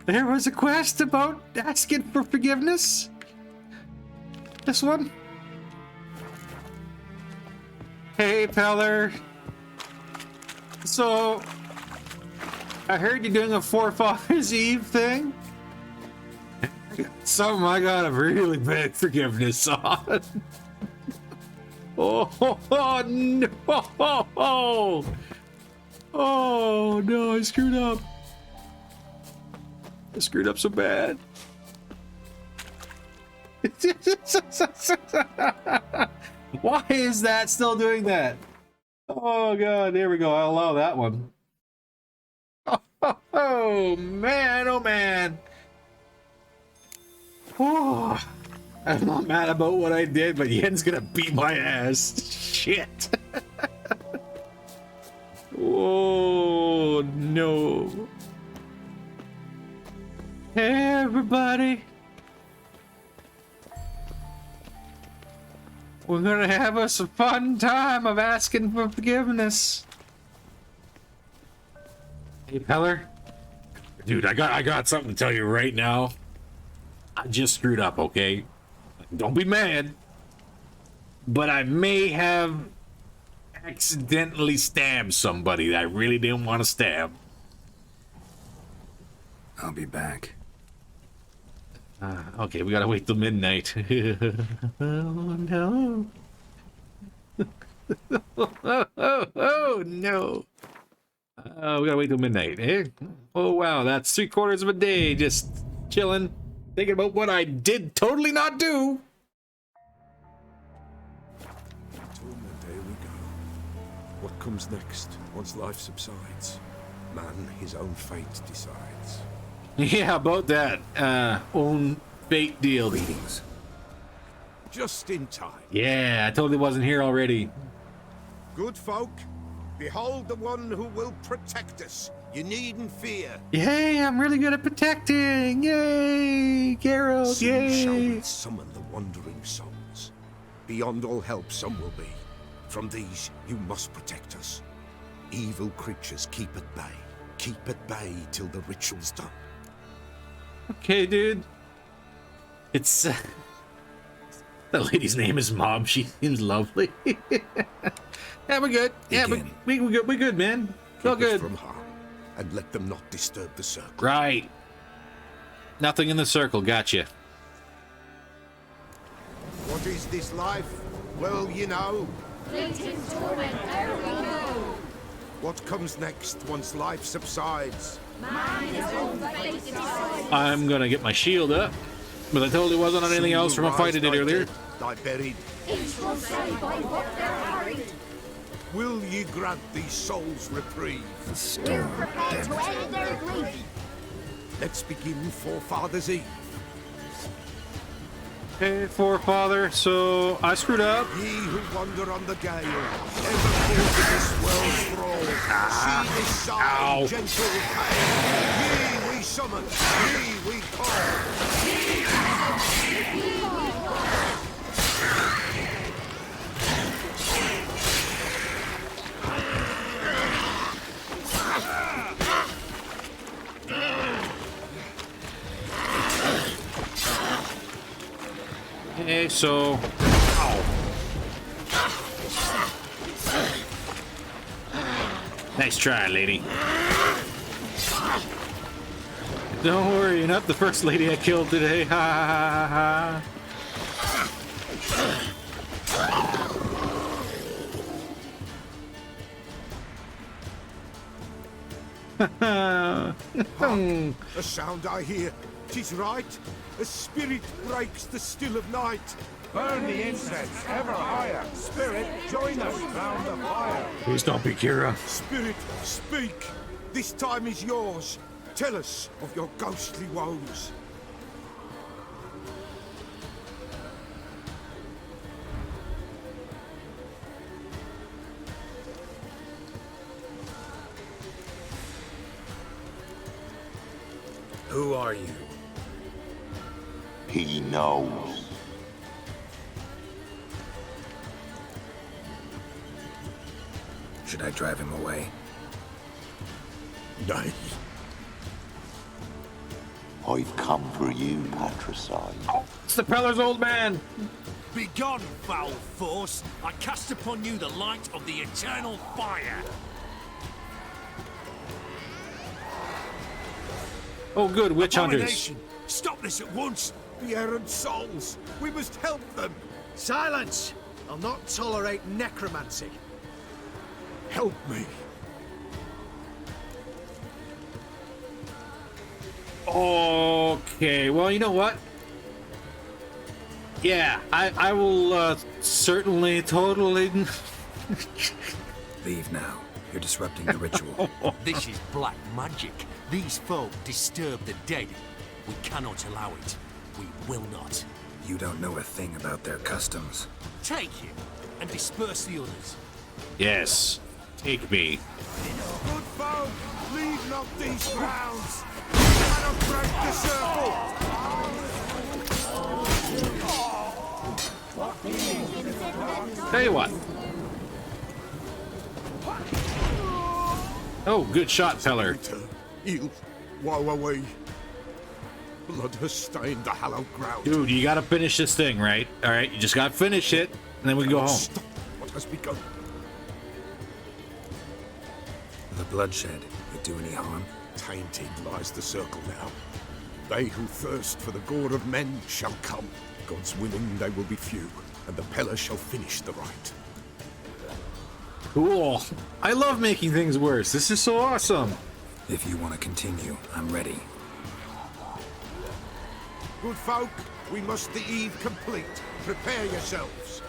there was a quest about asking for forgiveness. This one. Hey, Peller. So, I heard you're doing a Forefathers Eve thing. Something I got a really bad forgiveness on. Oh no! Oh no! I screwed up. I screwed up so bad. Why is that still doing that? Oh God! There we go. I'll allow that one. Oh man! Oh man! Oh, I'm not mad about what I did, but Yen's gonna beat my ass. Shit. Oh no. Hey everybody. We're gonna have us a fun time of asking for forgiveness. Hey Peller. Dude, I got something to tell you right now. I just screwed up, okay? Don't be mad. But I may have accidentally stabbed somebody that I really didn't want to stab. I'll be back. Okay, we gotta wait till midnight. Oh no. Oh no. We gotta wait till midnight, eh? Oh wow, that's 3/4 of a day just chilling, thinking about what I did totally not do. What comes next, once life subsides? Man, his own fate decides. Yeah, about that. Own fate deal. Greetings. Just in time. Yeah, I totally wasn't here already. Good folk, behold the one who will protect us. You needn't fear. Yay, I'm really good at protecting. Yay, Geralt, Soon shall yay. we summon the wandering souls. Beyond all help some will be. From these, you must protect us. Evil creatures keep at bay. Keep at bay till the ritual's done. Okay, dude. It's that lady's name is Mob. She seems lovely. Yeah, we're good. Yeah, we're good. We're good, man. Feel Keep us good. from harm, and let them not disturb the circle. Right. Nothing in the circle. Gotcha. What is this life? Well, you know. Fleeting torment, there we go. What comes next once life subsides? Man is all fate decides. I'm gonna get my shield up, but I totally wasn't on anything else from a fight I did earlier. Lie buried. Each will say by what they're harried. Will ye grant these souls reprieve? We're prepared to end their grief. Let's begin Forefathers' Eve. Hey, forefather. So I screwed up. Ye who wander on the gale, ever caught in this world's thrall, see this sigh, gentle pain. Ye we summon, ye we call. Okay, so. Nice try, lady. Don't worry, you're not the first lady I killed today. Ha ha ha ha. A sound I hear, 'tis right. A spirit breaks the still of night. Burn the incense ever higher. Spirit, join us round the fire. Please don't be Kira. Spirit, speak. This time is yours. Tell us of your ghostly woes. Who are you? He knows. Should I drive him away? Nay. I've come for you, patricide. It's the Peller's old man. Begone, foul force! I cast upon you the light of the eternal fire! Oh, good, witch hunters. Abomination! Stop this at once! The errant souls. We must help them. Silence! I'll not tolerate necromancy. Help me. Okay, well, you know what? Yeah, I will certainly, totally. Leave now. You're disrupting the ritual. This is black magic. These folk disturb the dead. We cannot allow it. We will not. You don't know a thing about their customs. Take him and disperse the others. Yes, take me. Good folk, leave not these grounds. We cannot break the circle. Tell you what. Oh, good shot, Peller. Yield, woe away. Blood has stained the hallowed ground. Dude, you gotta finish this thing, right? All right, you just gotta finish it, and then we can go home. Stop what has begun. The bloodshed, it do any harm? Tainted lies the circle now. They who thirst for the gore of men shall come. God's willing, they will be few, and the Peller shall finish the rite. Cool. I love making things worse. This is so awesome. If you want to continue, I'm ready. Good folk, we must the eve complete. Prepare yourselves.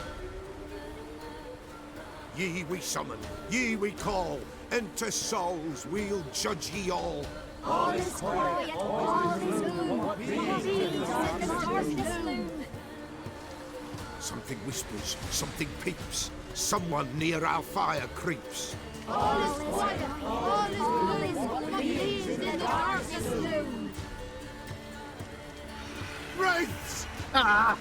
Ye we summon, ye we call, and to souls we'll judge ye all. All is quiet, all is gloom. Jesus in the darkness loom. Something whispers, something peeps. Someone near our fire creeps. All is quiet, all is gloom. Jesus in the darkness loom. Wraiths! Ah!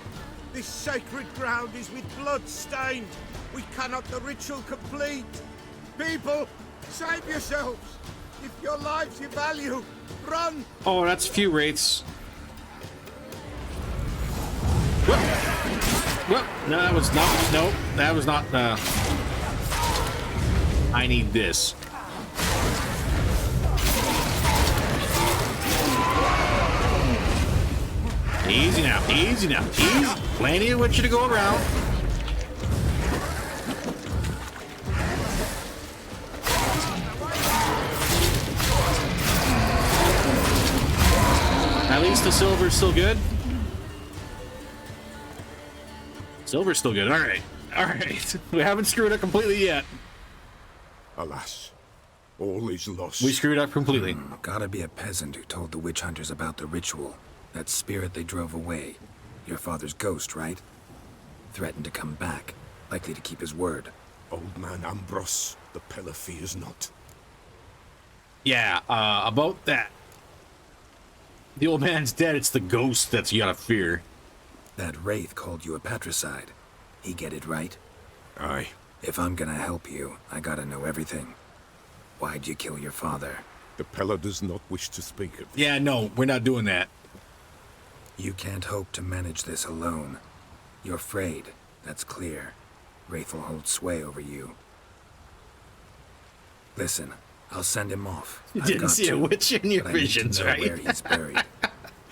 This sacred ground is with blood stained. We cannot the ritual complete. People, save yourselves. If your lives you value, run! Oh, that's a few wraiths. Whoop. Whoop. No, that was not. Nope, that was not. I need this. Easy now, easy now, easy. Plenty of Witcher to go around. At least the silver's still good. Silver's still good. All right, all right. We haven't screwed up completely yet. Alas, all is lost. We screwed up completely. Gotta be a peasant who told the witch hunters about the ritual. That spirit they drove away. Your father's ghost, right? Threatened to come back. Likely to keep his word. Old man Ambros, the Pella fears not. Yeah, about that. The old man's dead, it's the ghost that's you gotta fear. That wraith called you a patricide. He get it right? Aye. If I'm gonna help you, I gotta know everything. Why'd you kill your father? The Pella does not wish to speak of it. Yeah, no, we're not doing that. You can't hope to manage this alone. You're afraid, that's clear. Wraith will hold sway over you. Listen, I'll send him off. You didn't see a witch in your but I need to visions, know right? where he's buried.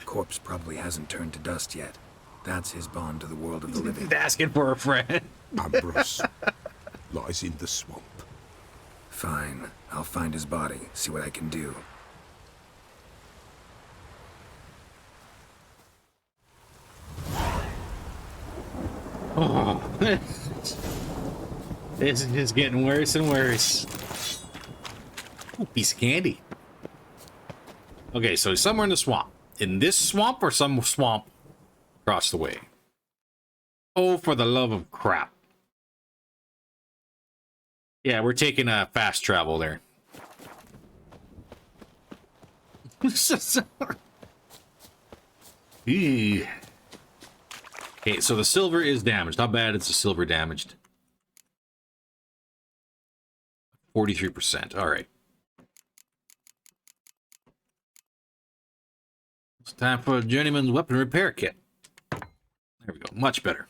Corpse probably hasn't turned to dust yet. That's his bond to the world of the living. Asking for a friend. Ambros lies in the swamp. Fine. I'll find his body, see what I can do. Oh, this is just getting worse and worse. Ooh, piece of candy. Okay, so he's somewhere in the swamp. In this swamp or some swamp across the way? Oh, for the love of crap. Yeah, we're taking a fast travel there. Eee. Okay, so the silver is damaged. How bad is the silver damaged? 43%. All right. It's time for a journeyman's weapon repair kit. There we go. Much better.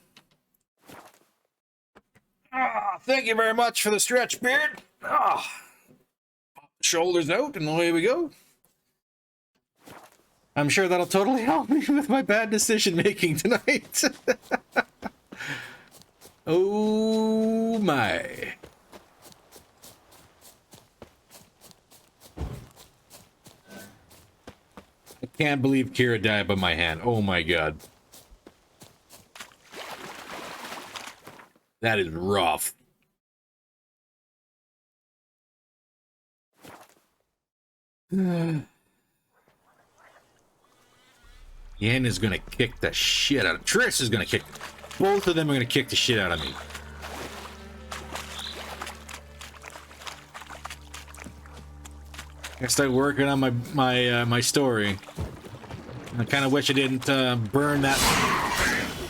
Ah, thank you very much for the stretch, Beard. Ah, pop the shoulders out, and away we go. I'm sure that'll totally help me with my bad decision making tonight. Oh my. I can't believe Kira died by my hand. Oh my god. That is rough. Yen is gonna kick the shit out of Trish is gonna kick. Both of them are gonna kick the shit out of me. I start working on my story. I kind of wish I didn't burn that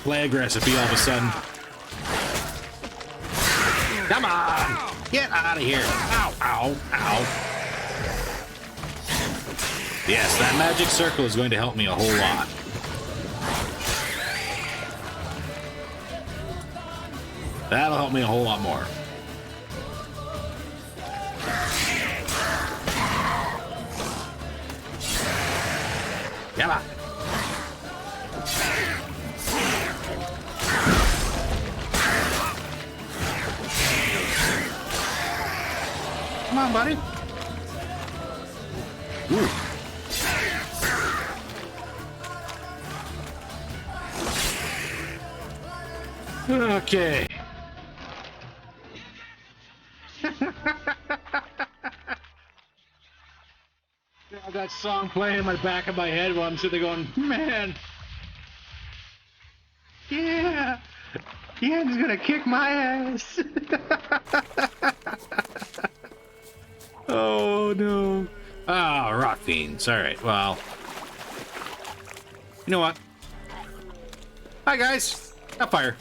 flag recipe all of a sudden. Come on! Get out of here! Ow, ow, ow. Yes, that magic circle is going to help me a whole lot. That'll help me a whole lot more. Come on. Come on, buddy. Ooh. Okay. Yeah, that song playing in my back of my head while I'm sitting there going, man, yeah, Ian's gonna kick my ass. Oh no. Ah, rock fiends. All right, well, you know what? Hi guys. Not fire.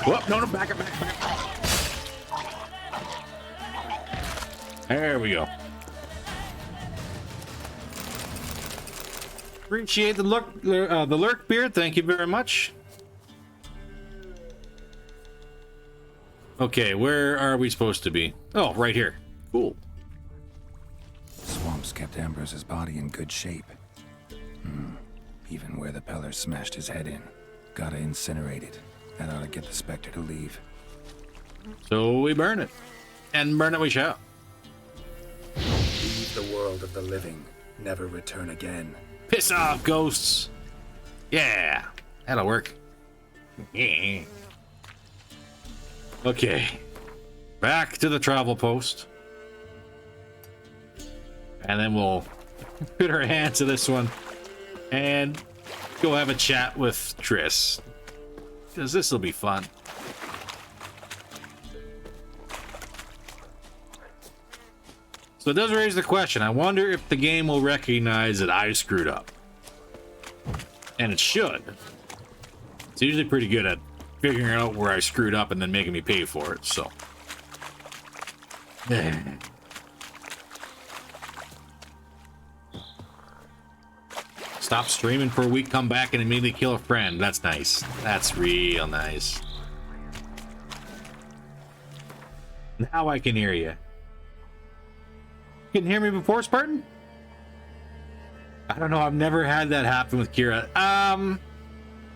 Whoop, no, back up. There we go. Appreciate the lurk beard. Thank you very much. Okay, where are we supposed to be? Oh, right here. Cool. Swamps kept Ambrose's body in good shape. Even where the Peller smashed his head in. Gotta incinerate it. That ought to get the Spectre to leave. So we burn it. And burn it we shall. Leave the world of the living. Never return again. Piss off, ghosts. Yeah, that'll work. Okay. Back to the travel post. And then we'll put our hands to this one and go have a chat with Triss. Because this will be fun. So it does raise the question. I wonder if the game will recognize that I screwed up. And it should. It's usually pretty good at figuring out where I screwed up and then making me pay for it, so. Stop streaming for a week, come back and immediately kill a friend. That's nice. That's real nice. Now I can hear you. You can hear me before, Spartan? I don't know. I've never had that happen with Kira.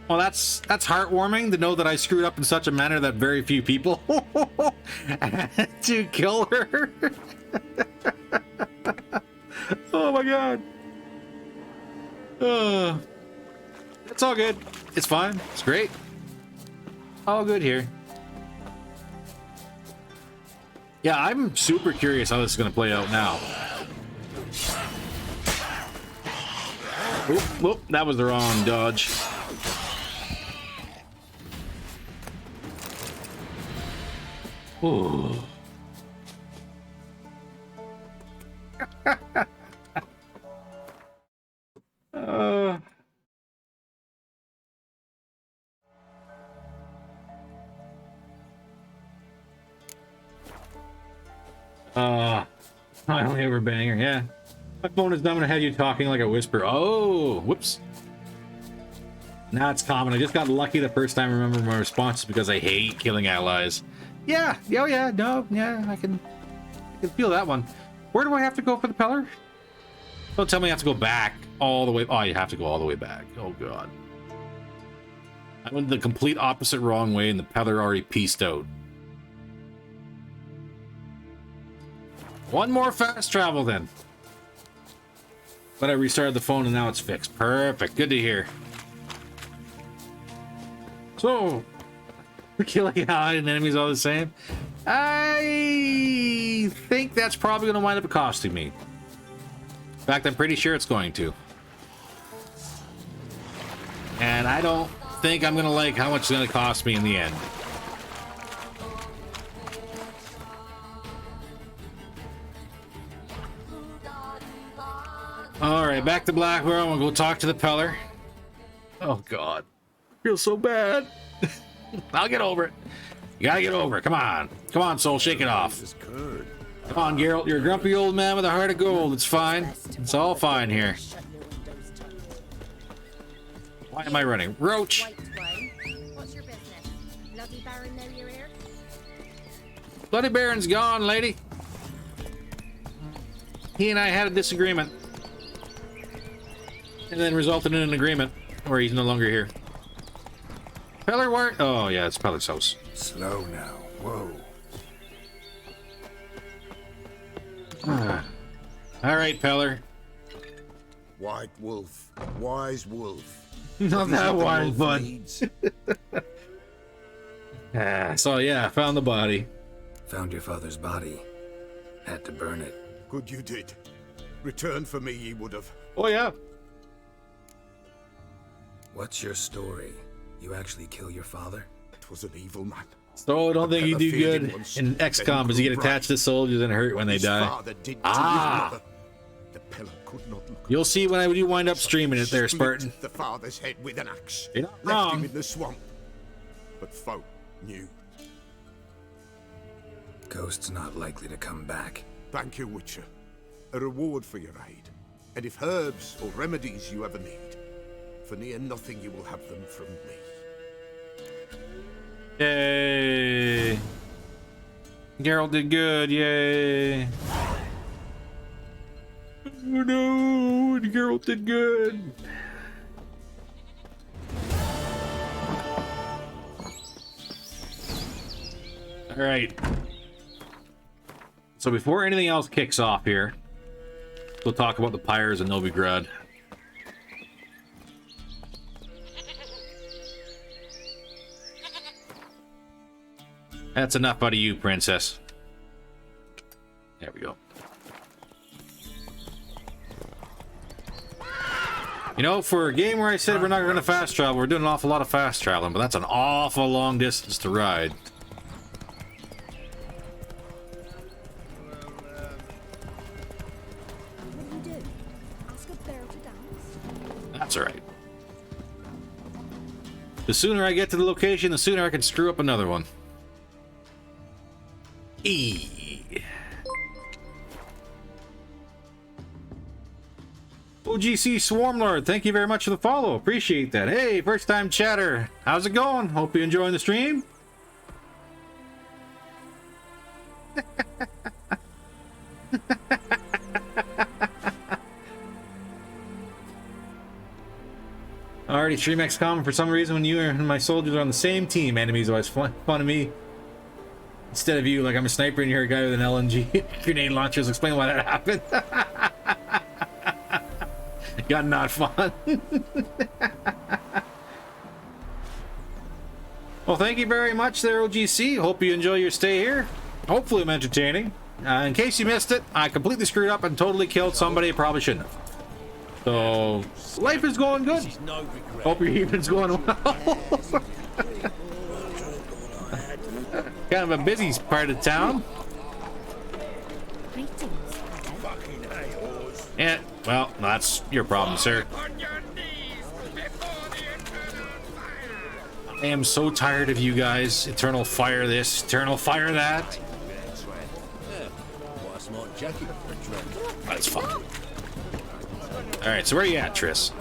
Well, that's heartwarming to know that I screwed up in such a manner that very few people had to kill her. Oh my god. It's all good. It's fine. It's great. All good here. Yeah, I'm super curious how this is going to play out now. Oop, that was the wrong dodge. Ooh. I only ever banger, yeah. My phone is dumb and I had you talking like a whisper. Oh, whoops. Nah, it's common. I just got lucky the first time I remember my response is because I hate killing allies. Yeah, oh yeah, no, yeah, I can feel that one. Where do I have to go for the Peller? Don't tell me I have to go back all the way. Oh, you have to go all the way back. Oh god. I went the complete opposite wrong way and the Peller already pieced out. One more fast travel then. But I restarted the phone and now it's fixed. Perfect. Good to hear. So, killing allied and enemies all the same. I think that's probably going to wind up costing me. In fact, I'm pretty sure it's going to. And I don't think I'm going to like how much it's going to cost me in the end. Alright, back to Blackwell. We'll go talk to the Peller. Oh god. Feels so bad. I'll get over it. You gotta get over it. Come on. Come on, soul, shake it off. Come on, Geralt. You're a grumpy old man with a heart of gold. It's fine. It's all fine here. Why am I running? Roach! What's your business? Bloody Baron know you're here? Bloody Baron's gone, lady. He and I had a disagreement. And then resulted in an agreement where he's no longer here. Peller, where? Oh, yeah, it's Peller's house. Slow now. Whoa. All right, Peller. White wolf, wise wolf. Not that wise, bud. So yeah, I found the body. Found your father's body. Had to burn it. Good you did. Return for me ye would have. Oh yeah. What's your story? You actually kill your father? It was an evil man. So I don't think you do good in XCOM because you get attached to soldiers and hurt when they die. The pillar could not look. You'll see when I do wind up streaming it there, Spartan. The father's head with an axe. You're not Left wrong. him in the swamp. But folk knew. Ghost's not likely to come back. Thank you, Witcher. A reward for your aid. And if herbs or remedies you ever need, for near nothing you will have them from me. Yay! Geralt did good, yay! Oh no, Geralt did good! Alright. So before anything else kicks off here, we'll talk about the pyres and Novigrad. That's enough out of you, princess. There we go. You know, for a game where I said we're not going to fast travel, we're doing an awful lot of fast traveling, but that's an awful long distance to ride. That's alright. The sooner I get to the location, the sooner I can screw up another one. OGC Swarmlord, thank you very much for the follow. Appreciate that. Hey, first time chatter. How's it going? Hope you're enjoying the stream. Already stream XCOM for some reason when you and my soldiers are on the same team. Enemies always fun of me. Instead of you, like I'm a sniper and you're a guy with an LMG grenade launchers. Explain why that happened. Got not fun. Well, thank you very much there, OGC. Hope you enjoy your stay here. Hopefully I'm entertaining. In case you missed it, I completely screwed up and totally killed somebody I probably shouldn't have. So, life is going good. Hope your evening's going well. Kind of a busy part of town. Yeah, well, that's your problem, sir. I am so tired of you guys. Eternal fire this, eternal fire that. That's fine. Alright, so where are you at, Triss?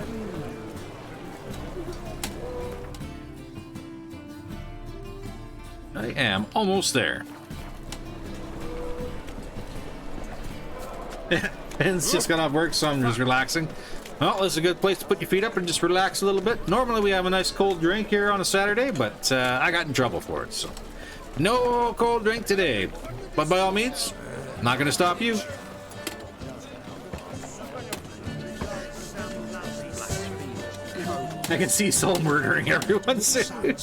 I am almost there. Ben's just got off work, so I'm just relaxing. Well, this is a good place to put your feet up and just relax a little bit. Normally we have a nice cold drink here on a Saturday, but I got in trouble for it, so no cold drink today. But by all means, not going to stop you. I can see Soul murdering everyone soon.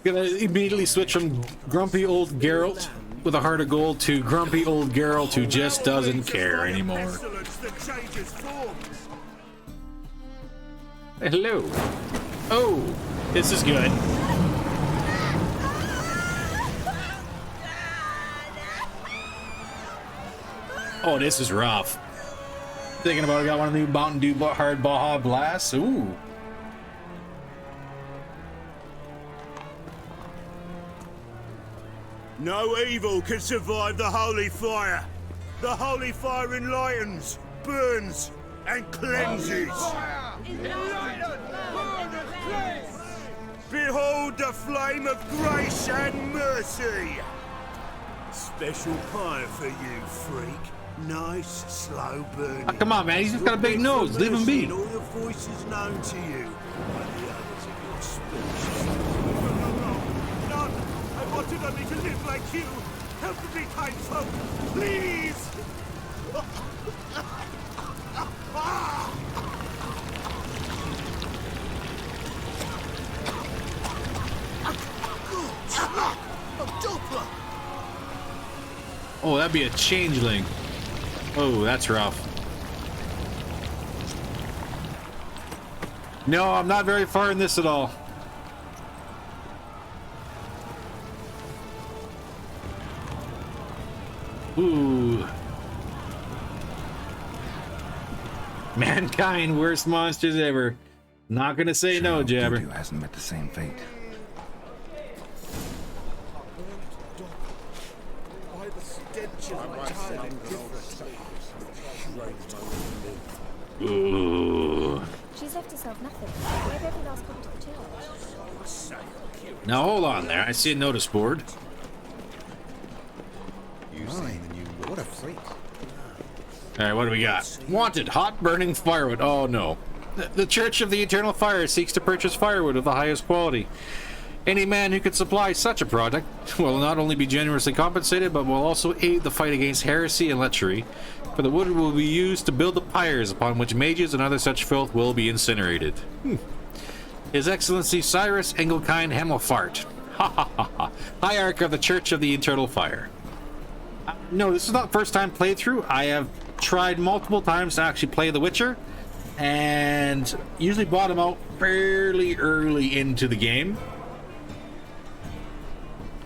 Gonna immediately switch from grumpy old Geralt with a heart of gold to grumpy old Geralt who just doesn't care anymore. Hello. Oh, this is good. Oh, this is rough. Thinking about it, got one of the new Mountain Dew Hard Baja Blasts. Ooh. No evil can survive the holy fire. The holy fire enlightens, burns, and cleanses. Behold the flame of grace and mercy. Special fire for you, freak. Nice, slow burning. Oh, come on, man. He's just got a big nose. Leave him be. All the voices known to you by the others of your species. None. I wanted only to live like you. Help me, kind folk, please. Oh, that'd be a changeling. Oh, that's rough. No, I'm not very far in this at all. Ooh. Mankind, worst monsters ever. Not gonna say no, Jabber. Dudu hasn't met the same fate. Ooh. She's left herself nothing. Gave every last copper to the church. Now hold on there. I see a notice board. What a freak. All right, what do we got? Wanted, hot burning firewood. Oh no. The Church of the Eternal Fire seeks to purchase firewood of the highest quality. Any man who can supply such a product will not only be generously compensated, but will also aid the fight against heresy and lechery, for the wood will be used to build the pyres upon which mages and other such filth will be incinerated. His Excellency Cyrus Engelkind Hamelfart, Hierarch of the Church of the Eternal Fire. No, this is not the first time playthrough. I have tried multiple times to actually play The Witcher, and usually bottom out fairly early into the game.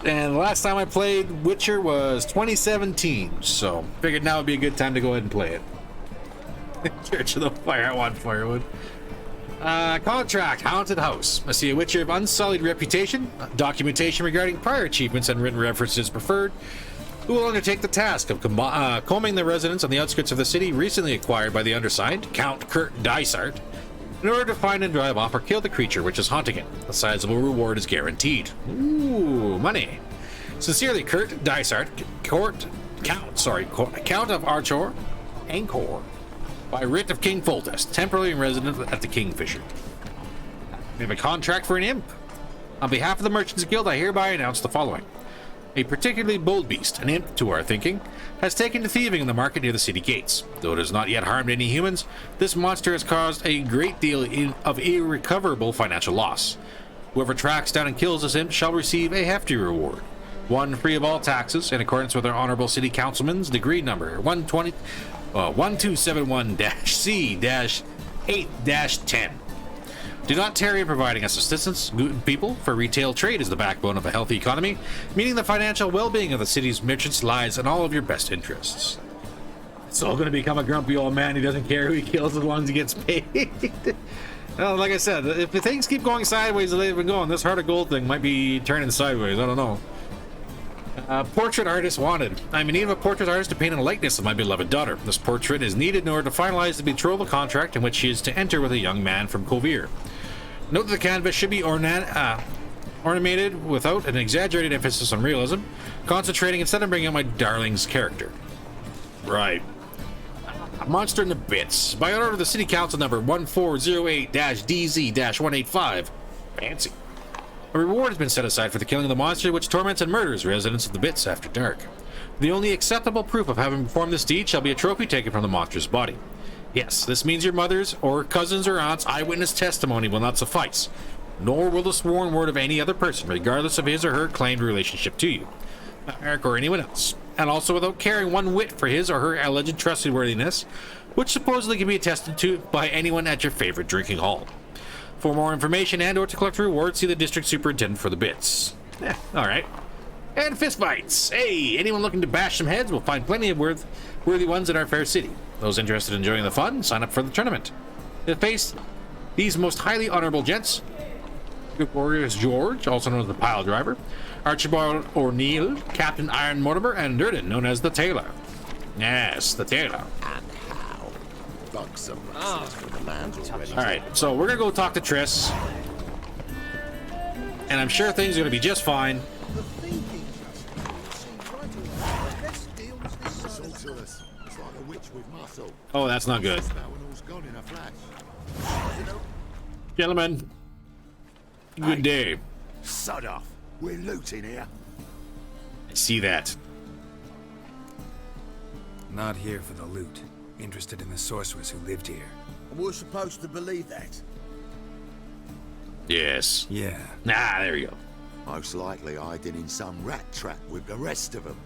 And the last time I played Witcher was 2017, so figured now would be a good time to go ahead and play it. Church of the Fire, I want firewood. Contract, Haunted House. I see a Witcher of unsullied reputation, documentation regarding prior achievements and written references preferred, who will undertake the task of combing the residents on the outskirts of the city recently acquired by the undersigned, Count Kurt Dysart, in order to find and drive off or kill the creature which is haunting it. A sizable reward is guaranteed. Ooh, money. Sincerely, Kurt Dysart, Count of Archor, Angkor, by writ of King Foltest, temporarily resident at the Kingfisher. We have a contract for an imp. On behalf of the Merchants Guild, I hereby announce the following. A particularly bold beast, an imp to our thinking, has taken to thieving in the market near the city gates. Though it has not yet harmed any humans, this monster has caused a great deal of irrecoverable financial loss. Whoever tracks down and kills this imp shall receive a hefty reward. One free of all taxes, in accordance with our honorable city councilman's decree number 1277-C-8-10. Do not tarry in providing us assistance, good people, for retail trade is the backbone of a healthy economy, meaning the financial well-being of the city's merchants lies in all of your best interests. It's all going to become a grumpy old man who doesn't care who he kills as long as he gets paid. Well, like I said, if things keep going sideways as they've been going, this Heart of Gold thing might be turning sideways. I don't know. Portrait artist wanted. I'm in need of a portrait artist to paint a likeness of my beloved daughter. This portrait is needed in order to finalize the betrothal contract in which she is to enter with a young man from Kovir. Note that the canvas should be ornamented without an exaggerated emphasis on realism, concentrating instead on bringing out my darling's character. Right. Monster in the Bits. By order of the City Council number 1408-DZ-185. Fancy. A reward has been set aside for the killing of the monster which torments and murders residents of the Bits after dark. The only acceptable proof of having performed this deed shall be a trophy taken from the monster's body. Yes, this means your mother's or cousins or aunt's eyewitness testimony will not suffice, nor will the sworn word of any other person, regardless of his or her claimed relationship to you, Eric or anyone else, and also without caring one whit for his or her alleged trustworthiness, which supposedly can be attested to by anyone at your favorite drinking hall. For more information and or to collect rewards, see the district superintendent for the Bits. Alright. And fistfights. Hey, anyone looking to bash some heads will find plenty of worthy ones in our fair city. Those interested in enjoying the fun, sign up for the tournament. To face these most highly honorable gents, Good Warriors George, also known as the Pile Driver, Archibald O'Neill, Captain Iron Mortimer, and Durden, known as the Tailor. Yes, the Tailor. Alright, so we're gonna go talk to Triss. And I'm sure things are gonna be just fine. Oh, that's not good. Gentlemen, good day. Sod off. We're looting here. I see that. Not here for the loot. Interested in the sorceress who lived here. We're supposed to believe that. Yes. Yeah. There you go. Most likely hiding in some rat trap with the rest of them.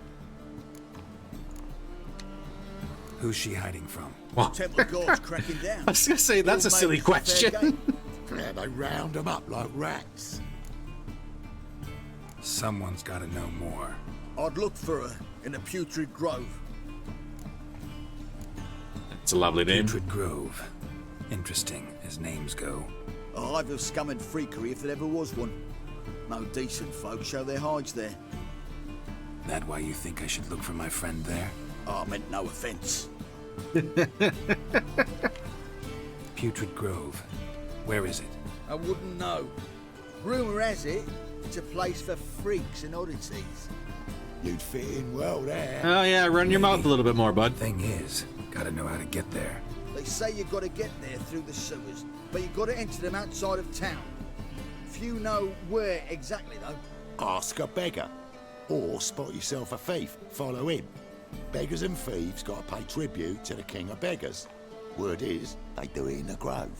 Who's she hiding from? Temple Guard's cracking down. I was gonna say, that's a silly question. Yeah, they round them up like rats. Someone's got to know more. I'd look for her in the Putrid Grove. It's a lovely name. Putrid Grove. Interesting, as names go. A hive of scum and freakery if there ever was one. No decent folk show their hides there. That why you think I should look for my friend there? I meant no offence. Putrid Grove. Where is it? I wouldn't know. Rumour has it, it's a place for freaks and oddities. You'd fit in well there. Oh yeah, run your mouth a little bit more, bud. Thing is, gotta know how to get there. They say you gotta get there through the sewers, but you gotta enter them outside of town. Few know where exactly, though. Ask a beggar. Or spot yourself a thief. Follow him. Beggars and thieves gotta pay tribute to the king of beggars. Word is, they do it in the grove.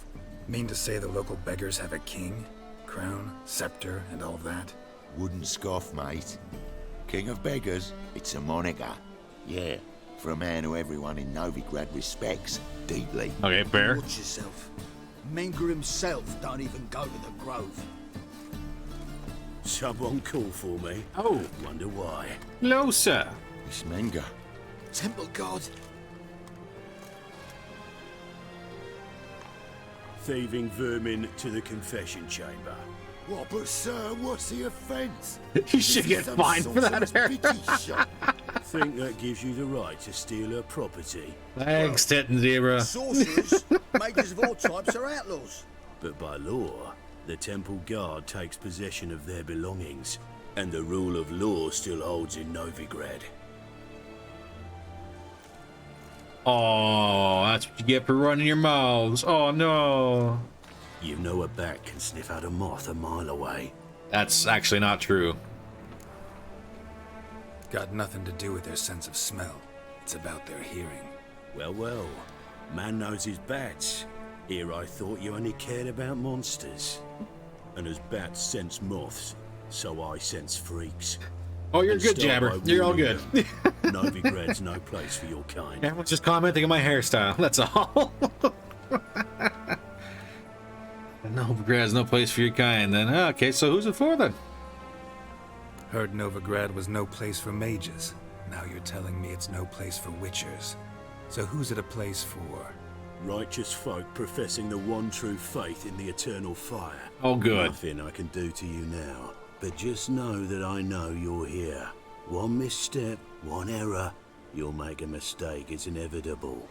Mean to say the local beggars have a king, crown, scepter, and all that? Wouldn't scoff, mate. King of beggars, it's a moniker. Yeah, for a man who everyone in Novigrad respects deeply. Okay, fair. Watch yourself. Menger himself don't even go to the grove. Someone call for me. Oh. Wonder why. No, sir. It's Menger. Temple God. Thieving vermin to the confession chamber. What, but sir, what's the offence? You should get fined for that. Think that gives you the right to steal her property. Thanks, Tit and Zebra. Sorcerers, mages of all types are outlaws. But by law, the temple guard takes possession of their belongings, and the rule of law still holds in Novigrad. Oh, that's what you get for running your mouths. Oh no. You know a bat can sniff out a moth a mile away. That's actually not true. Got nothing to do with their sense of smell. It's about their hearing. Well, well. Man knows his bats. Here I thought you only cared about monsters. And as bats sense moths, so I sense freaks. Oh, you're good, Jabber. You're all good. Novigrad's no place for your kind. Everyone's just commenting on my hairstyle. That's all. Novigrad's no place for your kind, then. Okay, so who's it for, then? Heard Novigrad was no place for mages. Now you're telling me it's no place for witchers. So who's it a place for? Righteous folk professing the one true faith in the eternal fire. Oh, good. Nothing I can do to you now. But just know that I know you're here. One misstep, one error, you'll make a mistake. It's inevitable.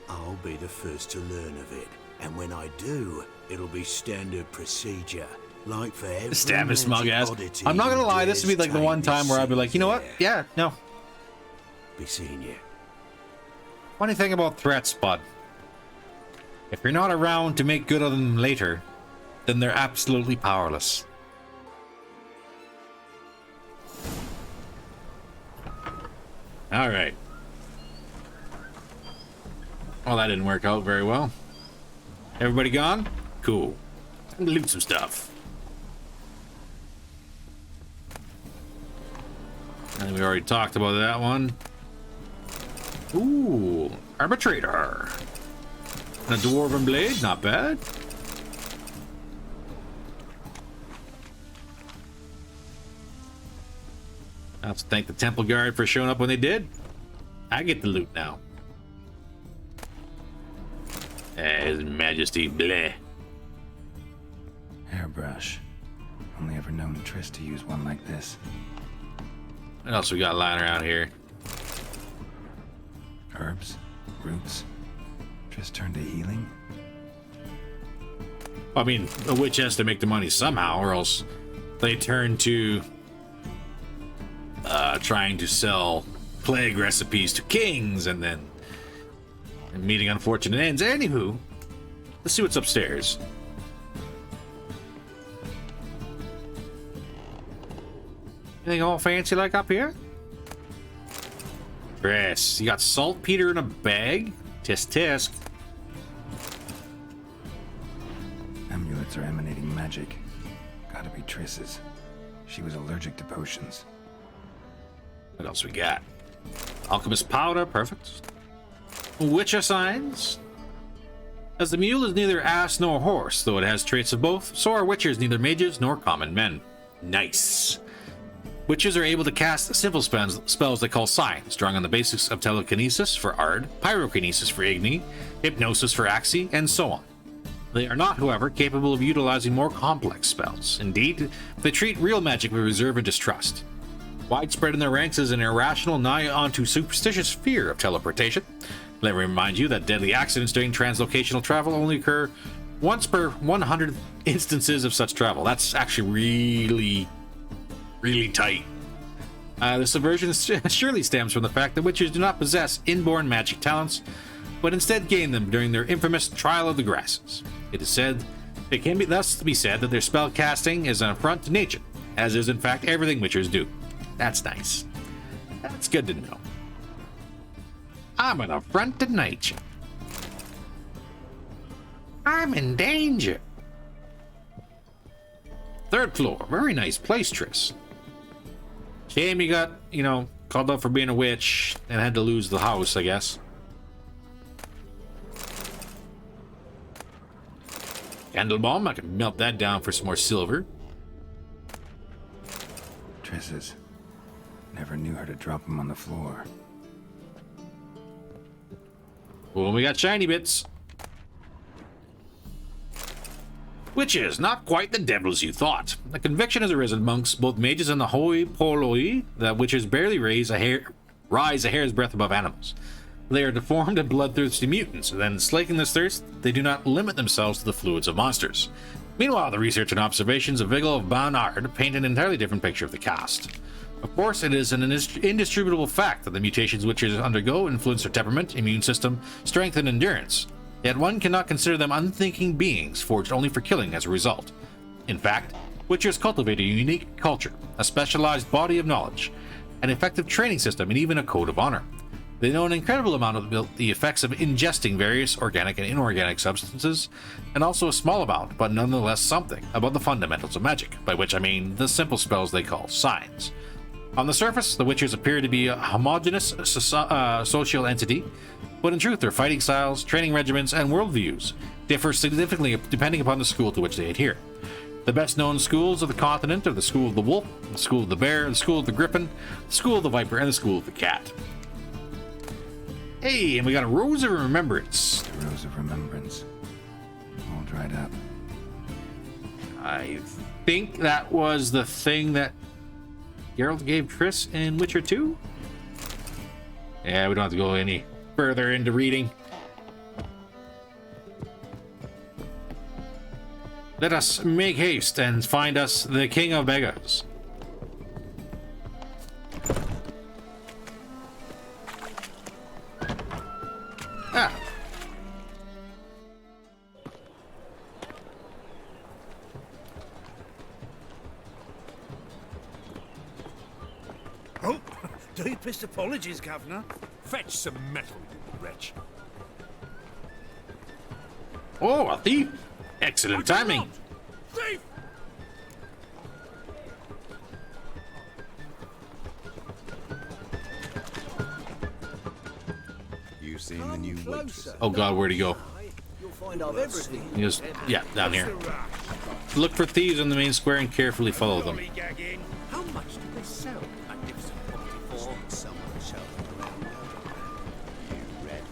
I'll be the first to learn of it. And when I do, it'll be standard procedure. Like for every Stab his smug ass. oddity I'm not gonna lie, this would be like the one time where I'd be like, you know what? Yeah, no. Be seeing you. Funny thing about threats, bud. If you're not around to make good of them later, then they're absolutely powerless. All right. Well, that didn't work out very well. Everybody gone? Cool. Time to loot some stuff. And we already talked about that one. Ooh, arbitrator. And a dwarven blade, not bad. I have to thank the temple guard for showing up when they did. I get the loot now. His Majesty, bleh. Hairbrush. Only ever known Triss to use one like this. What else we got lying around here? Herbs, roots. Triss turned to healing. I mean, a witch has to make the money somehow, or else they turn to trying to sell plague recipes to kings, and then meeting unfortunate ends. Anywho, let's see what's upstairs. Anything all fancy like up here? Chris, you got saltpeter in a bag? Tisk tisk. Amulets are emanating magic. Gotta be Triss's. She was allergic to potions. What else we got? Alchemist powder, perfect. Witcher signs. As the mule is neither ass nor horse, though it has traits of both, so are witchers neither mages nor common men. Nice. Witches are able to cast simple spells they call signs, drawing on the basics of telekinesis for Ard, pyrokinesis for Igni, hypnosis for Axii, and so on. They are not, however, capable of utilizing more complex spells. Indeed, they treat real magic with reserve and distrust. Widespread in their ranks is an irrational, nigh onto superstitious fear of teleportation. Let me remind you that deadly accidents during translocational travel only occur once per 100 instances of such travel. That's actually really tight. This aversion surely stems from the fact that witches do not possess inborn magic talents, but instead gain them during their infamous Trial of the Grasses. It can be thus be said that their spell casting is an affront to nature, as is in fact everything witchers do. That's nice. That's good to know. I'm an affront to nature. I'm in danger. 3rd floor. Very nice place, Triss. Shame you got, called up for being a witch and had to lose the house, I guess. Candle bomb. I can melt that down for some more silver. Triss's. Never knew her to drop them on the floor. Well, we got shiny bits. Witches, not quite the devils you thought. The conviction has arisen amongst both mages and the hoi polloi that witches barely rise a hair's breadth above animals. They are deformed and bloodthirsty mutants, and then slaking this thirst, they do not limit themselves to the fluids of monsters. Meanwhile, the research and observations of Vigil of Barnard paint an entirely different picture of the cast. Of course, it is an indisputable fact that the mutations witches undergo influence their temperament, immune system, strength, and endurance. Yet one cannot consider them unthinking beings forged only for killing as a result. In fact, witchers cultivate a unique culture, a specialized body of knowledge, an effective training system, and even a code of honor. They know an incredible amount of the effects of ingesting various organic and inorganic substances, and also a small amount, but nonetheless something, about the fundamentals of magic, by which I mean the simple spells they call signs. On the surface, the witchers appear to be a homogeneous social entity, but in truth their fighting styles, training regimens, and worldviews differ significantly depending upon the school to which they adhere. The best known schools of the continent are the School of the Wolf, the School of the Bear, the School of the Griffin, the School of the Viper, and the School of the Cat. Hey, and we got a Rose of Remembrance. The Rose of Remembrance. All dried up. I think that was the thing that Geralt gave Triss in Witcher 2? Yeah, we don't have to go any further into reading. Let us make haste and find us the King of Beggars. Ah. Oh, deepest apologies, Governor. Fetch some metal, you wretch. Oh, a thief! Excellent timing. Thief! You seen the new waitress? Oh God, where'd he go? You'll find out everything. He was, yeah, down here. Look for thieves in the main square and carefully follow them. How much do they sell? Magnificent property for someone sheltered around there. You red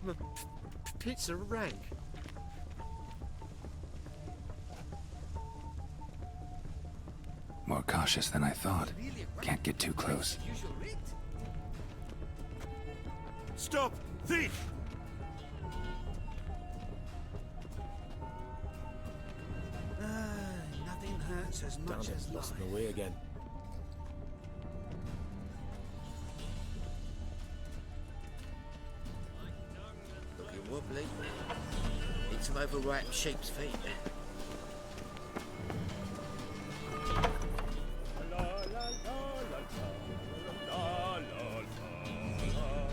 my pizza rank. More cautious than I thought. Can't get too close. Stop! Thief! Nothing hurts as much as lost life. my way again. Looking wobbly. Need some overripe sheep's feet.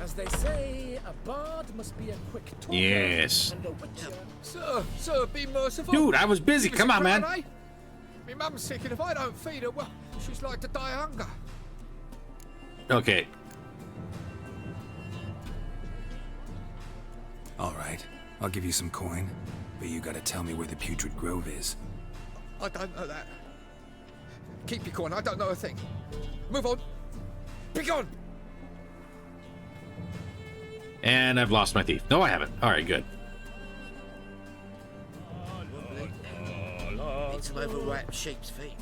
As they say a bard must be a quick talker. Yes. And a witcher. Sir, be merciful. Dude, I was busy. Give us Come a on, man. crown, eh? My mum's sick, and if I don't feed her, well, she's like to die of hunger. Okay. All right, I'll give you some coin, but you gotta tell me where the Putrid Grove is. I don't know that. Keep your coin, I don't know a thing. Move on. Be gone. And I've lost my thief. No, I haven't. All right, good. Need some overripe sheep's feet.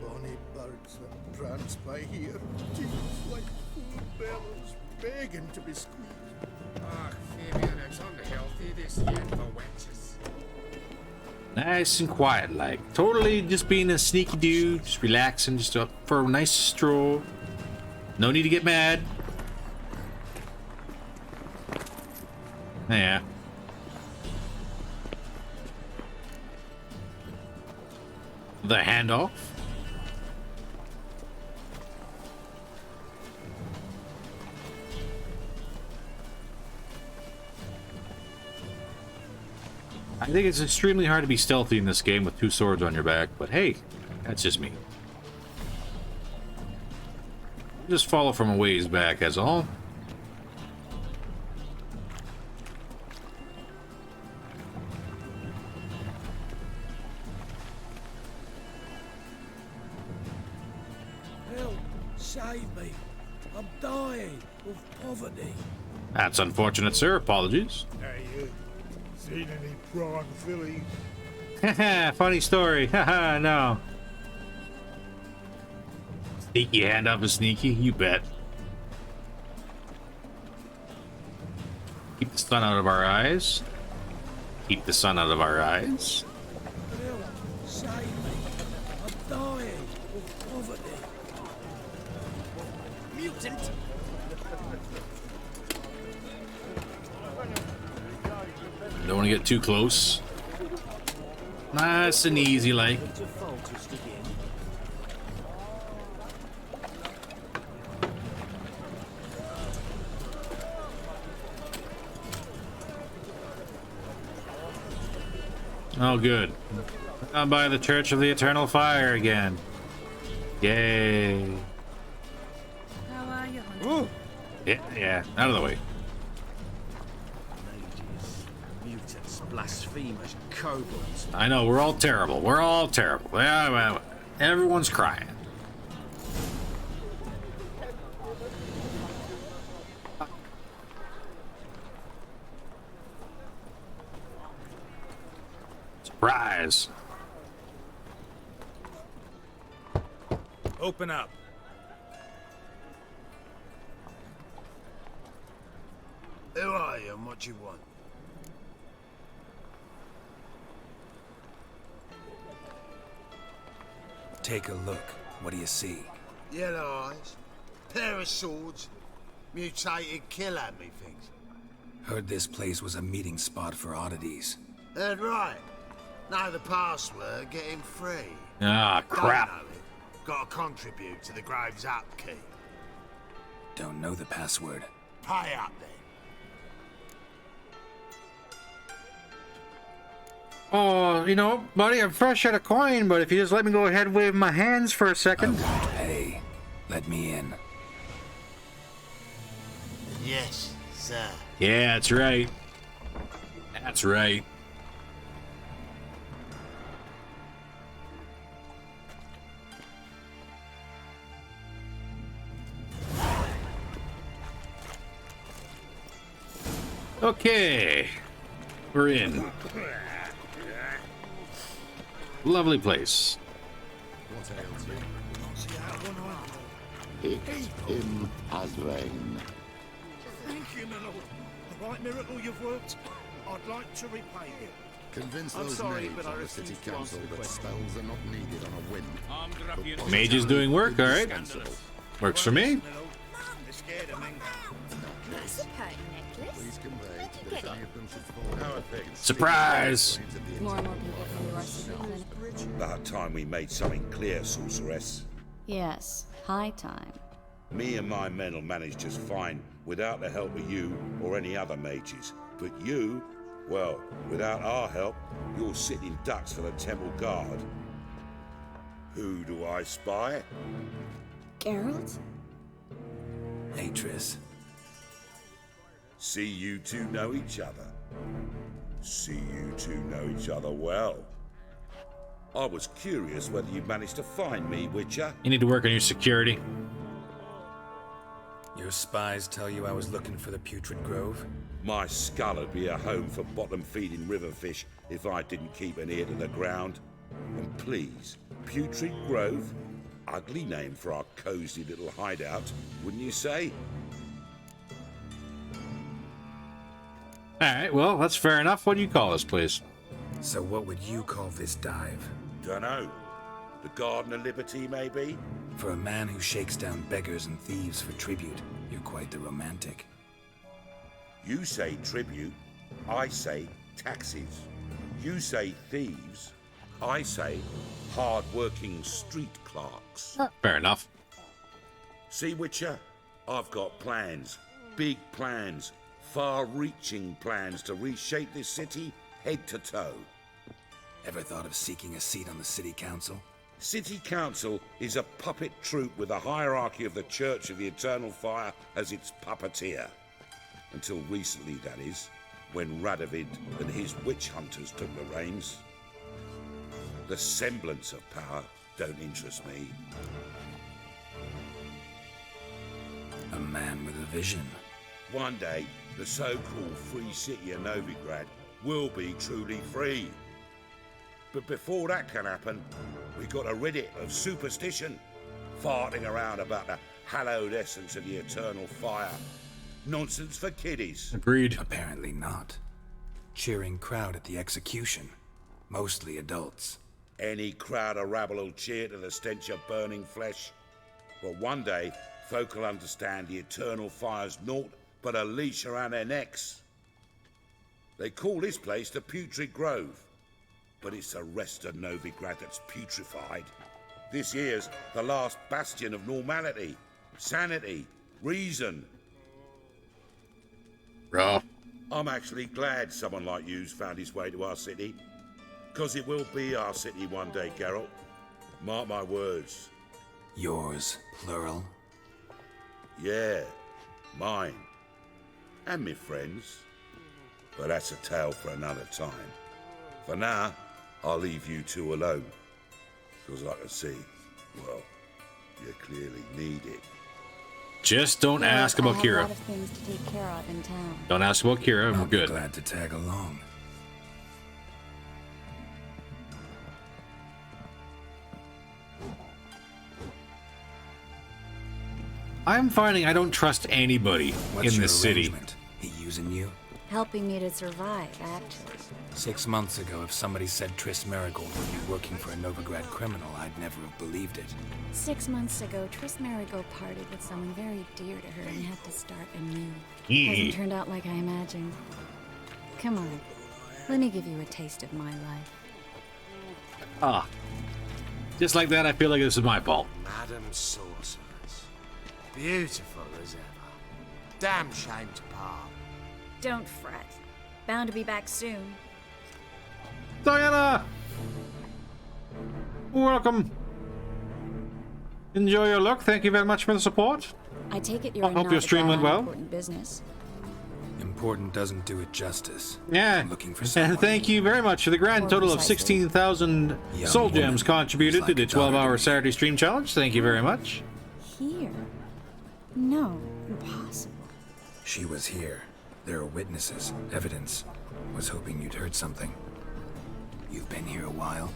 Bonny birds that prance by here, teeth like full bellows, begging to be squeezed. Ah, Fabian, it's unhealthy this yet for wenches. Nice and quiet, like. Totally just being a sneaky dude, just relaxing, just up for a nice stroll. No need to get mad. Yeah. The handoff. I think it's extremely hard to be stealthy in this game with 2 swords on your back, but hey, that's just me. Just follow from a ways back, as all. Help! Save me! I'm dying of poverty. That's unfortunate, sir. Apologies. Hey, you seen any prawn fillies? Haha, funny story. Haha, no. Sneaky handoff is sneaky, you bet. Keep the sun out of our eyes. Keep the sun out of our eyes. Help! Save me! I'm dying of poverty. Mutant! Don't want to get too close. Nice and easy, like. Oh, good. I'm by the Church of the Eternal Fire again. Yay. How are you, Hunter? Yeah, out of the way. Mutants, blasphemers, kobolds. I know, we're all terrible. We're all terrible. Yeah, well, everyone's crying. Surprise. Open up. Who are you and what you want? Take a look. What do you see? Yellow eyes, pair of swords, mutated killer me things. Heard this place was a meeting spot for oddities. Heard right. Know the password, get him free. Ah, crap. Don't know it. Gotta contribute to the Grove's upkeep. Don't know the password. Pay up then. Oh, you know, buddy, I'm fresh out of coin, but if you just let me go ahead and wave my hands for a second. I won't pay. Let me in. Yes, sir. Yeah, that's right. That's right. Okay. We're in. Lovely place. Hit him as rain. Thank you, my lord. The right miracle you've worked. I'd like to repay you. Convince I'm those sorry, knaves but I on the refuse city to council answer the that question. spells are not needed on a whim. Mage is doing work, all right. Works for me. That's a perky necklace. Please convey Where'd you that get if it? any of them should fall How out, are things? Surprise! More and more people from the Rust City. About time we made something clear, sorceress. Yes, high time. Me and my men will manage just fine without the help of you or any other mages. But you, well, without our help, you're sitting ducks for the temple guard. Who do I spy? Geralt? Hey, Triss. See you two know each other. See you two know each other well. I was curious whether you managed to find me, Witcher. You need to work on your security. Your spies tell you I was looking for the Putrid Grove? My skull would be a home for bottom-feeding river fish if I didn't keep an ear to the ground. And please, Putrid Grove? Ugly name for our cozy little hideout, wouldn't you say? Alright, well, that's fair enough. What do you call this place? So what would you call this dive? Dunno. The Garden of Liberty, maybe? For a man who shakes down beggars and thieves for tribute, you're quite the romantic. You say tribute, I say taxes. You say thieves, I say hard-working street clerks. Fair enough. See, Witcher, I've got plans. Big plans. Far-reaching plans to reshape this city head to toe. Ever thought of seeking a seat on the city council? City council is a puppet troupe with the hierarchy of the Church of the Eternal Fire as its puppeteer. Until recently, that is, when Radovid and his witch hunters took the reins. The semblance of power don't interest me. A man with a vision. One day, the so-called free city of Novigrad will be truly free. But before that can happen, we got to rid it of superstition, farting around about the hallowed essence of the eternal fire. Nonsense for kiddies. Agreed. Apparently not. Cheering crowd at the execution. Mostly adults. Any crowd of rabble will cheer to the stench of burning flesh. But one day, folk will understand the eternal fire's naught but a leash around their necks. They call this place the Putrid Grove, but it's the rest of Novigrad that's putrefied. This here's the last bastion of normality, sanity, reason. Raw. I'm actually glad someone like you's found his way to our city, because it will be our city one day, Geralt. Mark my words. Yours, plural? Yeah, mine. And me friends. But that's a tale for another time. For now, I'll leave you two alone. Because I can see, well, you clearly need it. Just don't ask about I have Kira. a lot of things to take care of in town. Don't ask about Kira, and we're good. Glad to tag along. I'm finding I don't trust anybody What's in your this city. arrangement? He using you? Helping me to survive, actually. 6 months ago, if somebody said Triss Marigold would be working for a Novigrad criminal, I'd never have believed it. 6 months ago, Triss Marigold parted with someone very dear to her and had to start anew. Yee. Hasn't turned out like I imagined. Come on, let me give you a taste of my life. Ah. Just like that, I feel like this is my fault. Madam Sorceress. Beautiful as ever. Damn shame to part. Don't fret. Bound to be back soon. Diana! Welcome. Enjoy your look. Thank you very much for the support. I take it you're I hope not your stream went about well. important business. Important doesn't do it justice. Yeah. I'm looking for someone. And thank you very much for the grand total of 16,000 soul gems contributed to the 12-hour Saturday stream challenge. Thank you very much. Here? No, impossible. She was here. There are witnesses, evidence. Was hoping you'd heard something. You've been here a while.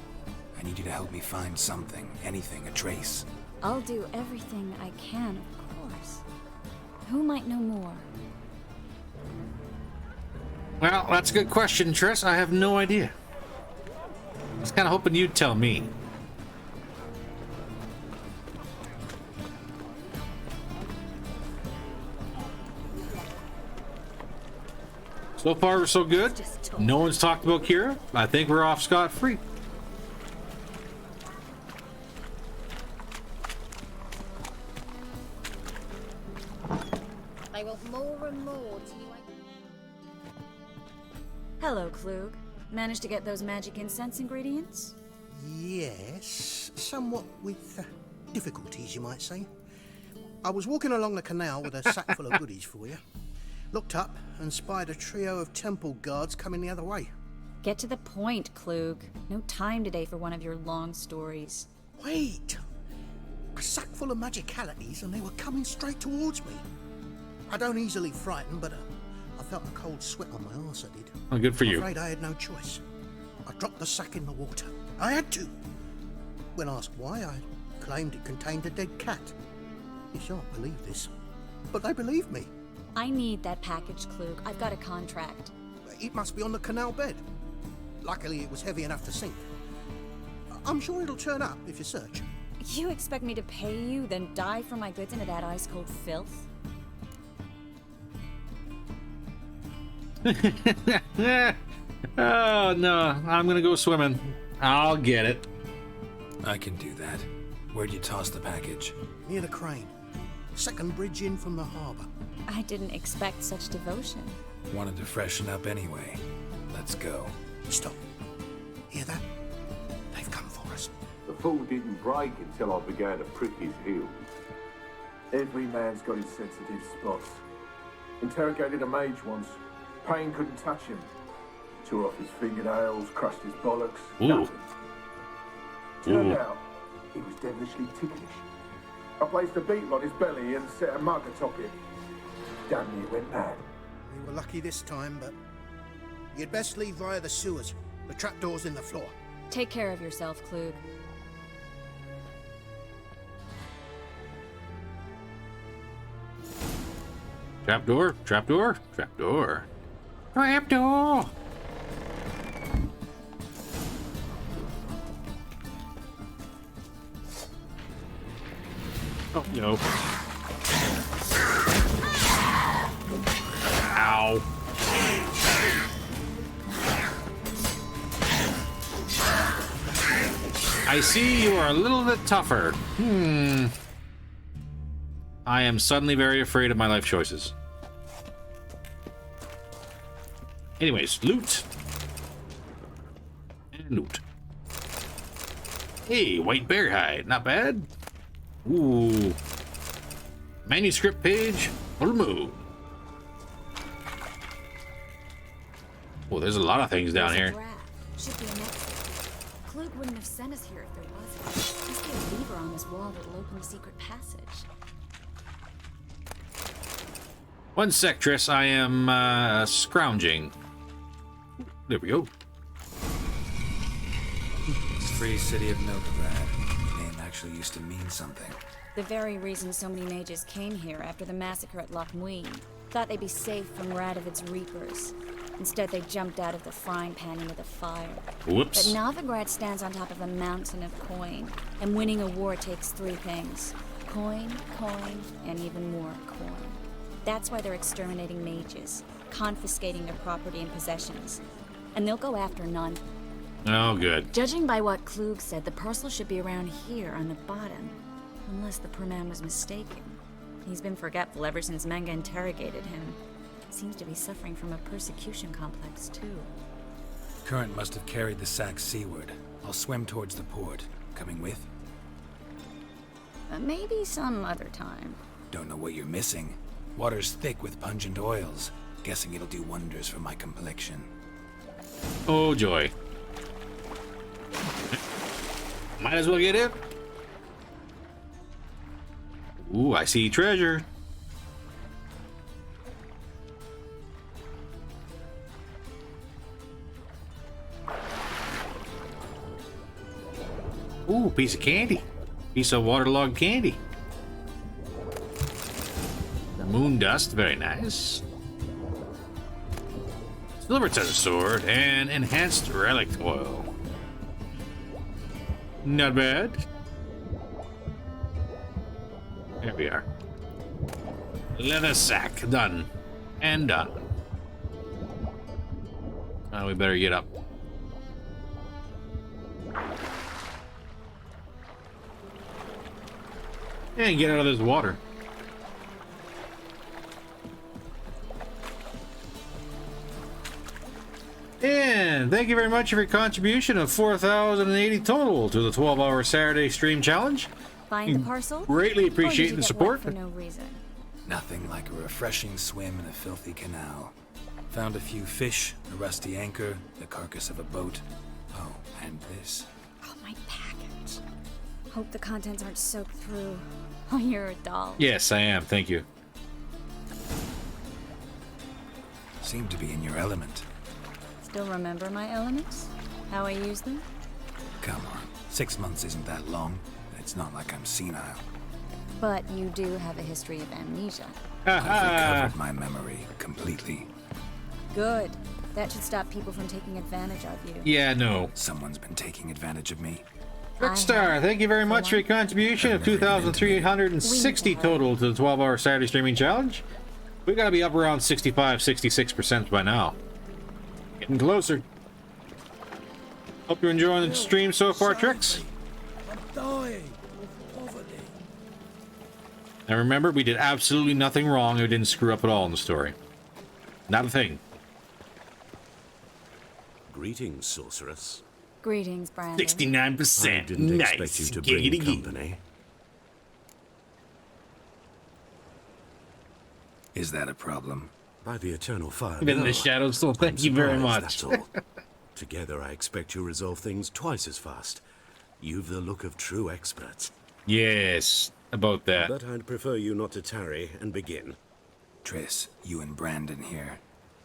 I need you to help me find something, anything, a trace. I'll do everything I can, of course. Who might know more? Well, that's a good question, Triss. I have no idea. I was kind of hoping you'd tell me. So far, so good. No one's talked about Kira. I think we're off scot-free. I want more and more till you ain't... Hello, Klug. Managed to get those magic incense ingredients? Yes, somewhat with difficulties, you might say. I was walking along the canal with a sack full of goodies for you. Looked up and spied a trio of temple guards coming the other way. Get to the point, Klug. No time today for one of your long stories. Wait! A sack full of magicalities and they were coming straight towards me. I don't easily frighten, but I felt a cold sweat on my arse, I did. Oh, good for you. I'm afraid I had no choice. I dropped the sack in the water. I had to. When asked why, I claimed it contained a dead cat. You shan't believe this, but they believed me. I need that package, Klug. I've got a contract. It must be on the canal bed. Luckily, it was heavy enough to sink. I'm sure it'll turn up if you search. You expect me to pay you, then dive for my goods into that ice-cold filth? Oh, no. I'm gonna go swimming. I'll get it. I can do that. Where'd you toss the package? Near the crane. Second bridge in from the harbour. I didn't expect such devotion. Wanted to freshen up anyway. Let's go. Stop. Hear that? They've come for us. The fall didn't break until I began to prick his heels. Every man's got his sensitive spots. Interrogated a mage once. Pain couldn't touch him. Tore off his fingernails, crushed his bollocks. Ooh. Nothing. Turned Ooh. out, he was devilishly ticklish. I placed a beetle on his belly and set a mug atop it. Damn near went mad. We were lucky this time, but you'd best leave via the sewers. The trapdoor's in the floor. Take care of yourself, Klug. Trapdoor, trapdoor, trapdoor. Trapdoor! Oh, no. Ow. I see you are a little bit tougher. I am suddenly very afraid of my life choices. Anyways, loot. And loot. Hey, white bear hide. Not bad. Ooh. Manuscript page. Full moon. Oh, there's a lot of things down here. Should be an exit. Klug wouldn't have sent us here if there wasn't. Must be a lever on this wall that'll open a secret passage. One sec, Triss. I am scrounging. There we go. It's Free City of Novigrad. The name actually used to mean something. The very reason so many mages came here after the massacre at Loch Muin. Thought they'd be safe from Radovid's reapers. Instead, they jumped out of the frying pan into the fire. Whoops. But Novigrad stands on top of a mountain of coin, and winning a war takes three things. Coin, coin, and even more coin. That's why they're exterminating mages, confiscating their property and possessions. And they'll go after none. Oh, good. Judging by what Klug said, the parcel should be around here on the bottom. Unless the poor man was mistaken. He's been forgetful ever since Manga interrogated him. Seems to be suffering from a persecution complex, too. Current must have carried the sack seaward. I'll swim towards the port. Coming with? Maybe some other time. Don't know what you're missing. Water's thick with pungent oils. Guessing it'll do wonders for my complexion. Oh, joy. Might as well get it. Ooh, I see treasure. Ooh, piece of candy. Piece of waterlogged candy. Moon dust, very nice. Silver Tether Sword and enhanced relic oil. Not bad. There we are. Leather sack, done. And done. Oh, we better get up. And get out of this water. Brian, thank you very much for your contribution of 4,080 total to the 12-hour Saturday stream challenge. Find the parcel? Greatly Or did appreciate you the get support. wet for no reason. Nothing like a refreshing swim in a filthy canal. Found a few fish, a rusty anchor, the carcass of a boat. Oh, and this. Oh, my package. Hope the contents aren't soaked through. Oh, you're a doll. Yes, I am. Thank you. Seem to be in your element. Still remember my elements? How I use them? Come on, 6 months isn't that long. It's not like I'm senile. But you do have a history of amnesia. I've recovered my memory completely. Good. That should stop people from taking advantage of you. Yeah, no. Someone's been taking advantage of me. Trickstar, thank you very much for your contribution of 2,360 total to the 12-hour Saturday streaming challenge. We gotta be up around 65-66% by now. Getting closer. Hope you're enjoying the stream so far, Tricks. I'm dying of poverty. And remember, we did absolutely nothing wrong. We didn't screw up at all in the story. Not a thing. Greetings, sorceress. Greetings, Brandon. 69%. I didn't Nice. expect you to bring Giggity. company. Is that a problem? By the eternal fire. Been in the shadows, so thank you very much. That's all. Together, I expect you resolve things twice as fast. You've the look of true experts. Yes, about that. But I'd prefer you not to tarry and begin. Triss, you and Brandon here.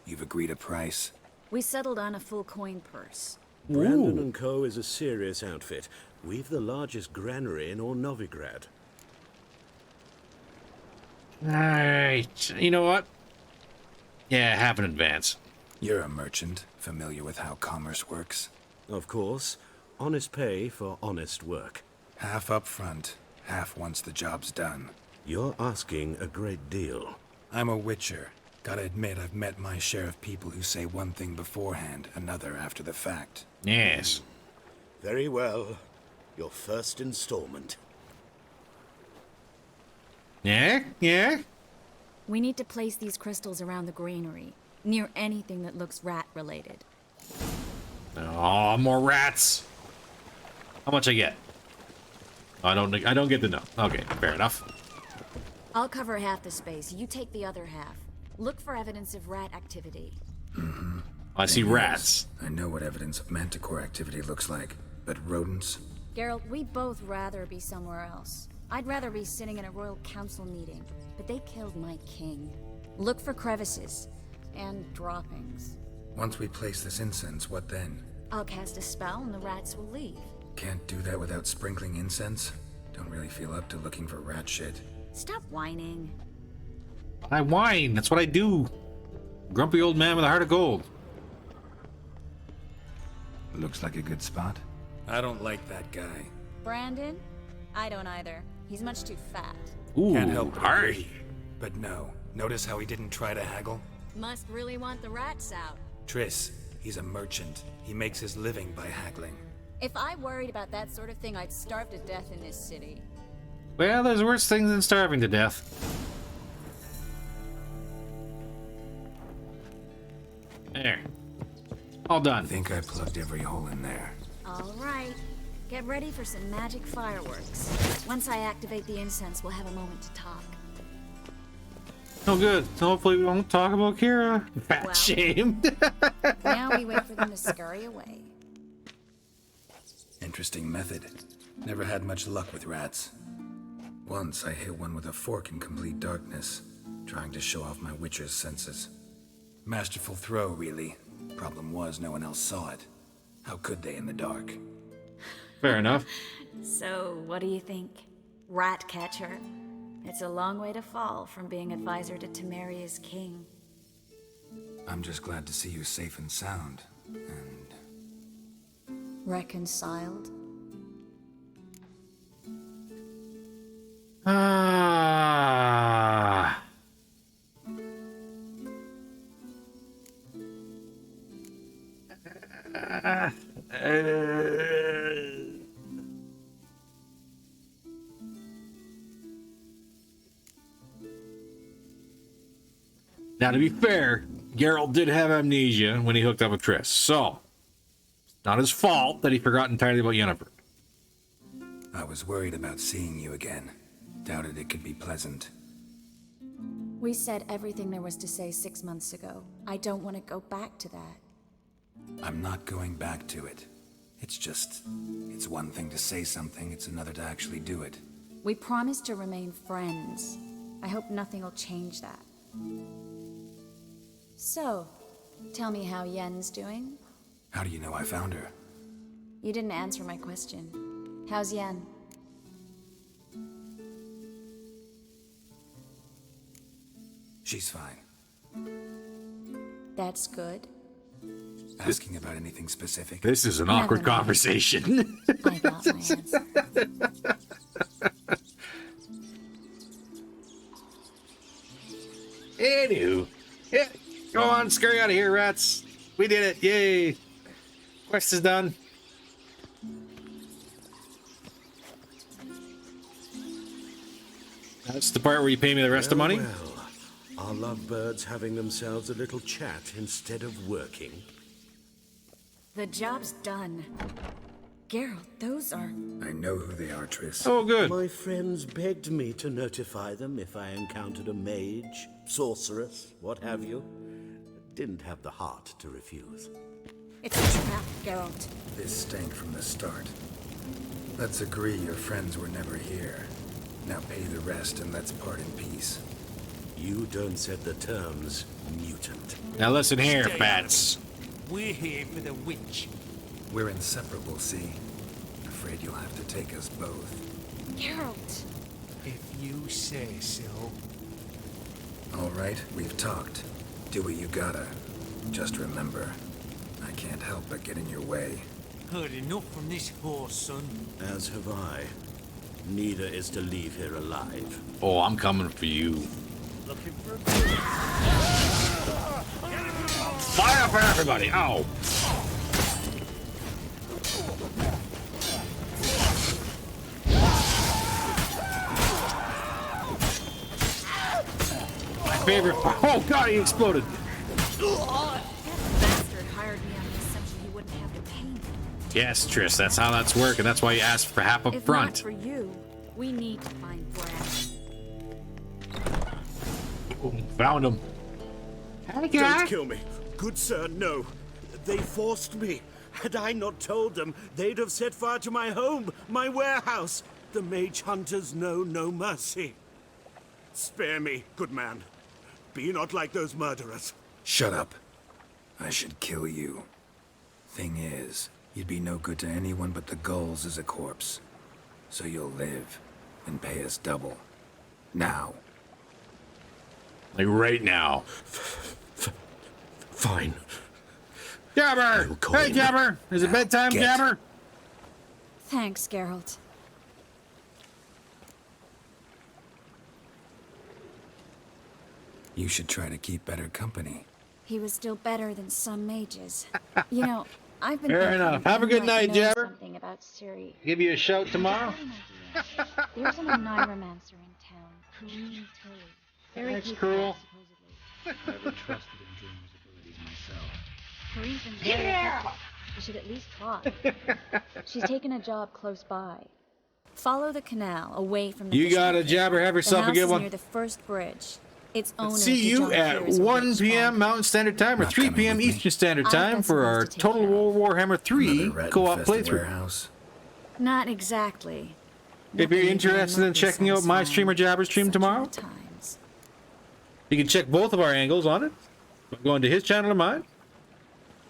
You've agreed a price? We settled on a full coin purse. Brandon and Co. is a serious outfit. We've the largest granary in all Novigrad. Alright, you know what? Yeah, half in advance. You're a merchant, familiar with how commerce works. Of course. Honest pay for honest work. Half up front, half once the job's done. You're asking a great deal. I'm a witcher. Gotta admit, I've met my share of people who say one thing beforehand, another after the fact. Yes. Very well. Your first installment. Yeah? Yeah? We need to place these crystals around the granary, near anything that looks rat-related. Oh, more rats. How much I get? I don't get to know. Okay, fair enough. I'll cover half the space. You take the other half. Look for evidence of rat activity. Mm-hmm. I see rats. I know what evidence of manticore activity looks like, but rodents? Geralt, we'd both rather be somewhere else. I'd rather be sitting in a royal council meeting, but they killed my king. Look for crevices and droppings. Once we place this incense, what then? I'll cast a spell and the rats will leave. Can't do that without sprinkling incense? Don't really feel up to looking for rat shit. Stop whining. I whine. That's what I do. Grumpy old man with a heart of gold. Looks like a good spot. I don't like that guy. Brandon? I don't either. He's much too fat. Ooh, Can't help but harsh. agree. But no, notice how he didn't try to haggle? Must really want the rats out. Triss, he's a merchant. He makes his living by haggling. If I worried about that sort of thing, I'd starve to death in this city. Well, there's worse things than starving to death. There. All done. I think I plugged every hole in there. All right. Get ready for some magic fireworks. Once I activate the incense, we'll have a moment to talk. Oh, good. So hopefully we won't talk about Kira. Fat Well. shame. Now we wait for them to scurry away. Interesting method. Never had much luck with rats. Once I hit one with a fork in complete darkness, trying to show off my witcher's senses. Masterful throw, really. Problem was, no one else saw it. How could they in the dark? Fair enough. So, what do you think? Rat catcher? It's a long way to fall from being advisor to Temeria's king. I'm just glad to see you safe and sound. And Reconciled? Ah. Now, to be fair, Geralt did have amnesia when he hooked up with Triss, so Not his fault that he forgot entirely about Yennefer. I was worried about seeing you again. Doubted it could be pleasant. We said everything there was to say 6 months ago. I don't want to go back to that. I'm not going back to it. It's one thing to say something, it's another to actually do it. We promised to remain friends. I hope nothing will change that. So, tell me how Yen's doing? How do you know I found her? You didn't answer my question. How's Yen? She's fine. That's good. Asking about anything specific? This is an awkward conversation. I got my answer. Anywho, yeah, go on, scurry out of here, rats. We did it, yay. Quest is done. That's the part where you pay me the rest of money. Well, are lovebirds having themselves a little chat instead of working? The job's done. Geralt, those are... I know who they are, Triss. Oh, good. My friends begged me to notify them if I encountered a mage, sorceress, what have you. Didn't have the heart to refuse. It's a trap, Geralt. This stank from the start. Let's agree your friends were never here. Now pay the rest and let's part in peace. You don't set the terms, mutant. Now listen here, Bats. We're here for the witch. We're inseparable, see? Afraid you'll have to take us both. Geralt! If you say so. All right, we've talked. Do what you gotta. Just remember, I can't help but get in your way. Heard enough from this horse, son. As have I. Neither is to leave here alive. Oh, I'm coming for you. Looking for a... Fire for everybody! Ow! My favorite. Oh god, he exploded. Bastard hired me on the assumption he wouldn't have to pay me. Yes, Triss, that's how that's working. That's why you asked for half up If front. not for you, we need to find Brad. Found him. Hey, Don't kill me. Good sir, no. They forced me. Had I not told them, they'd have set fire to my home, my warehouse. The mage hunters know no mercy. Spare me, good man. Be not like those murderers. Shut up. I should kill you. Thing is, you'd be no good to anyone but the gulls as a corpse. So you'll live and pay us double. Now. Like right now. Fine. Jabber! Hey, Jabber! Is it bedtime, Jabber? Thanks, Geralt. You should try to keep better company. He was still better than some mages. You know, I've been Fair thinking enough. Have a good you might night, know Jabber. Something about Ciri. Give you a shout tomorrow? There's an Oneiromancer in town. Kareem Tully. Very That's capable, cruel. supposedly. Never trusted in Dreamer's abilities myself. Kareem's been very effective. You should at least try. She's taken a job close by. Follow the canal away from the You fish got a market. Jabber. Have yourself the a good house is one. near the first bridge. Its owner, See you at 1 p.m. Mountain Standard Time or 3 p.m. Eastern Standard Time for our Total War Warhammer 3 co-op playthrough. Not exactly. If you're interested in checking out my stream or Jabber's stream tomorrow, you can check both of our angles on it by going to his channel or mine.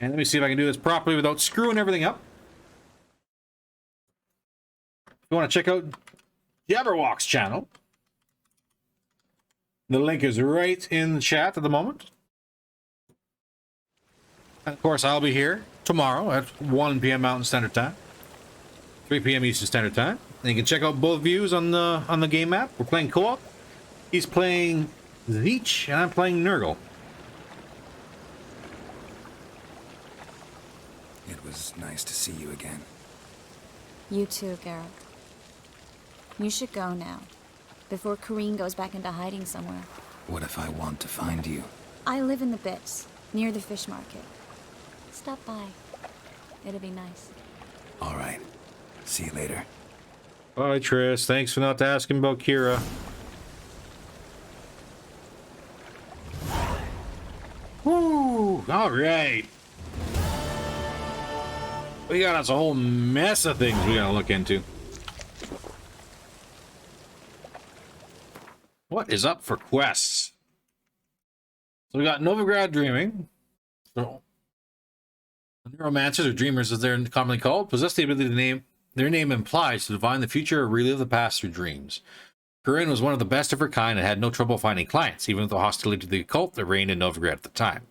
And let me see if I can do this properly without screwing everything up. If you want to check out Jabberwock's channel, the link is right in the chat at the moment. And of course, I'll be here tomorrow at 1 p.m. Mountain Standard Time, 3 p.m. Eastern Standard Time. And you can check out both views on the game map. We're playing co-op. He's playing Zeech, and I'm playing Nurgle. It was nice to see you again. You too, Geralt. You should go now, before Kareem goes back into hiding somewhere. What if I want to find you? I live in the Bits, near the fish market. Stop by. It'll be nice. All right. See you later. Bye, Triss. Thanks for not asking about Kira. Woo! All right. We got us a whole mess of things we gotta look into. What is up for quests? So we got Novigrad Dreaming. So, the Neuromancers, or Dreamers as they're commonly called, possess the ability to name. Their name implies to divine the future or relive the past through dreams. Corinne was one of the best of her kind and had no trouble finding clients, even with the hostility to the occult that reigned in Novigrad at the time.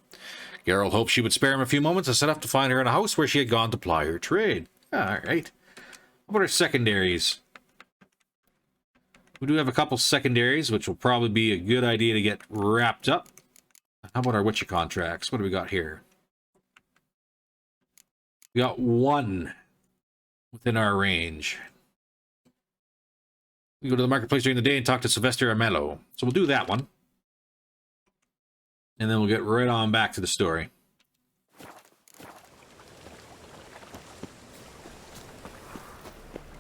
Geralt hoped she would spare him a few moments and set off to find her in a house where she had gone to ply her trade. Alright. What are secondaries? We do have a couple secondaries, which will probably be a good idea to get wrapped up. How about our Witcher contracts? What do we got here? We got one within our range. We go to the marketplace during the day and talk to Sylvester Armello. So we'll do that one. And then we'll get right on back to the story.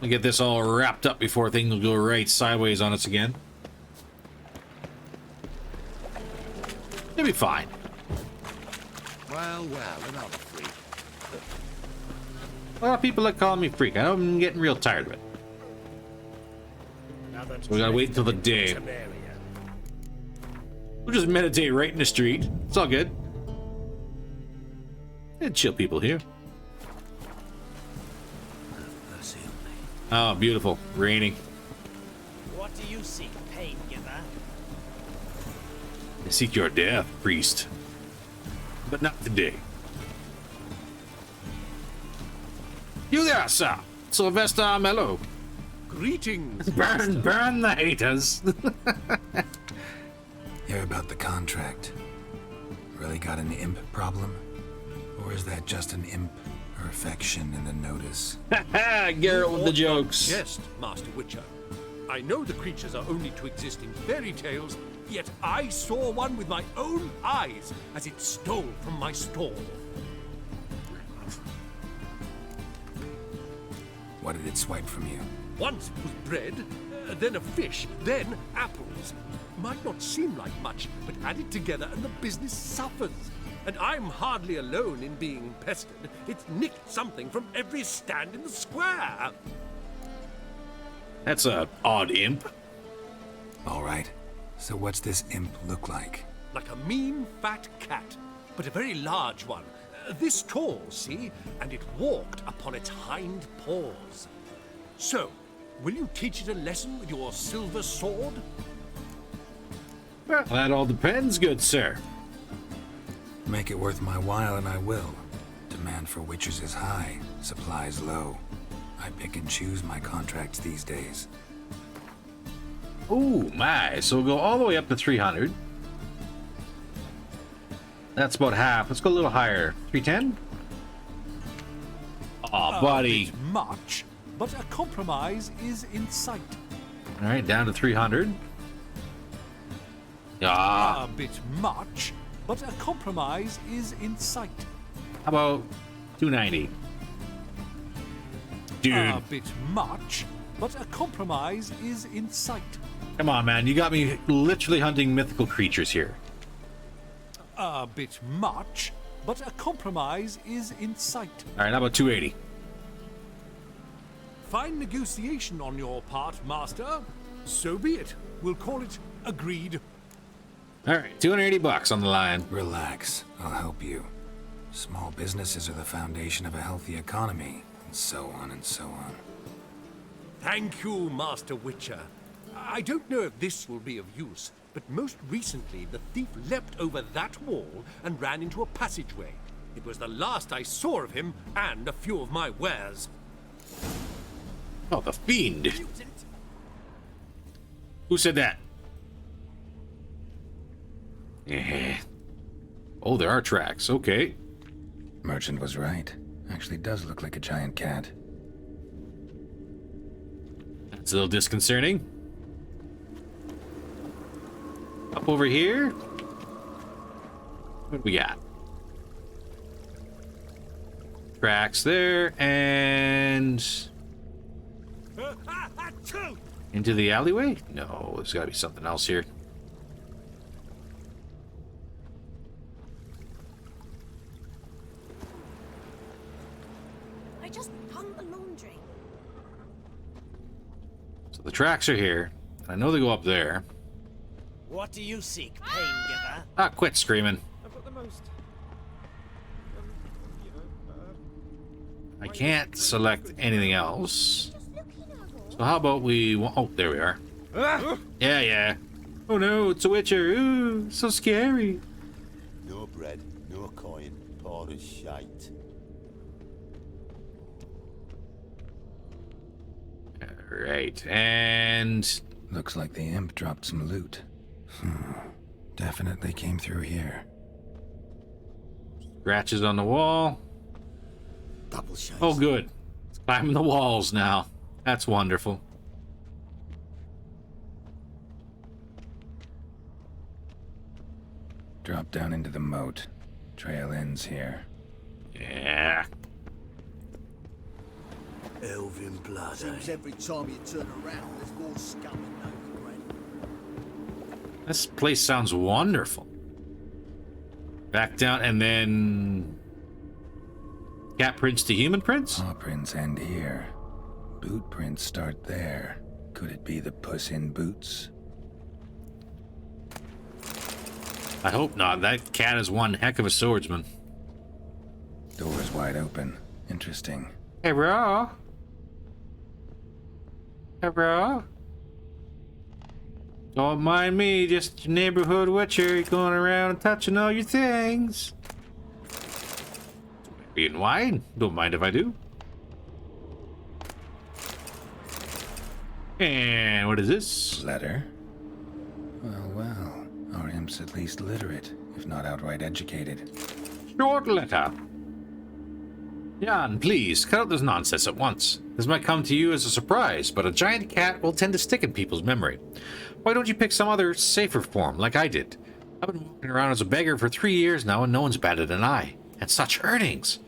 We'll get this all wrapped up before things will go right sideways on us again. It'll be fine. Well, another freak. A lot of people like calling me freak. I'm getting real tired of it. So we gotta wait until the day. We'll just meditate right in the street. It's all good. And chill people here. Oh, beautiful. Raining. What do you seek, pain giver? I seek your death, priest. But not today. You there, sir. Sylvester Armello. Greetings. Burn the haters. Hear about the contract. Really got an imp problem? Or is that just an imp perfection in the notice? Geralt with the jokes. Yes, Master Witcher. I know the creatures are only to exist in fairy tales, yet I saw one with my own eyes as it stole from my stall. What did it swipe from you? Once it was bread, then a fish, then apples. Might not seem like much, but add it together and the business suffers. And I'm hardly alone in being pestered. It's nicked something from every stand in the square. That's a odd imp. All right. So what's this imp look like? Like a mean, fat cat, but a very large one. This tall, see? And it walked upon its hind paws. So, will you teach it a lesson with your silver sword? Well, that all depends, good sir. Make it worth my while and I will. Demand for witchers is high, supplies low. I pick and choose my contracts these days. Oh my, so we'll go all the way up to 300. That's about half. Let's go a little higher. 310? Aw, buddy. A bit much, but a compromise is in sight. All right, down to 300. Ah. A bit much, but a compromise is in sight. How about 290? Dude. A bit much, but a compromise is in sight. Come on, man. You got me literally hunting mythical creatures here. A bit much, but a compromise is in sight. All right, how about 280? Fine negotiation on your part, Master. So be it. We'll call it agreed. All right, 280 bucks on the line. Relax. I'll help you. Small businesses are the foundation of a healthy economy, and so on and so on. Thank you, Master Witcher. I don't know if this will be of use, but most recently the thief leapt over that wall and ran into a passageway. It was the last I saw of him and a few of my wares. Oh, the fiend. Who said that? Oh, there are tracks. Okay. Merchant was right. Actually does look like a giant cat. That's a little disconcerting. Up over here. What do we got? Tracks there, and into the alleyway? No, there's gotta be something else here. I just hung the laundry. So the tracks are here. I know they go up there. What do you seek, pain giver? Ah, quit screaming. I've got the most. I can't select anything else. So how about we... Oh, there we are. Yeah, yeah. Oh no, it's a Witcher. Ooh, so scary. No bread, no coin, poor as shite. Alright, and... Looks like the imp dropped some loot. Definitely came through here. Scratches on the wall. Double shite. Oh, good. It's climbing the walls now. That's wonderful. Drop down into the moat. Trail ends here. Yeah. Elven blood. Seems every time you turn around, there's more scum and no bread. This place sounds wonderful. Back down, and then... Cat prints to human prints? Paw prints end here. Boot prints start there. Could it be the Puss in Boots? I hope not. That cat is one heck of a swordsman. Door's wide open. Interesting. Hey, bro. Hey, bro. Don't mind me, just your neighborhood witcher going around and touching all your things. Being wine. Don't mind if I do. And what is this? Letter? Well, well. Our imp's at least literate, if not outright educated. Short letter. Jan, please, cut out this nonsense at once. This might come to you as a surprise, but a giant cat will tend to stick in people's memory. Why don't you pick some other, safer form, like I did? I've been walking around as a beggar for 3 years now, and no one's batted an eye. And such earnings!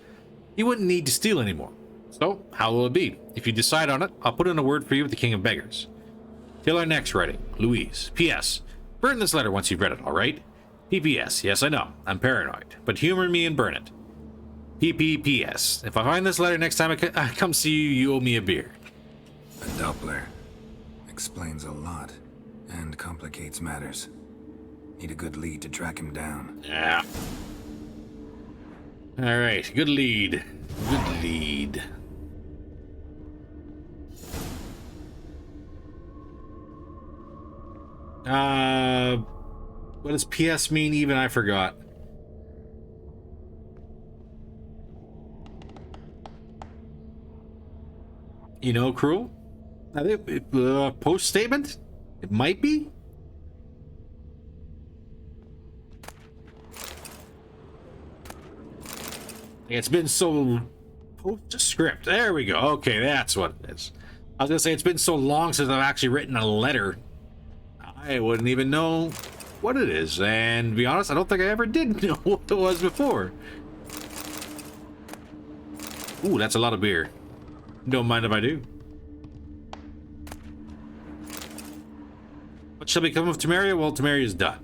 You wouldn't need to steal anymore. So, how will it be? If you decide on it, I'll put in a word for you with the King of Beggars. Till our next writing, Louise. P.S. Burn this letter once you've read it, alright? P.P.S. Yes, I know. I'm paranoid. But humor me and burn it. P.P.P.S. If I find this letter next time I come see you, you owe me a beer. A Doppler. Explains a lot. And complicates matters. Need a good lead to track him down. Yeah. Alright, good lead. Good lead. What does PS mean even? I forgot. You know, cruel? I think post statement? It might be? It's been so... Postscript. There we go. Okay, that's what it is. I was gonna say, it's been so long since I've actually written a letter. I wouldn't even know what it is. And to be honest, I don't think I ever did know what it was before. Ooh, that's a lot of beer. Don't mind if I do. What shall become of Temeria? Well, Temeria is done.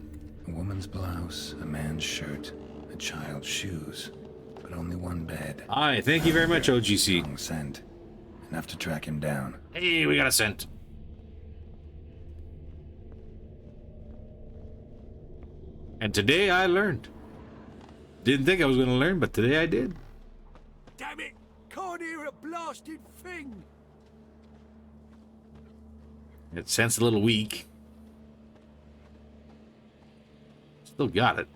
A woman's blouse, a man's shirt, a child's shoes. But only one bed. Aye, thank you very much, OGC. Strong scent. Enough to track him down. Hey, we got a scent. And today I learned. Didn't think I was going to learn, but today I did. Damn it! Can't hear a blasted thing! It scent's a little weak. Still got it.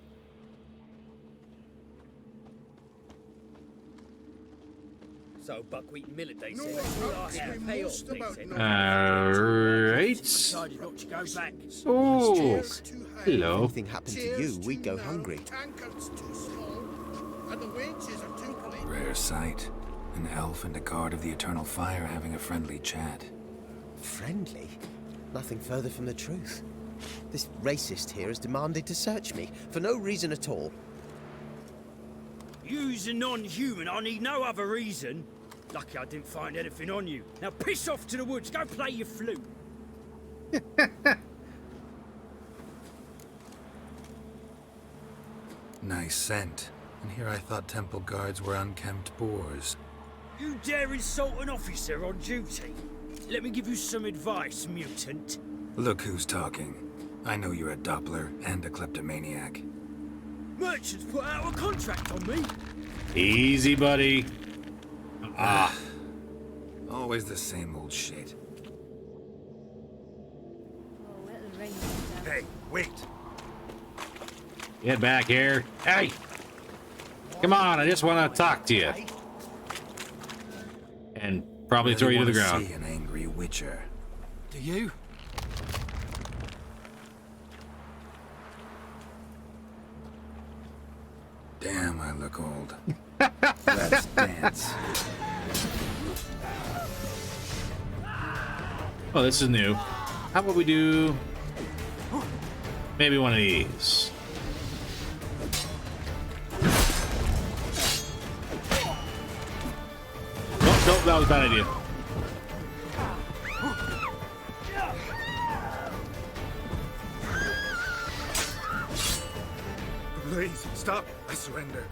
So buckwheat millet, they say. Pay off, they say. Alright. Decided not to go back. Oh, hello. If anything happened to you, we'd go hungry. Rare sight. An elf and a guard of the Eternal Fire having a friendly chat. Friendly? Nothing further from the truth. This racist here has demanded to search me, for no reason at all. You's a non-human. I need no other reason. Lucky I didn't find anything on you. Now piss off to the woods. Go play your flute. Nice scent. And here I thought temple guards were unkempt boors. You dare insult an officer on duty? Let me give you some advice, mutant. Look who's talking. I know you're a Doppler and a kleptomaniac. Merchants put out a contract on me. Easy, buddy. Always the same old shit. Hey, wait. Get back here. Hey! Come on, I just want to talk to you. And probably throw you to the ground. See an angry witcher. Do you? Damn, I look old. Let's dance. Oh, this is new. How about we do maybe one of these? Nope, that was a bad idea. Please, stop. I surrender.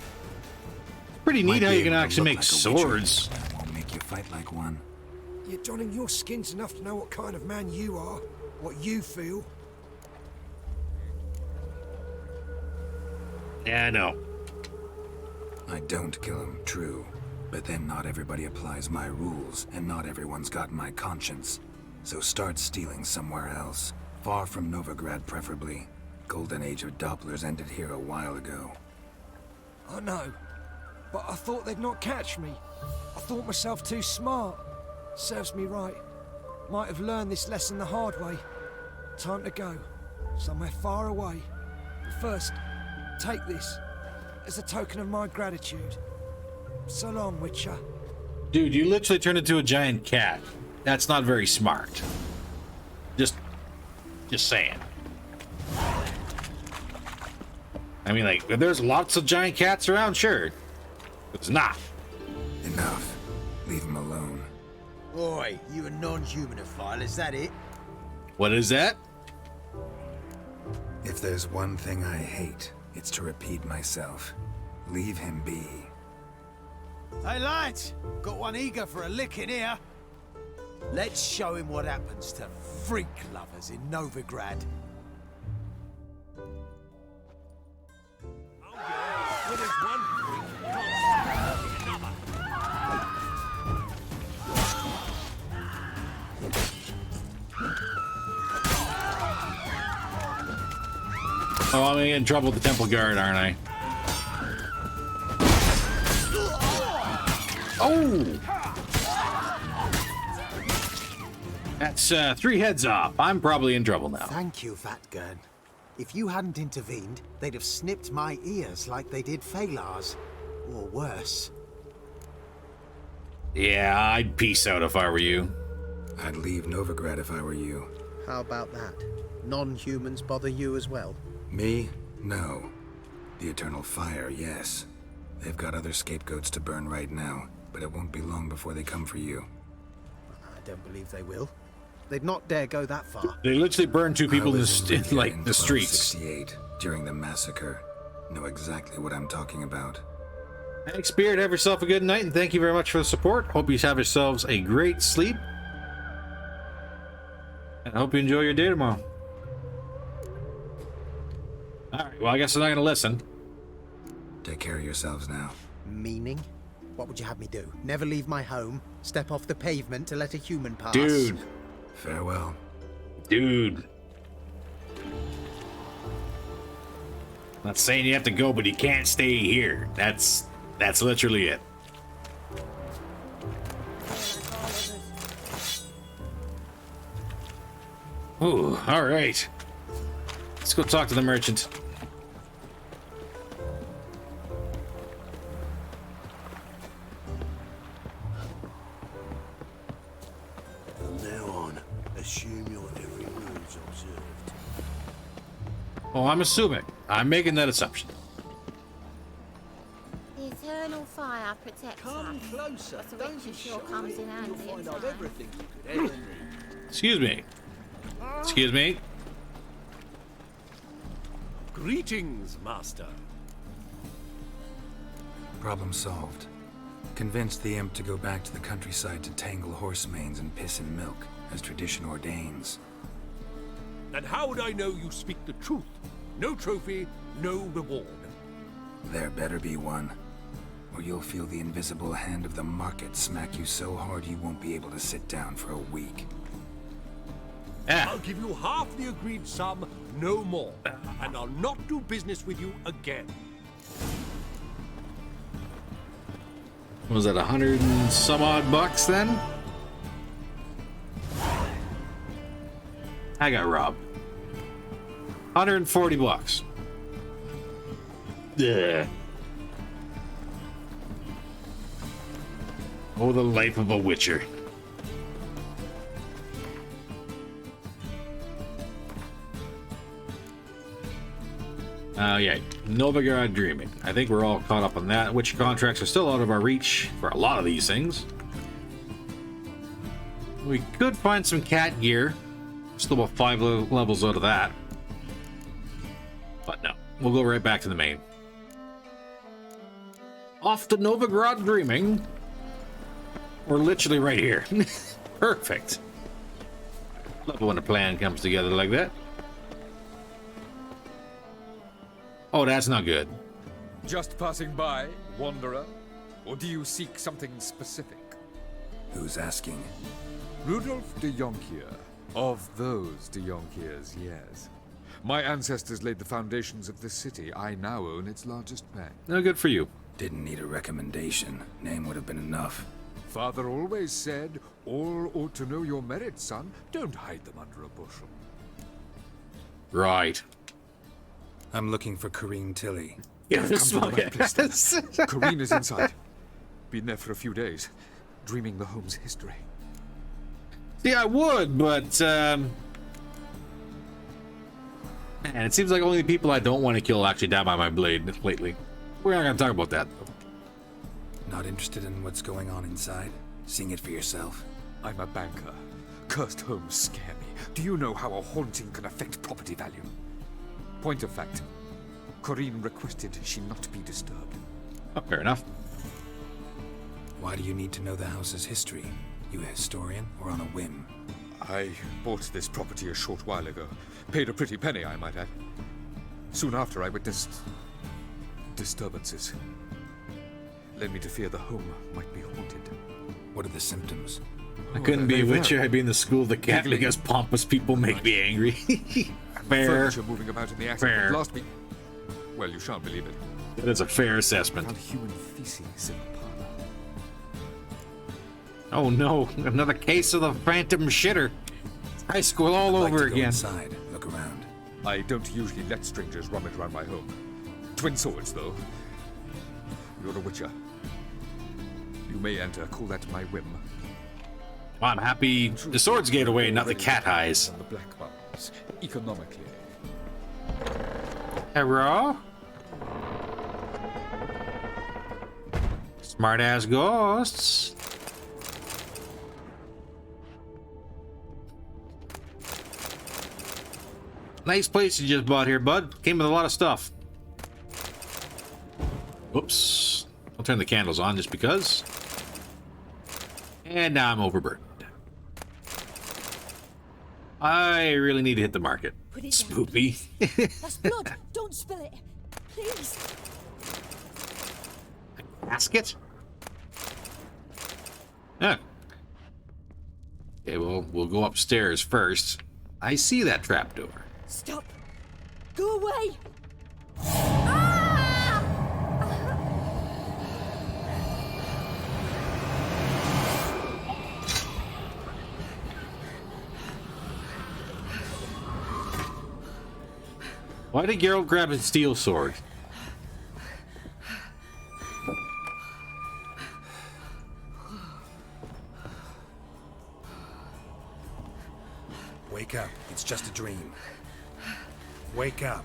Pretty neat Might how be you can able to actually look make like a witcher. swords. That won't make you fight like one. You're donning your skins enough to know what kind of man you are, what you feel. Yeah, I know. I don't kill him, true. But then not everybody applies my rules, and not everyone's got my conscience. So start stealing somewhere else. Far from Novigrad, preferably. Golden age of Dopplers ended here a while ago. I know, but I thought they'd not catch me. I thought myself too smart. Serves me right. Might have learned this lesson the hard way. Time to go. Somewhere far away. But first, take this as a token of my gratitude. So long, Witcher. Dude, you literally turned into a giant cat. That's not very smart. Just saying. I mean, like, there's lots of giant cats around, sure. But it's not. Enough. Leave him alone. Oi, you a non-humanophile, is that it? What is that? If there's one thing I hate, it's to repeat myself. Leave him be. Hey lads, got one eager for a lick in here. Let's show him what happens to freak lovers in Novigrad. Oh, I'm gonna get in trouble with the temple guard, aren't I? Oh! That's 3 heads off. I'm probably in trouble now. Thank you, Vatgern. If you hadn't intervened, they'd have snipped my ears like they did Phalar's. Or worse. Yeah, I'd peace out if I were you. I'd leave Novigrad if I were you. How about that? Non-humans bother you as well? Me? No. The Eternal Fire, yes. They've got other scapegoats to burn right now, but it won't be long before they come for you. I don't believe they will. They'd not dare go that far. They literally burned 2 people in the streets. 1268, during the massacre. Know exactly what I'm talking about. Hey, Spirit, have yourself a good night, and thank you very much for the support. Hope you have yourselves a great sleep. And I hope you enjoy your day tomorrow. Alright, well, I guess I'm not going to listen. Take care of yourselves now. Meaning? What would you have me do? Never leave my home? Step off the pavement to let a human pass? Dude. Farewell. Dude. Not saying you have to go, but you can't stay here. That's literally it. Ooh, alright. Let's go talk to the merchant. From now on, assume your every move's observed. Oh, I'm assuming. I'm making that assumption. Is eternal fire protects Come us. closer. But the Don't Witcher be sure shy. comes in You'll handy at find I've times. everything you could ever need. Excuse me. Excuse me. Greetings, Master. Problem solved. Convinced the imp to go back to the countryside to tangle horse manes and piss in milk, as tradition ordains. And how would I know you speak the truth? No trophy, no reward. There better be one, or you'll feel the invisible hand of the market smack you so hard you won't be able to sit down for a week. I'll give you half the agreed sum, no more. And I'll not do business with you again. Was that 100 and some odd bucks then? I got robbed. 140 bucks. Ugh. Oh, the life of a witcher. Yeah, Novigrad Dreaming. I think we're all caught up on that. Witcher contracts are still out of our reach for a lot of these things. We could find some cat gear. Still about 5 levels out of that. But no, we'll go right back to the main. Off to Novigrad Dreaming. We're literally right here. Perfect. Love it when a plan comes together like that. Oh, that's not good. Just passing by, wanderer? Or do you seek something specific? Who's asking? Rudolf de Jonkier. Of those de Jonkiers, yes. My ancestors laid the foundations of this city. I now own its largest bank. No, good for you. Didn't need a recommendation. Name would have been enough. Father always said, all ought to know your merits, son. Don't hide them under a bushel. Right. I'm looking for Corrine Tilly. Come to the right place, then. Corrine is inside. Been there for a few days, dreaming the home's history. See, I would, but man, it seems like only the people I don't want to kill actually die by my blade lately. We're not gonna talk about that, though. Not interested in what's going on inside? Seeing it for yourself. I'm a banker. Cursed homes scare me. Do you know how a haunting can affect property value? Point of fact, Corrine requested she not be disturbed. Oh, fair enough. Why do you need to know the house's history? You a historian or on a whim? I bought this property a short while ago. Paid a pretty penny, I might add. Soon after, I witnessed disturbances. Led me to fear the home might be haunted. What are the symptoms? I couldn't be a witcher. I'd be in the school of the cat because pompous people make me angry. Fair. Furniture moving about in the attic. Fair. Last week. Well, you shan't believe it. That is a fair assessment. Found human feces in the parlor. Oh no, another case of the phantom shitter. High school all I'd like over to go again. Inside, look around. I don't usually let strangers rummage around my home. Twin swords, though. You're a witcher. You may enter. Call that my whim. Well, I'm happy the swords gave away, not the cat eyes. On the black ones, economically. Hello? Smart ass ghosts. Nice place you just bought here, bud. Came with a lot of stuff. Whoops. I'll turn the candles on just because. And now I'm overburdened. I really need to hit the market. Put it Spoopy. That's blood. Don't spill it. Please. Basket? Yeah. Okay, well, we'll go upstairs first. I see that trapdoor. Stop. Go away. Why did Geralt grab his steel sword? Wake up. It's just a dream. Wake up.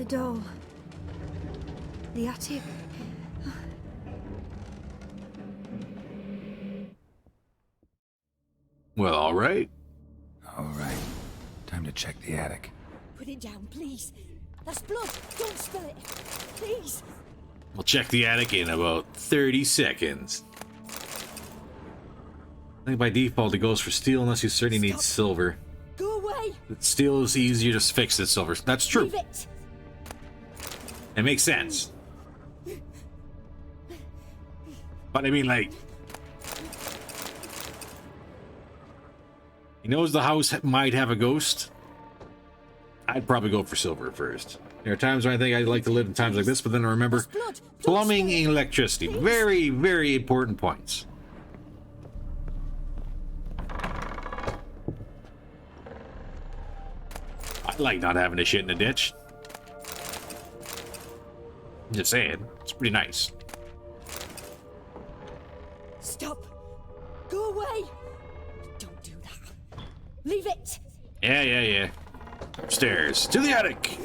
doll. The attic. Well, all right. All right. Time to check the attic. Put it down, please. That's blood. Don't spill it. Please. We'll check the attic in about 30 seconds. I think by default it goes for steel unless you certainly need silver. Go away. Steel is easier to fix than silver. That's true. Leave it. It makes sense. But I mean, like, he knows the house might have a ghost. I'd probably go for silver first. There are times when I think I'd like to live in times like this, but then I remember plumbing and electricity. Very, very important points. I like not having to shit in a ditch. Just saying, it's pretty nice. Stop. Go away. Don't do that. Leave it. Yeah. Upstairs. To the attic!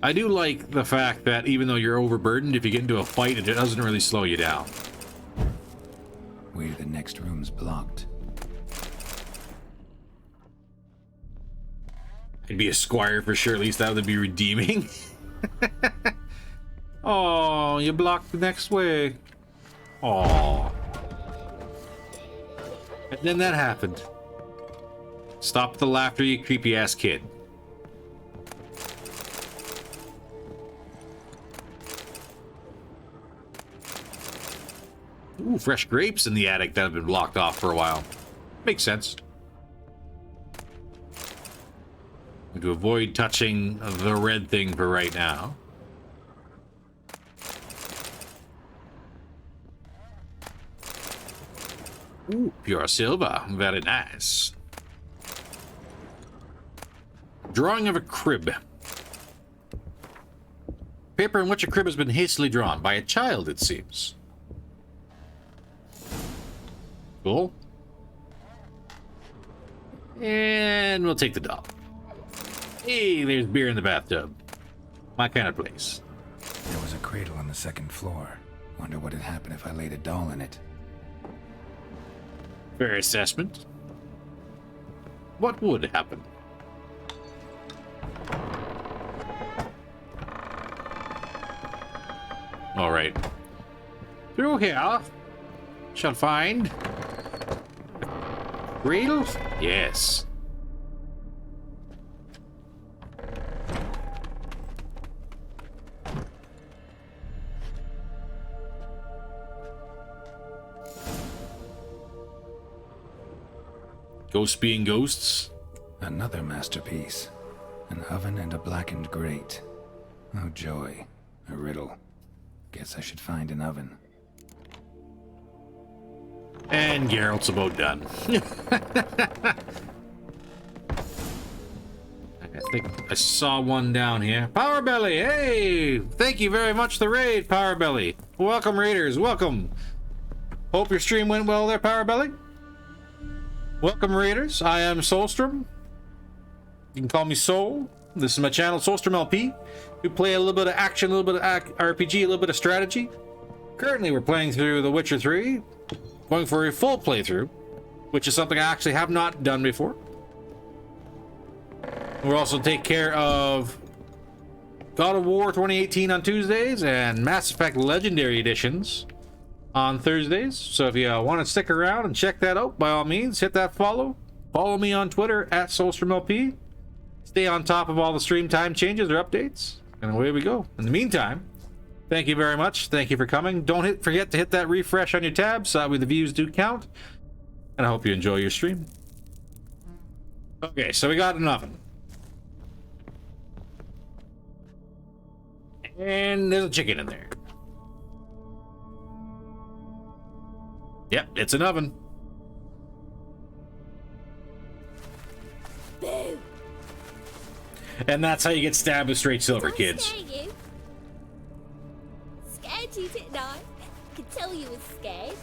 I do like the fact that even though you're overburdened, if you get into a fight, it doesn't really slow you down. Way to the next room's blocked. I'd be a squire for sure, at least that would be redeeming. Oh, you blocked the next way. Oh. And then that happened. Stop the laughter, you creepy ass kid. Ooh, fresh grapes in the attic that have been blocked off for a while. Makes sense. To avoid touching the red thing for right now. Ooh, pure silver. Very nice. Drawing of a crib. Paper in which a crib has been hastily drawn by a child, it seems. Cool. And we'll take the doll. Hey, there's beer in the bathtub. My kind of place. There was a cradle on the second floor. Wonder what had happened if I laid a doll in it. Fair assessment. What would happen? All right. Through here, shall find cradle. Yes. Ghosts being ghosts. Another masterpiece. An oven and a blackened grate. Oh joy. A riddle. Guess I should find an oven. And Geralt's about done. I think I saw one down here. Power Belly, hey! Thank you very much for the raid, Power Belly. Welcome, raiders, welcome. Hope your stream went well there, Power Belly. Welcome, raiders. I am Soulstrom. You can call me Soul. This is my channel, Soulstrom LP. We play a little bit of action, a little bit of RPG, a little bit of strategy. Currently, we're playing through The Witcher 3, going for a full playthrough, which is something I actually have not done before. We'll also take care of God of War 2018 on Tuesdays and Mass Effect Legendary Editions on Thursdays. So if you want to stick around and check that out, by all means, hit that follow. Follow me on Twitter at SoulstromLP. Stay on top of all the stream time changes or updates, and away we go. In the meantime, thank you very much. Thank you for coming. Don't forget to hit that refresh on your tab so that way the views do count. And I hope you enjoy your stream. Okay, so we got an oven. And there's a chicken in there. Yep, it's an oven. Boo! And that's how you get stabbed with straight silver, kids. Scared you, didn't I? Could tell you was scared.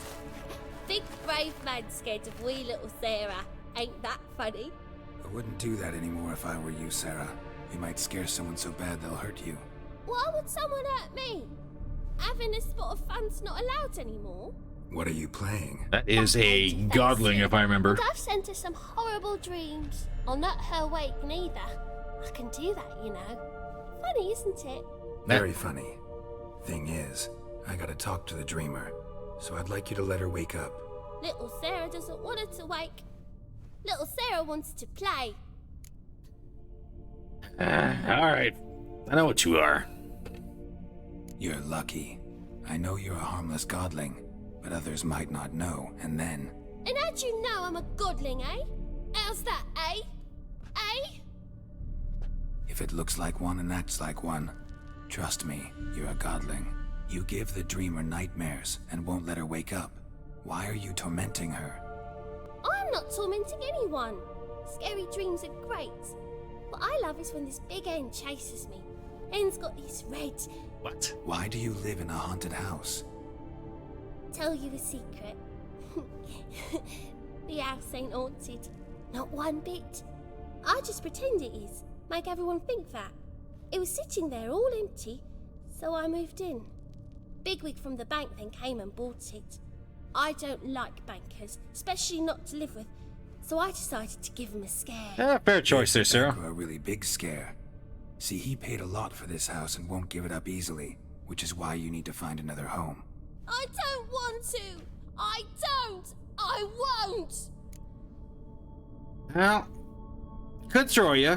Big brave man scared of wee little Sarah. Ain't that funny? I wouldn't do that anymore if I were you, Sarah. You might scare someone so bad they'll hurt you. Why would someone hurt me? Having a spot of fun's not allowed anymore. What are you playing? That is a godling, if I remember. And I've sent her some horrible dreams. I'll not her wake neither. I can do that, you know. Funny, isn't it? Very funny. Thing is, I gotta talk to the dreamer, so I'd like you to let her wake up. Little Sarah doesn't want her to wake. Little Sarah wants to play. Alright. I know what you are. You're lucky. I know you're a harmless godling, but others might not know, and then... And how'd you know I'm a godling, eh? How's that, eh? Eh? If it looks like one and acts like one, trust me, you're a godling. You give the dreamer nightmares and won't let her wake up. Why are you tormenting her? I'm not tormenting anyone. Scary dreams are great. What I love is when this big hen chases me. Hen's got this red... What? Why do you live in a haunted house? Tell you a secret. The house ain't haunted. Not one bit. I just pretend it is. Make everyone think that. It was sitting there all empty, so I moved in. Bigwig from the bank then came and bought it. I don't like bankers, especially not to live with, so I decided to give him a scare. Fair choice there, Sarah. A really big scare. See, he paid a lot for this house and won't give it up easily, which is why you need to find another home. I don't want to! I don't! I won't! Well, could throw you,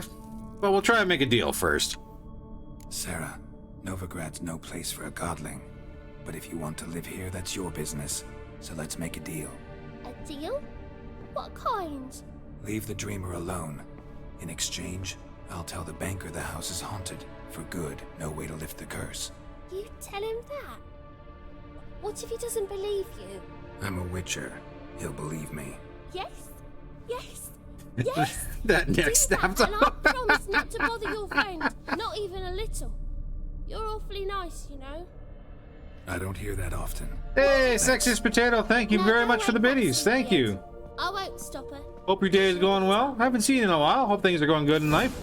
but we'll try and make a deal first. Sarah, Novigrad's no place for a godling. But if you want to live here, that's your business. So let's make a deal. A deal? What kind? Leave the dreamer alone. In exchange, I'll tell the banker the house is haunted. For good, no way to lift the curse. You tell him that? What if he doesn't believe you? I'm a witcher. He'll believe me. Yes? Yes? Yes! That neck snapped And I promise not to bother your friend. Not even a little. You're awfully nice, you know. I don't hear that often. Hey, Sexist Potato, thank you very much for the biddies. Thank you. I won't stop her. Hope your day is going well. Haven't seen you in a while. Hope things are going good in life.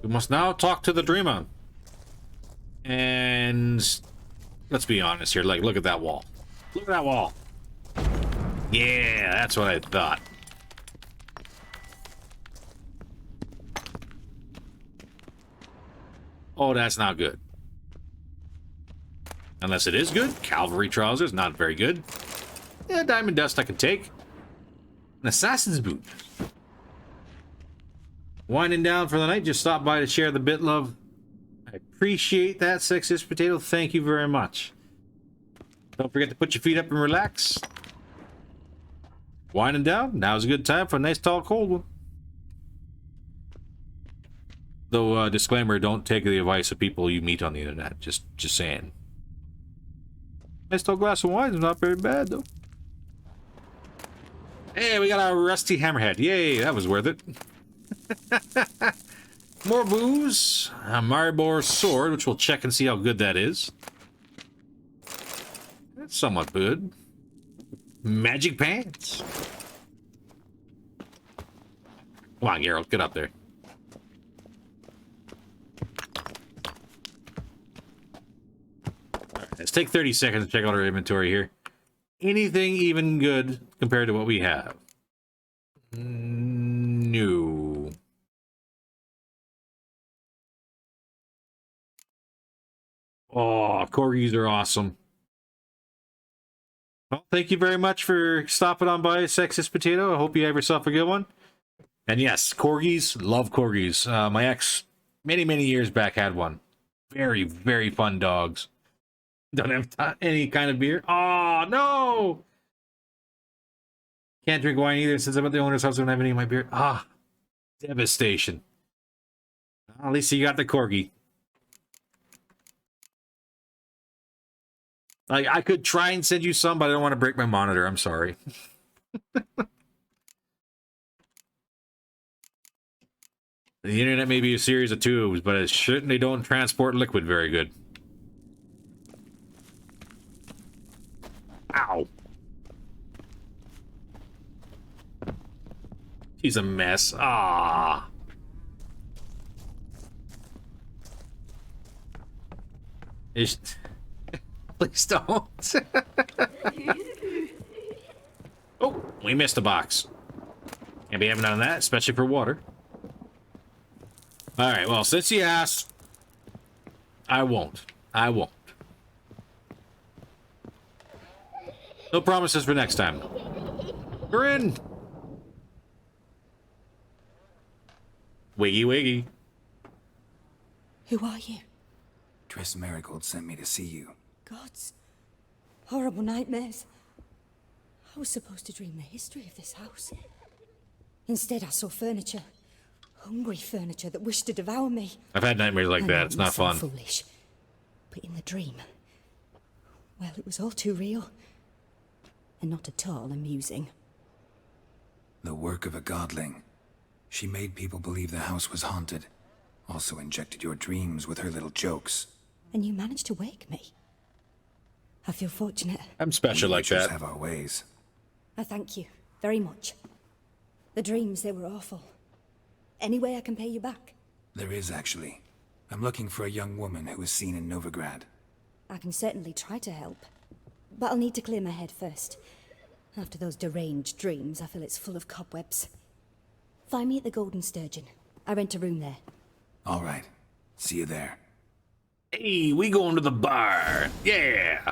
We must now talk to the dreamer. And let's be honest here. Like, look at that wall. Look at that wall. Yeah, that's what I thought. Oh, that's not good. Unless it is good. Cavalry trousers, not very good. Yeah, diamond dust I can take. An assassin's boot. Winding down for the night. Just stopped by to share the bit love. I appreciate that, Sexist Potato. Thank you very much. Don't forget to put your feet up and relax. Winding down. Now's a good time for a nice tall cold one. Though, disclaimer, don't take the advice of people you meet on the internet. Just saying. Nice tall glass of wine is not very bad, though. Hey, we got our rusty hammerhead. Yay, that was worth it. More booze. A Maribor sword, which we'll check and see how good that is. That's somewhat good. Magic pants. Come on, Geralt, get up there. Let's take 30 seconds to check out our inventory here. Anything even good compared to what we have? No. Oh, corgis are awesome. Well, thank you very much for stopping on by, Sexist Potato. I hope you have yourself a good one. And yes, corgis, love corgis. My ex, many years back, had one. Very, very fun dogs. Don't have any kind of beer. Oh, no! Can't drink wine either since I'm at the owner's house. I don't have any of my beer. Ah, devastation. At least you got the corgi. Like, I could try and send you some, but I don't want to break my monitor. I'm sorry. The internet may be a series of tubes, but it certainly don't transport liquid very good. Ow. He's a mess. Ah. Please don't. Oh, we missed a box. Can't be having none of that, especially for water. All right, well, since you asked, I won't. I won't. No promises for next time. We're in. Wiggy wiggy. Who are you? Triss Marigold sent me to see you. Gods. Horrible nightmares. I was supposed to dream the history of this house. Instead, I saw furniture. Hungry furniture that wished to devour me. I've had nightmares like that. It's not fun. Foolish. But in the dream, well, it was all too real. And not at all amusing. The work of a godling. She made people believe the house was haunted. Also injected your dreams with her little jokes. And you managed to wake me. I feel fortunate. I'm special like that. Have our ways. I thank you very much. The dreams, they were awful. Any way I can pay you back? There is, actually. I'm looking for a young woman who was seen in Novigrad. I can certainly try to help. But I'll need to clear my head first. After those deranged dreams, I feel it's full of cobwebs. Find me at the Golden Sturgeon. I rent a room there. All right. See you there. Hey, we going to the bar. Yeah.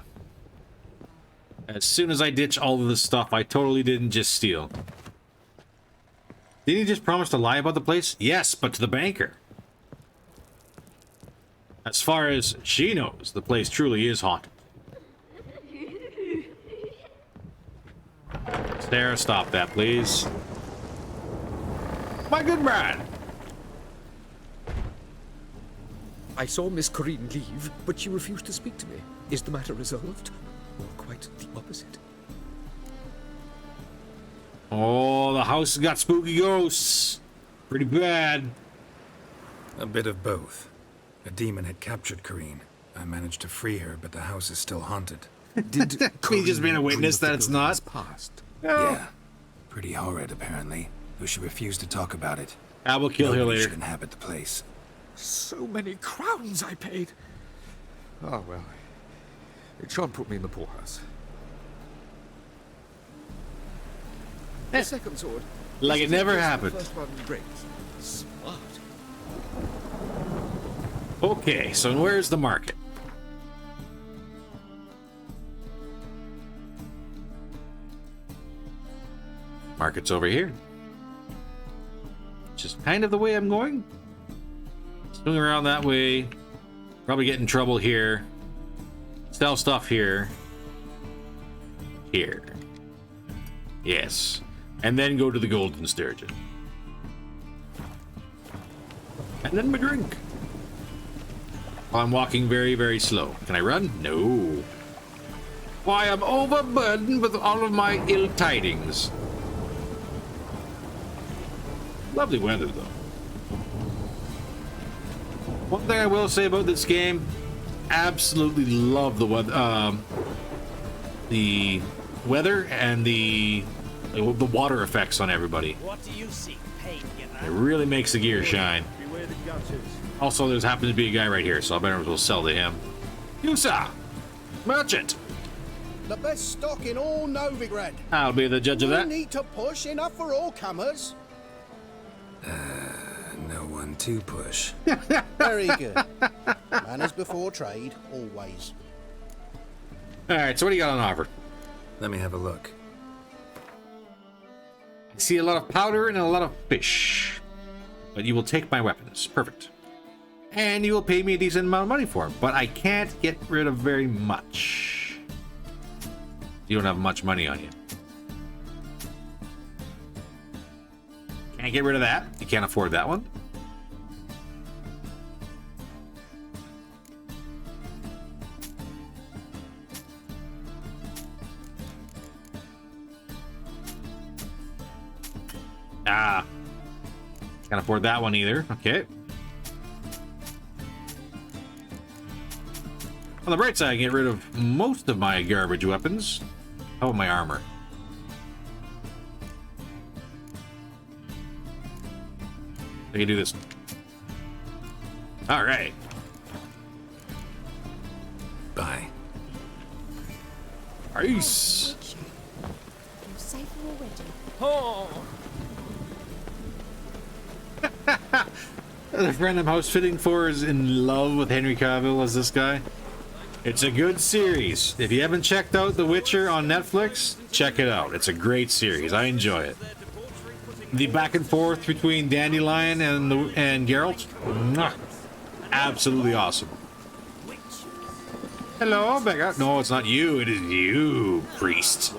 As soon as I ditch all of this stuff, I totally didn't just steal. Didn't he just promise to lie about the place? Yes, but to the banker. As far as she knows, the place truly is haunted. Sarah, stop that, please. My good man. I saw Miss Corinne leave, but she refused to speak to me. Is the matter resolved? Or quite the opposite? Oh, the house has got spooky ghosts. Pretty bad. A bit of both. A demon had captured Corinne. I managed to free her, but the house is still haunted. Did me just being a witness that it's not? Past. Yeah. Pretty horrid, apparently. Though she refused to talk about it. I will kill her Nobody later. should inhabit the place. So many crowns I paid. Ah, well. It shan't put me in the poorhouse. The second sword. Like it never The happened. first one breaks. Smart. Okay, so where's the market? Market's over here. Which is kind of the way I'm going. Swing around that way. Probably get in trouble here. Sell stuff here. Here. Yes. And then go to the Golden Sturgeon. And then my drink. While I'm walking very, very slow. Can I run? No. Why, I'm overburdened with all of my ill tidings. Lovely weather, though. One thing I will say about this game, absolutely love the weather and the water effects on everybody. What do you seek? Pain, It really makes the gear shine. Beware the gutters. Also, there's happens to be a guy right here, so I better as well sell to him. You, sir! Merchant! The best stock in all Novigrad. I'll be the judge of that. We need to push enough for all comers. No one to push. Very good. Manners before trade, always. Alright, so what do you got on offer? Let me have a look. I see a lot of powder and a lot of fish. But you will take my weapons. Perfect. And you will pay me a decent amount of money for them. But I can't get rid of very much. You don't have much money on you. Can't get rid of that. You can't afford that one. Ah. Can't afford that one either. Okay. On the bright side, I can get rid of most of my garbage weapons. How about my armor? I can do this. All right. Bye. Peace. You're safer already. Oh! The friend I'm house fitting for is in love with Henry Cavill as this guy. It's a good series. If you haven't checked out The Witcher on Netflix, check it out. It's a great series. I enjoy it. The back and forth between Dandelion and Geralt, mwah, absolutely awesome. Hello, Becca. No, it's not you. It is you, priest.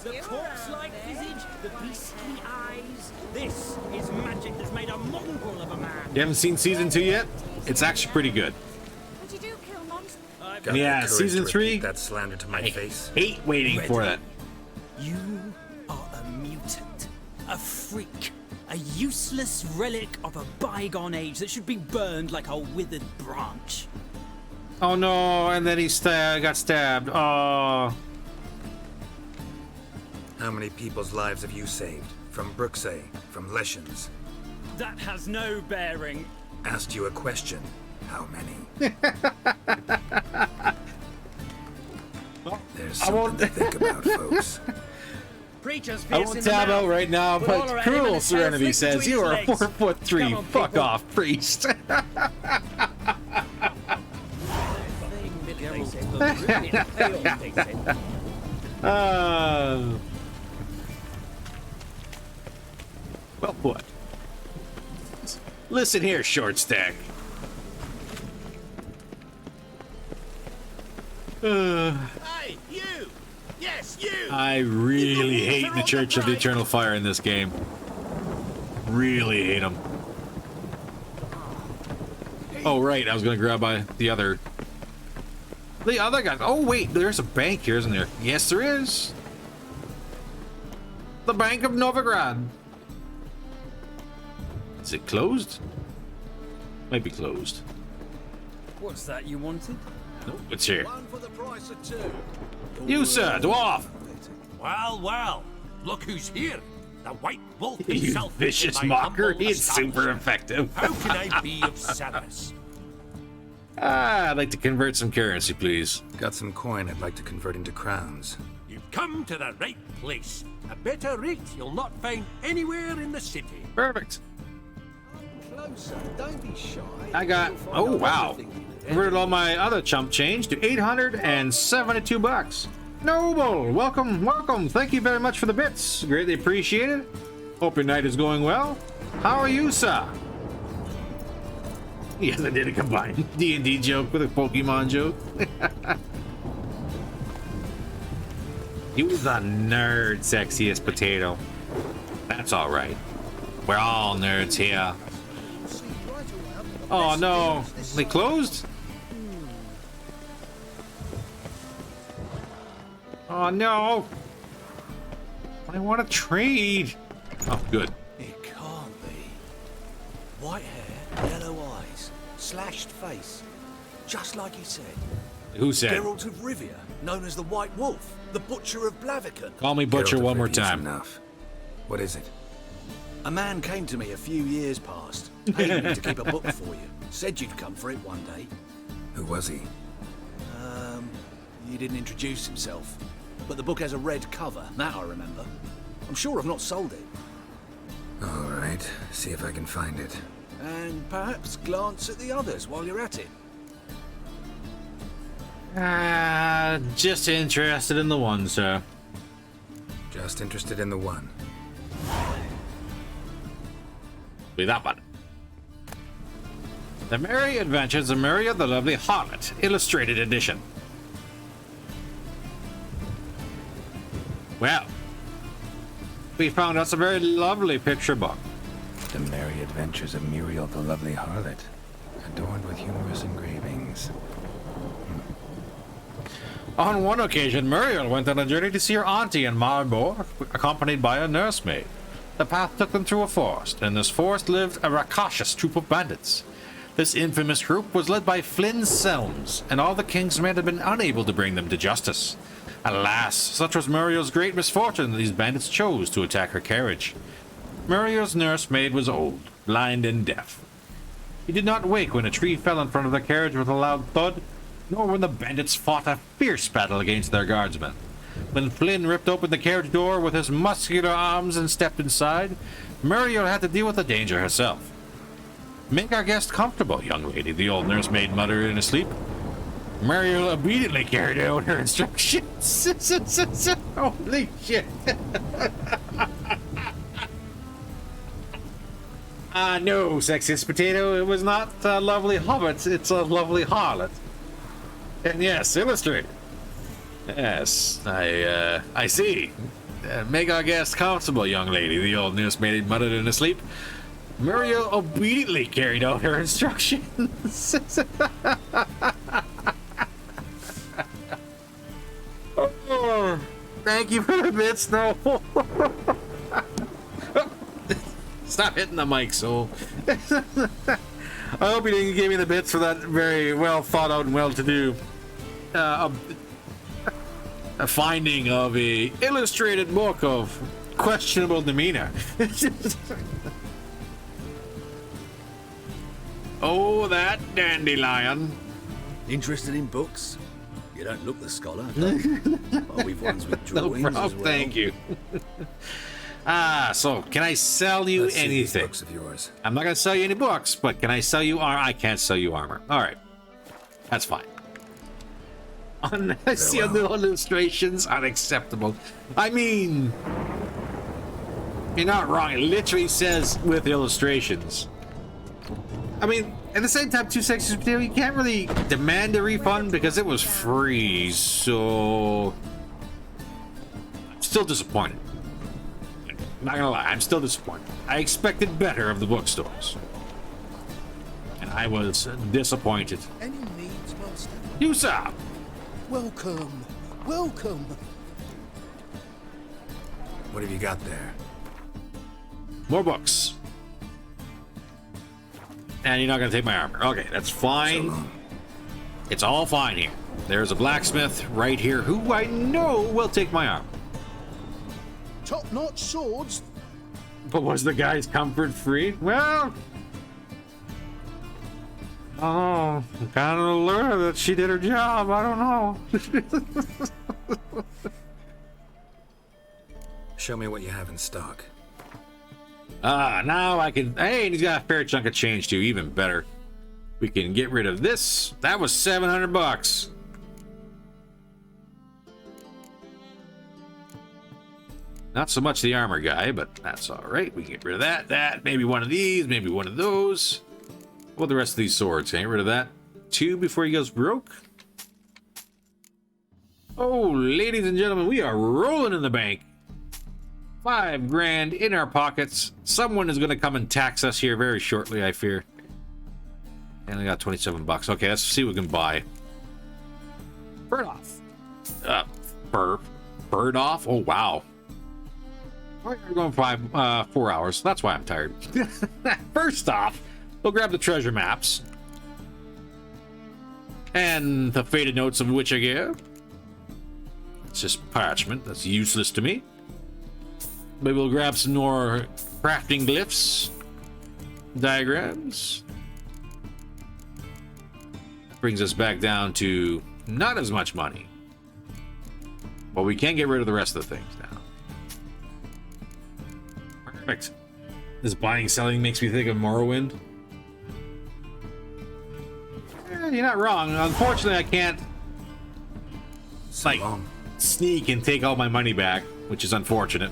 The corpse-like visage, the beastly eyes. This is magic that's made a mongrel of a man. You haven't seen season 2 yet? It's actually pretty good. What'd you do, Killmont? Got Yeah, the courage season to 3. repeat that slander to my face. Hate waiting for that. You are a mutant, a freak, a useless relic of a bygone age that should be burned like a withered branch. Oh no! And then he got stabbed. Oh. How many people's lives have you saved? From Brooksay, from Leshens? That has no bearing. Asked you a question. How many? There's something to think about, folks. Preachers I won't tab out right now, but Cruel Serenity says you are 4'3". Fuck off, priest. Well put. Listen here, short stack. Hey, you! Yes, you! I really hate the Church of the Eternal Fire in this game. Really hate them. Oh, right. I was going to grab by the other guy. Oh, wait. There's a bank here, isn't there? Yes, there is. The Bank of Novigrad. Is it closed? Might be closed. What's that you wanted? No, it's here. One for the price of two. You, sir, dwarf. Well, well. Look who's here. The White Wolf You himself. vicious in my mocker. humble He's super establishment. effective. How can I be of service? I'd like to convert some currency, please. Got some coin I'd like to convert into crowns. You've come to the right place. A better rate you'll not find anywhere in the city. Perfect. Closer, don't be shy. I got, oh wow, converted all my other chump change to 872 bucks. Noble, welcome, welcome. Thank you very much for the bits. Greatly appreciated. Hope your night is going well. How are you, sir? Yes, I did a combined D&D joke with a Pokemon joke. You the nerd sexiest potato. That's all right. We're all nerds here. Oh no, they closed? Oh no. I want to trade. Oh, good. It can't be. White hair, yellow eyes, slashed face. Just like he said. Who said? Geralt of Rivia, known as the White Wolf, the Butcher of Blaviken. Call me Butcher Geralt one more Rivia's time. Enough. What is it? A man came to me a few years past, paid me to keep a book for you. Said you'd come for it one day. Who was he? He didn't introduce himself. But the book has a red cover, that I remember. I'm sure I've not sold it. All right, see if I can find it. And perhaps glance at the others while you're at it. Just interested in the one, sir. Just interested in the one. Be that one. The Merry Adventures of Maria the Lovely Harlot, Illustrated Edition. Well, we found us a very lovely picture book. The Merry Adventures of Muriel the Lovely Harlot, adorned with humorous engravings. On one occasion, Muriel went on a journey to see her auntie in Maribor, accompanied by a nursemaid. The path took them through a forest, and in this forest lived a rapacious troop of bandits. This infamous group was led by Flynn Selms, and all the king's men had been unable to bring them to justice. Alas, such was Muriel's great misfortune that these bandits chose to attack her carriage. Muriel's nursemaid was old, blind, and deaf. He did not wake when a tree fell in front of the carriage with a loud thud, nor when the bandits fought a fierce battle against their guardsmen. When Flynn ripped open the carriage door with his muscular arms and stepped inside, Muriel had to deal with the danger herself. "Make our guest comfortable, young lady," the old nursemaid muttered in his sleep. Muriel obediently carried out her instructions. Holy shit. No, sexist potato, it was not a lovely hobbit, it's a lovely harlot. And yes, illustrated. Yes, I see. Make our guest comfortable, young lady, the old nursemaid muttered in his sleep. Muriel obediently carried out her instructions. Oh, thank you for the bits, no. Stop hitting the mic, Soul. I hope you didn't give me the bits for that very well thought out and well to do a finding of a illustrated book of questionable demeanor. Oh, that dandelion. Interested in books? You don't look the scholar. Well, we've ones with drawings No problem, as well. thank you. So can I sell you Let's see these anything? books of yours. I'm not gonna sell you any books, but can I sell you armor? I can't sell you armor. All right, that's fine. I see the illustrations, unacceptable. I mean, you're not wrong. It literally says with illustrations. I mean, at the same time, 2 sections potato, you can't really demand a refund because it was free. So, I'm still disappointed. Not gonna lie, I'm still disappointed. I expected better of the bookstores, and I was disappointed. Any needs, master? You, sir. Welcome, welcome. What have you got there? More books. And you're not gonna take my armor. Okay, that's fine. It's all fine here. There's a blacksmith right here who I know will take my armor. Top-notch swords. But was the guy's comfort free? Well, oh, I'm kind of alert that she did her job. I don't know. Show me what you have in stock. Now I can. Hey, and he's got a fair chunk of change too. Even better. We can get rid of this. That was $700. Not so much the armor guy, but that's all right. We can get rid of that. That, maybe one of these, maybe one of those. Well, the rest of these swords. Can I get rid of that 2 before he goes broke? Oh, ladies and gentlemen, we are rolling in the bank. $5 grand in our pockets. Someone is going to come and tax us here very shortly, I fear. And I got $27. Okay, let's see what we can buy. Bird off. Bird off? Oh, wow. We're going 4 hours. That's why I'm tired. First off, we'll grab the treasure maps. And the faded notes of Witcher gear. It's just parchment. That's useless to me. Maybe we'll grab some more crafting glyphs. Diagrams. Brings us back down to not as much money. But we can get rid of the rest of the things now. Perfect. This buying and selling makes me think of Morrowind. You're not wrong. Unfortunately, I can't sneak and take all my money back, which is unfortunate.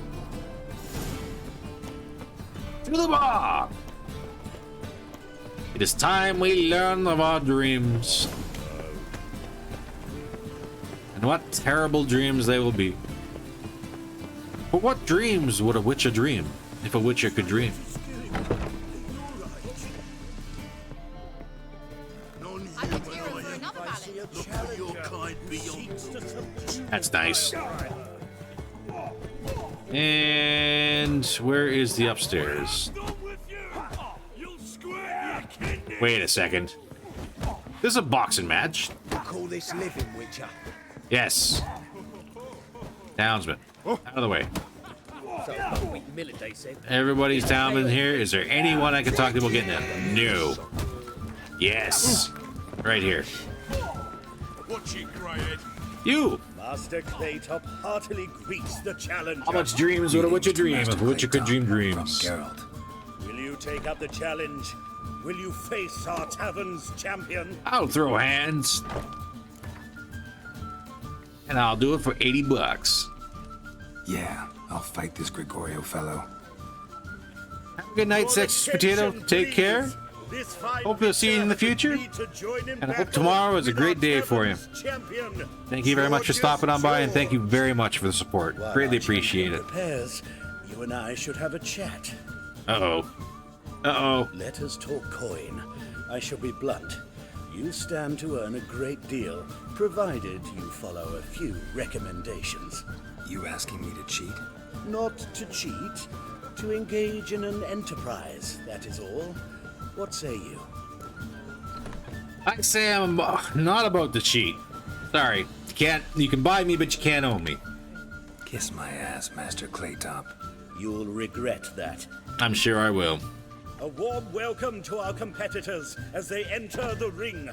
To the bar! It is time we learn of our dreams. And what terrible dreams they will be. But what dreams would a witcher dream, if a witcher could dream? That's nice. And where is the upstairs? Wait a second. This is a boxing match. Call this living, Witcher. Yes. Townsman. Out of the way. Everybody's down in here. Is there anyone I can talk to about getting in? No. Yes. Right here. What's your greyhead? You. Master Claytop heartily greets the challenger. How much dreams would a witcher dream if a witcher could dream dreams? Will you take up the challenge? Will you face our tavern's champion? I'll throw hands. And I'll do it for 80 bucks. Yeah, I'll fight this Gregorio fellow. Have a good night, Sexy Potato. Take care. Hope to see you in the future. And I hope tomorrow is a great day for you. Thank you very much for stopping on by, and thank you very much for the support. Greatly appreciate it. Prepares, you and I should have a chat. Uh-oh. Uh-oh. Let us talk coin. I shall be blunt. You stand to earn a great deal, provided you follow a few recommendations. You asking me to cheat? Not to cheat, to engage in an enterprise, that is all. What say you? I say I'm not about to cheat. Sorry. You can buy me, but you can't own me. Kiss my ass, Master Claytop. You'll regret that. I'm sure I will. A warm welcome to our competitors as they enter the ring.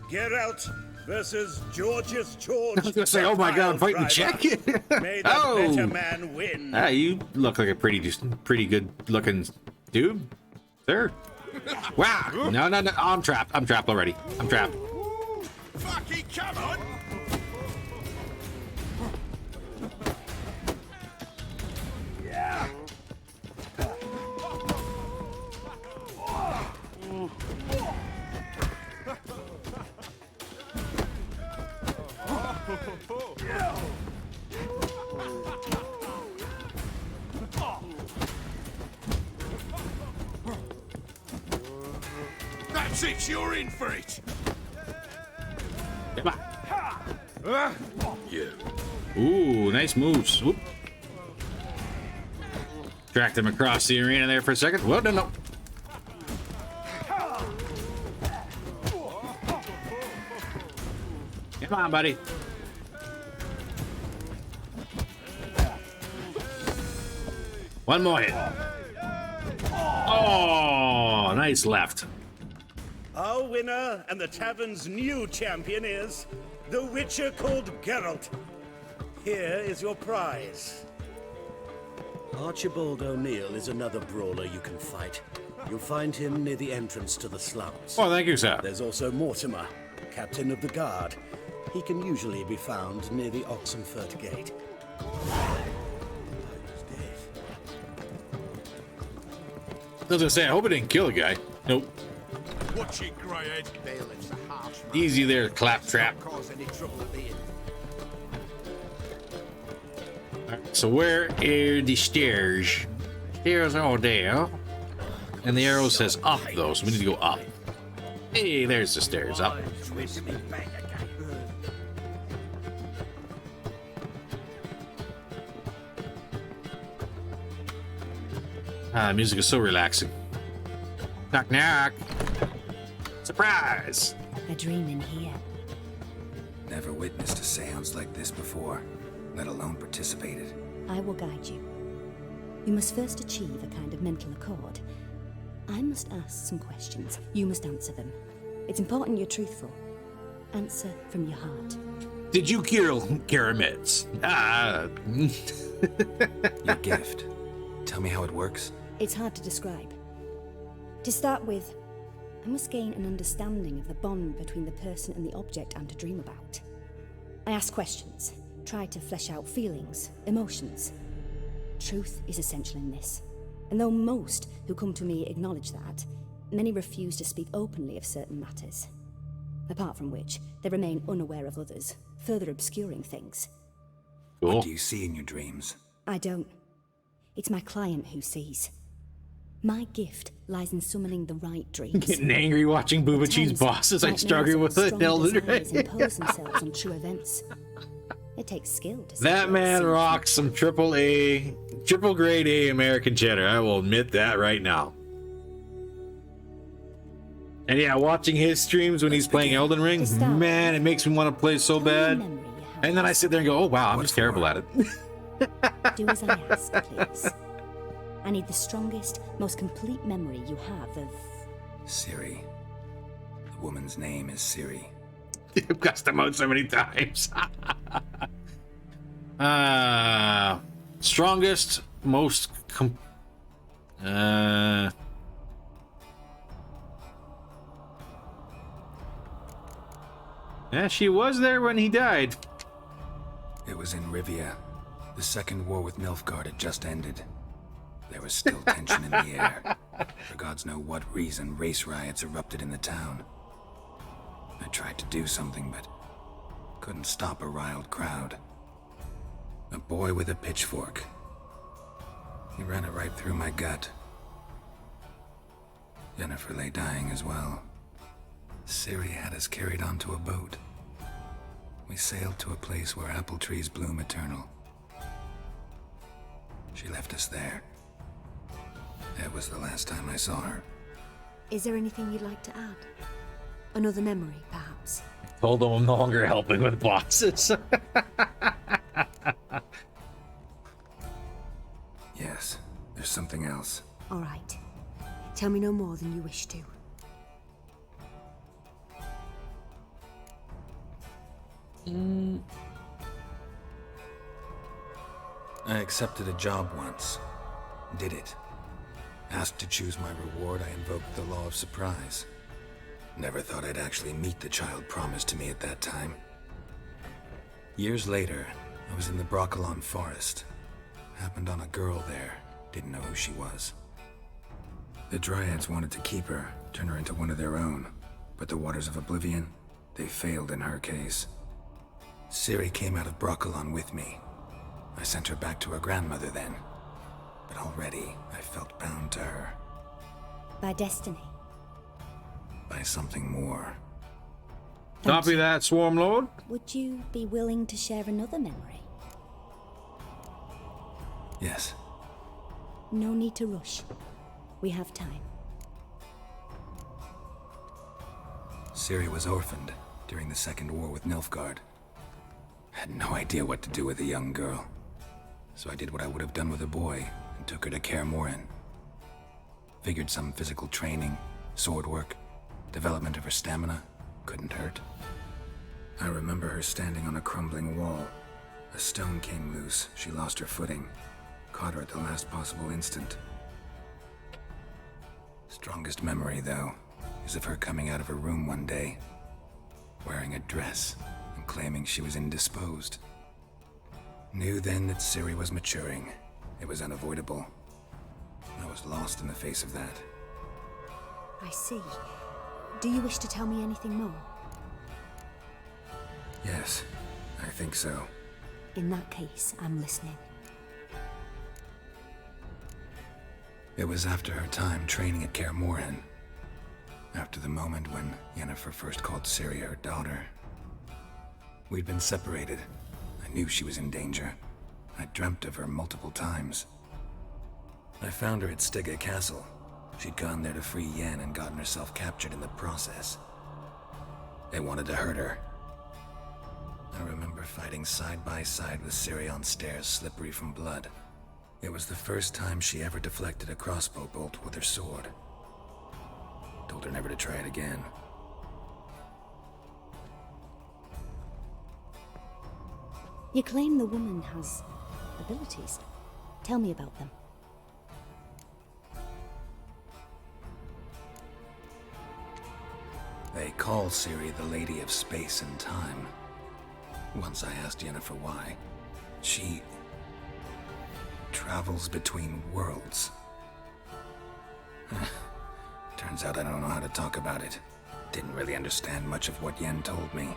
Geralt versus Georgius George. I was gonna say, oh my god, I'm fighting Czech. May the better man win. Ah, you look like a pretty good looking dude, sir. Wow. No. I'm trapped. I'm trapped already. I'm trapped. Fucking come on! Yeah. That's it, you're in for it! Come on. Yeah. Ooh, nice moves. Whoop. Tracked him across the arena there for a second. Whoa, no. Come on, buddy. One more hit. Oh, nice left. Our winner and the tavern's new champion is the Witcher called Geralt. Here is your prize. Archibald O'Neill is another brawler you can fight. You'll find him near the entrance to the slums. Oh, thank you, sir. There's also Mortimer, captain of the guard. He can usually be found near the Oxenfurt Gate. I was gonna say, I hope it didn't kill the guy. Nope. Watch it, greyhead. Bailiff's a harsh man. Easy there, claptrap. Cause any trouble at the inn. Alright, so where are the stairs? Stairs are there. And the arrow says up, though, so we need to go up. Hey, there's the stairs up. Ah, music is so relaxing. Knock, knock. Surprise! A dream in here. Never witnessed a seance like this before, let alone participated. I will guide you. You must first achieve a kind of mental accord. I must ask some questions. You must answer them. It's important you're truthful. Answer from your heart. Did you kill Karamets? Ah. Your gift. Tell me how it works. It's hard to describe. To start with, I must gain an understanding of the bond between the person and the object I'm to dream about. I ask questions, try to flesh out feelings, emotions. Truth is essential in this. And though most who come to me acknowledge that, many refuse to speak openly of certain matters. Apart from which, they remain unaware of others, further obscuring things. Cool. What do you see in your dreams? I don't. It's my client who sees. My gift lies in summoning the right dreams. Getting angry watching Booba Cheese bosses. I struggle with it. Elden impose themselves on true events. It takes skill to that man rocks some triple grade A American cheddar. I will admit that right now. And yeah, watching his streams when he's playing Elden Ring, man, it makes me want to play so bad. And then I sit there and go, oh wow, I'm just terrible at it. Do as I ask, please. I need the strongest, most complete memory you have of... Siri. The woman's name is Siri. You've cussed him out so many times. Strongest, most... Yeah, she was there when he died. It was in Rivia. The second war with Nilfgaard had just ended. There was still tension in the air. For gods know what reason, race riots erupted in the town. I tried to do something, but couldn't stop a riled crowd. A boy with a pitchfork. He ran it right through my gut. Yennefer lay dying as well. Ciri had us carried onto a boat. We sailed to a place where apple trees bloom eternal. She left us there. That was the last time I saw her. Is there anything you'd like to add? Another memory, perhaps? Told him I'm no longer helping with bosses. Yes, there's something else. All right. Tell me no more than you wish to. I accepted a job once. Did it. Asked to choose my reward, I invoked the law of surprise. Never thought I'd actually meet the child promised to me at that time. Years later, I was in the Broccolon forest. Happened on a girl there. Didn't know who she was. The Dryads wanted to keep her, turn her into one of their own. But the Waters of Oblivion, they failed in her case. Ciri came out of Broccolon with me. I sent her back to her grandmother then. But already, I felt bound to her. By destiny? By something more. Copy that, Swarm Lord. Would you be willing to share another memory? Yes. No need to rush. We have time. Ciri was orphaned during the Second War with Nilfgaard. Had no idea what to do with a young girl. So I did what I would have done with a boy and took her to Kaer Morhen. Figured some physical training, sword work, development of her stamina couldn't hurt. I remember her standing on a crumbling wall. A stone came loose, she lost her footing. Caught her at the last possible instant. Strongest memory, though, is of her coming out of her room one day, wearing a dress and claiming she was indisposed. Knew then that Ciri was maturing. It was unavoidable. I was lost in the face of that. I see. Do you wish to tell me anything more? Yes, I think so. In that case, I'm listening. It was after her time training at Kaer Morhen. After the moment when Yennefer first called Ciri her daughter. We'd been separated. I knew she was in danger. I dreamt of her multiple times. I found her at Stygga Castle. She'd gone there to free Yen and gotten herself captured in the process. They wanted to hurt her. I remember fighting side by side with Ciri on stairs slippery from blood. It was the first time she ever deflected a crossbow bolt with her sword. Told her never to try it again. You claim the woman has abilities. Tell me about them. They call Ciri the Lady of Space and Time. Once I asked Yennefer why. She travels between worlds. Turns out I don't know how to talk about it. Didn't really understand much of what Yen told me.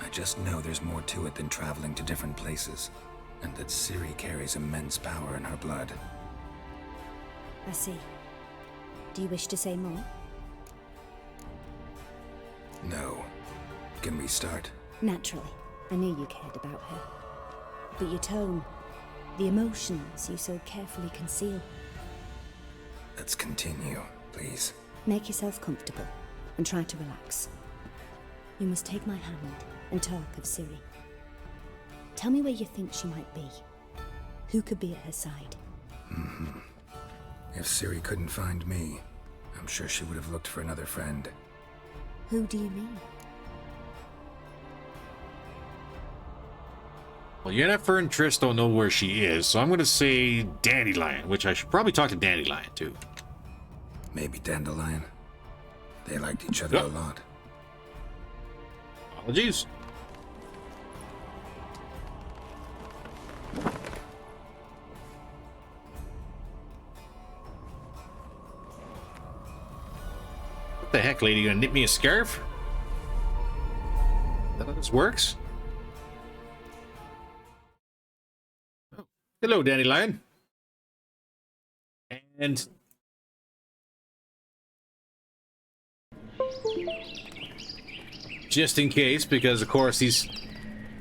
I just know there's more to it than traveling to different places, and that Ciri carries immense power in her blood. I see. Do you wish to say more? No. Can we start? Naturally. I knew you cared about her. But your tone, the emotions you so carefully conceal. Let's continue, please. Make yourself comfortable and try to relax. You must take my hand and talk of Ciri. Tell me where you think she might be. who could be at her side? Mm-hmm. If Ciri couldn't find me, I'm sure she would have looked for another friend. Who do you mean? Well, Yennefer and Triss don't know where she is, so I'm going to say Dandelion, which I should probably talk to Dandelion, too. Maybe Dandelion. They liked each other a lot. Apologies. What the heck, lady? You gonna knit me a scarf? Is that how this works? Oh. Hello, Dandelion. And just in case, because of course these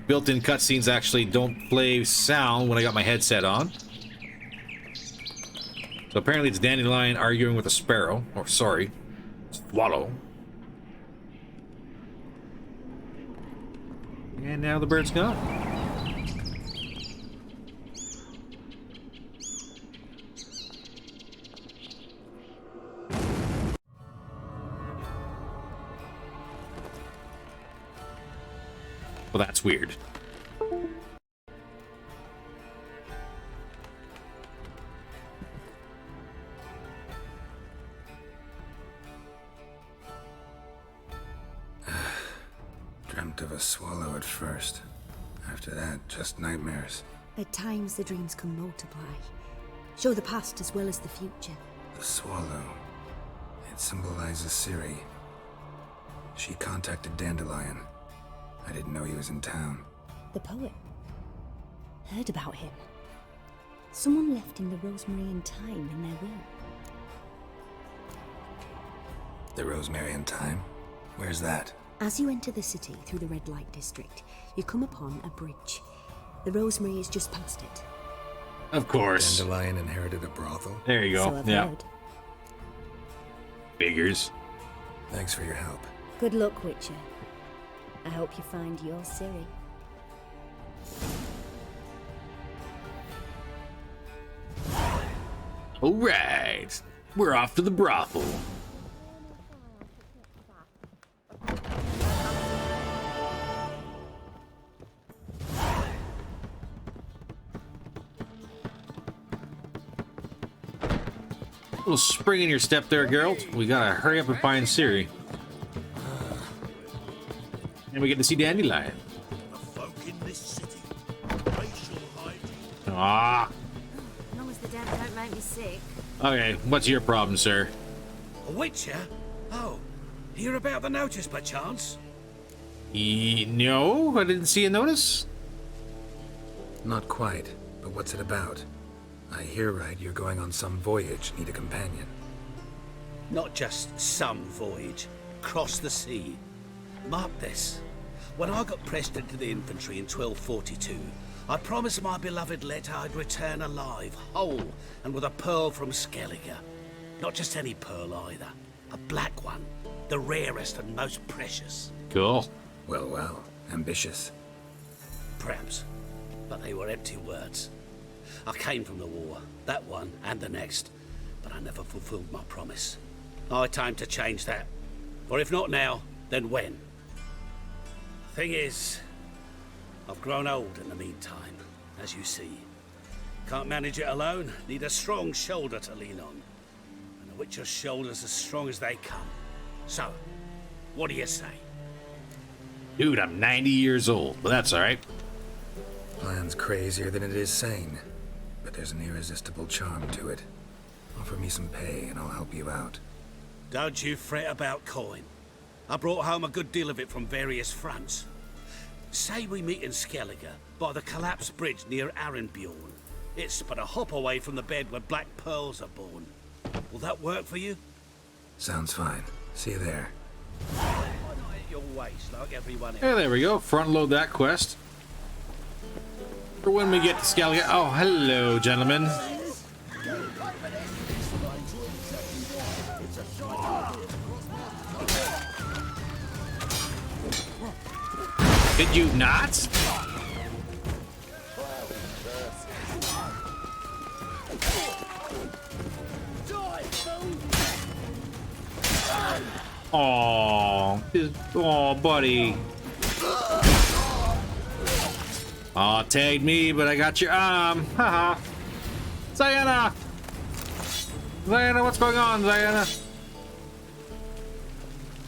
built-in cutscenes actually don't play sound when I got my headset on. So apparently it's Dandelion arguing with a sparrow, or sorry, swallow. And now the bird's gone. Well, that's weird. Dreamt of a swallow at first. After that, just nightmares. At times, the dreams can multiply. Show the past as well as the future. The swallow. It symbolizes Ciri. She contacted Dandelion. I didn't know he was in town. The poet. Heard about him. Someone left him the rosemary and thyme in their will. The rosemary and thyme? Where's that? As you enter the city through the red light district, you come upon a bridge. The rosemary is just past it. Of course. Dandelion inherited a brothel? There you go. So I've yeah. heard. Figures. Thanks for your help. Good luck, Witcher. I hope you find your Ciri. All right. We're off to the brothel. A little spring in your step there, Geralt. We gotta hurry up and find Ciri. And we get to see Dandelion. Ah. As long as the devil don't make me sick. Okay, what's your problem, sir? A witcher? Oh, hear about the notice by chance? No, I didn't see a notice. Not quite, but what's it about? I hear right you're going on some voyage, need a companion. Not just some voyage, cross the sea. Mark this. When I got pressed into the infantry in 1242, I promised my beloved Letta I'd return alive, whole, and with a pearl from Skellige. Not just any pearl either. A black one. The rarest and most precious. Cool. Well, well. Ambitious. Perhaps. But they were empty words. I came from the war, that one and the next, but I never fulfilled my promise. High time to change that. For if not now, then when? Thing is, I've grown old in the meantime, as you see. Can't manage it alone, need a strong shoulder to lean on. And a Witcher's shoulder's as strong as they come. So, what do you say? Dude, I'm 90 years old, but that's alright. Plan's crazier than it is sane, but there's an irresistible charm to it. Offer me some pay and I'll help you out. Don't you fret about coin. I brought home a good deal of it from various fronts. Say we meet in Skellige, by the collapsed bridge near Arenbjorn. It's but a hop away from the bed where black pearls are born. Will that work for you? Sounds fine. See you there. Why not at your waist like everyone else? Yeah, there we go. Front load that quest. For when we get to Skellige. Oh, hello, gentlemen. Did you not? Oh, buddy. Oh, tagged me, but I got your arm. Haha. Diana! Diana, what's going on, Diana?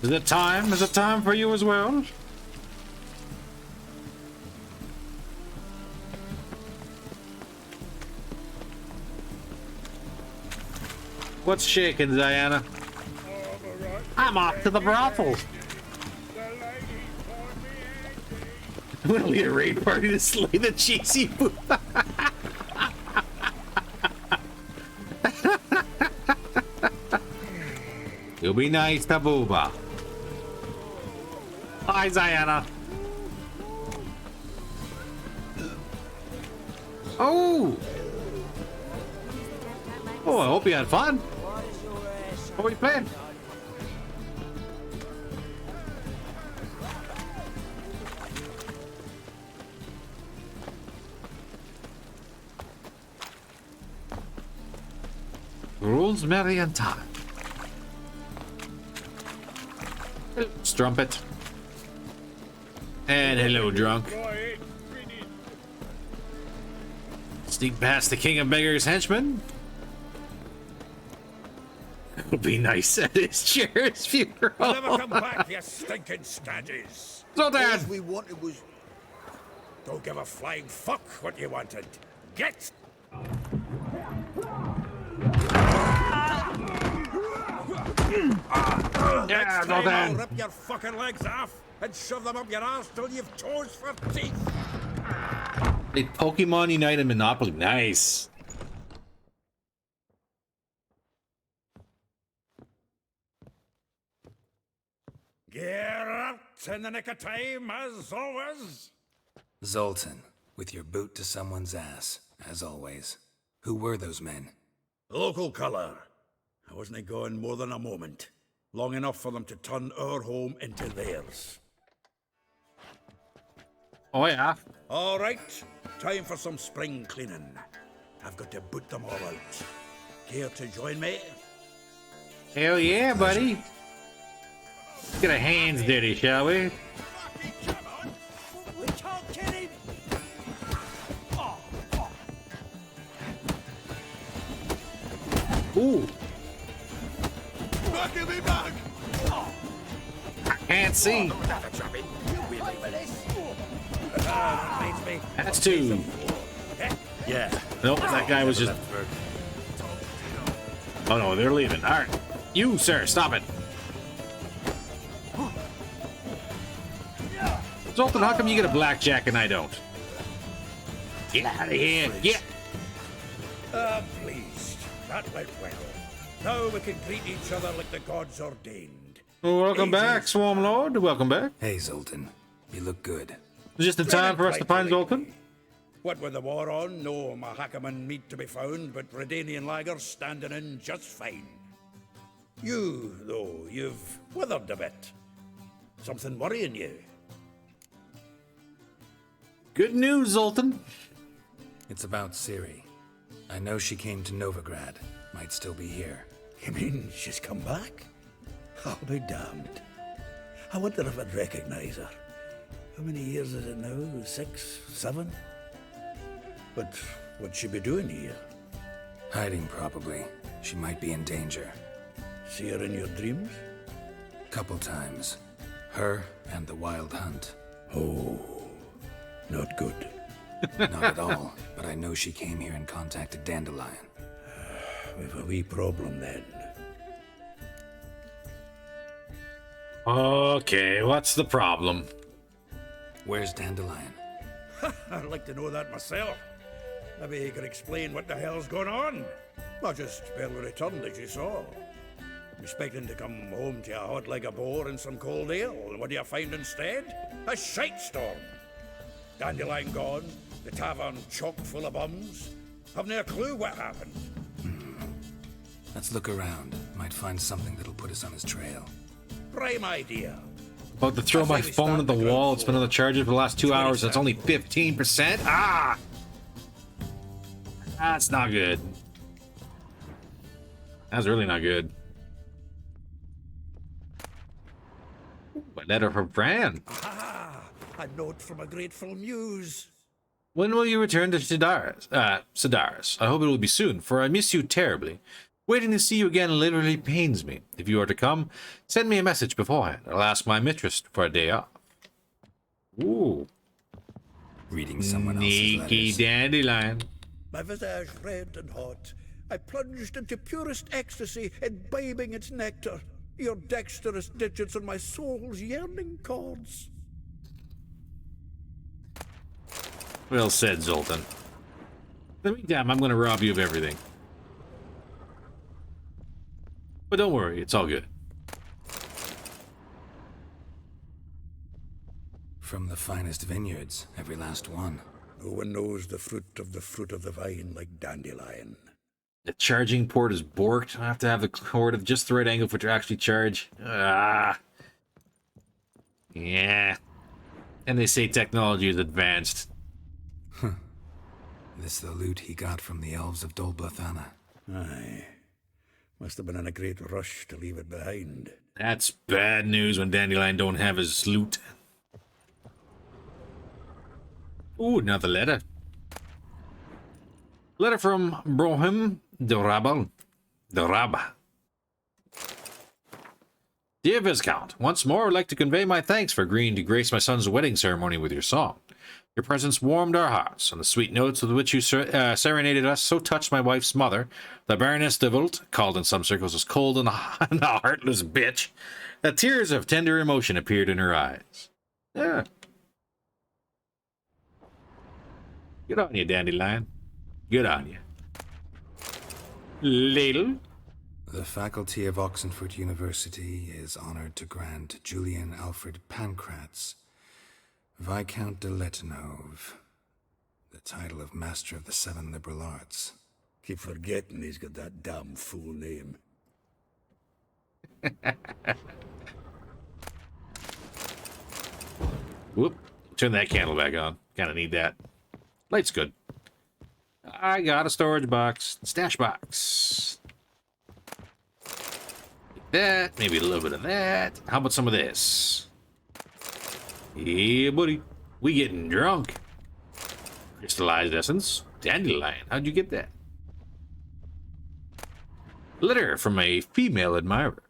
Is it time? Is it time for you as well? What's shaking, Diana? I'm off to the brothel. We'll lead a raid party to slay the cheesy food. You'll be nice to Booba. Hi, Diana. Oh! Oh, I hope you had fun. What were you playing? Rosemary and thyme. Strumpet. And hello, drunk. Sneak past the king of beggars henchman. It'll be nice at his chair's funeral. I'll never come back, you stinking staggies. So, Dad. All we wanted was... Don't give a flying fuck what you wanted. Get! Yeah, no, I'll Dad. rip your fucking legs off and shove them up your ass till you've toes for teeth. They Pokemon Unite and Monopoly. Nice. Get out in the nick of time, as always. Zoltan, with your boot to someone's ass, as always. Who were those men? Local colour. I wasn't going more than a moment. Long enough for them to turn our home into theirs. Oh, yeah. All right, time for some spring cleaning. I've got to boot them all out. Care to join me? Hell yeah, buddy. Let's get our hands dirty, shall we? We can't kill him! Ooh. Give me back! I can't see. That's two. Yeah. Nope, that guy was just... Oh no, they're leaving. All right. You, sir, stop it. Zoltan, how come you get a blackjack and I don't? Get out of here. Get. Pleased. That went well. Now we can greet each other like the gods ordained. Welcome back, Swarm Lord. Welcome back. Hey, Zoltan. You look good. Just in time for us to find Zoltan. What with the war on, no Mahakaman meat to be found, but Redanian lagers standing in just fine. You, though, you've withered a bit. Something worrying you? Good news, Zoltan. It's about Ciri. I know she came to Novigrad. Might still be here. You mean she's come back? I'll be damned. I wonder if I'd recognize her. How many years is it now? 6, 7? But what'd she be doing here? Hiding, probably. She might be in danger. See her in your dreams? Couple times. Her and the Wild Hunt. Oh, not good. Not at all, but I know she came here and contacted Dandelion. We've a wee problem then. Okay, what's the problem? Where's Dandelion? I'd like to know that myself. Maybe he could explain what the hell's going on. Not just barely returned, as you saw. Expecting to come home to a hot leg of boar and some cold ale, and what do you find instead? A shite storm. Dandelion gone, the tavern chock full of bums. Haven't a clue what happened. Let's look around. Might find something that'll put us on his trail. Prime idea. About to throw my phone at the wall. It's been on the charger for the last 2 hours. That's only 15%. Ah! That's not good. That's really not good. a letter from Bran. Ah, a note from a grateful muse. When will you return to Sidaris? Sidaris. I hope it will be soon, for I miss you terribly. Waiting to see you again literally pains me. If you are to come, send me a message beforehand. I'll ask my mistress for a day off. Ooh. Reading someone else's Sneaky letters. dandelion. My visage red and hot, I plunged into purest ecstasy, imbibing its nectar. Your dexterous digits on my soul's yearning chords. Well said, Zoltan. In the meantime, I'm going to rob you of everything. But don't worry, it's all good. From the finest vineyards, every last one. No one knows the fruit of the vine like dandelion. The charging port is borked. I have to have the cord of just the right angle for it to actually charge. Ah. Yeah. And they say technology is advanced. This the loot he got from the elves of Dol Blathanna. Aye. Must have been in a great rush to leave it behind. That's bad news when Dandelion don't have his loot. Ooh, another letter. Letter from Brohim de Rabal. Dear Viscount, once more I'd like to convey my thanks for agreeing to grace my son's wedding ceremony with your song. Your presence warmed our hearts, and the sweet notes with which you serenaded us so touched my wife's mother, the Baroness de Vult, called in some circles as cold and a heartless bitch, that tears of tender emotion appeared in her eyes. Yeah. Good on you, Dandelion. Good on you. Ladle? The faculty of Oxenford University is honored to grant Julian Alfred Pancratz, Viscount de Letenove, the title of Master of the Seven Liberal Arts. Keep forgetting he's got that damn fool name. Whoop. Turn that candle back on. Kind of need that. Light's good. I got a storage box. Stash box. Like that. Maybe a little bit of that. How about some of this? Yeah, buddy. We getting drunk. Crystallized essence. Dandelion. How'd you get that? Letter from a female admirer.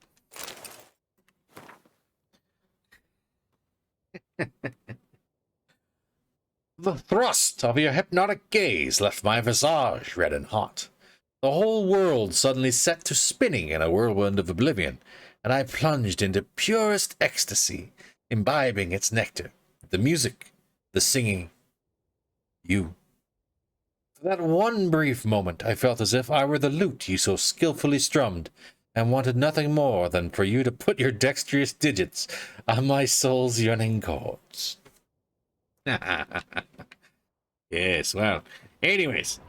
The thrust of your hypnotic gaze left my visage red and hot. The whole world suddenly set to spinning in a whirlwind of oblivion, and I plunged into purest ecstasy, imbibing its nectar, the music, the singing, you. For that one brief moment, I felt as if I were the lute you so skillfully strummed, and wanted nothing more than for you to put your dexterous digits on my soul's yearning chords. Yes, well, anyways.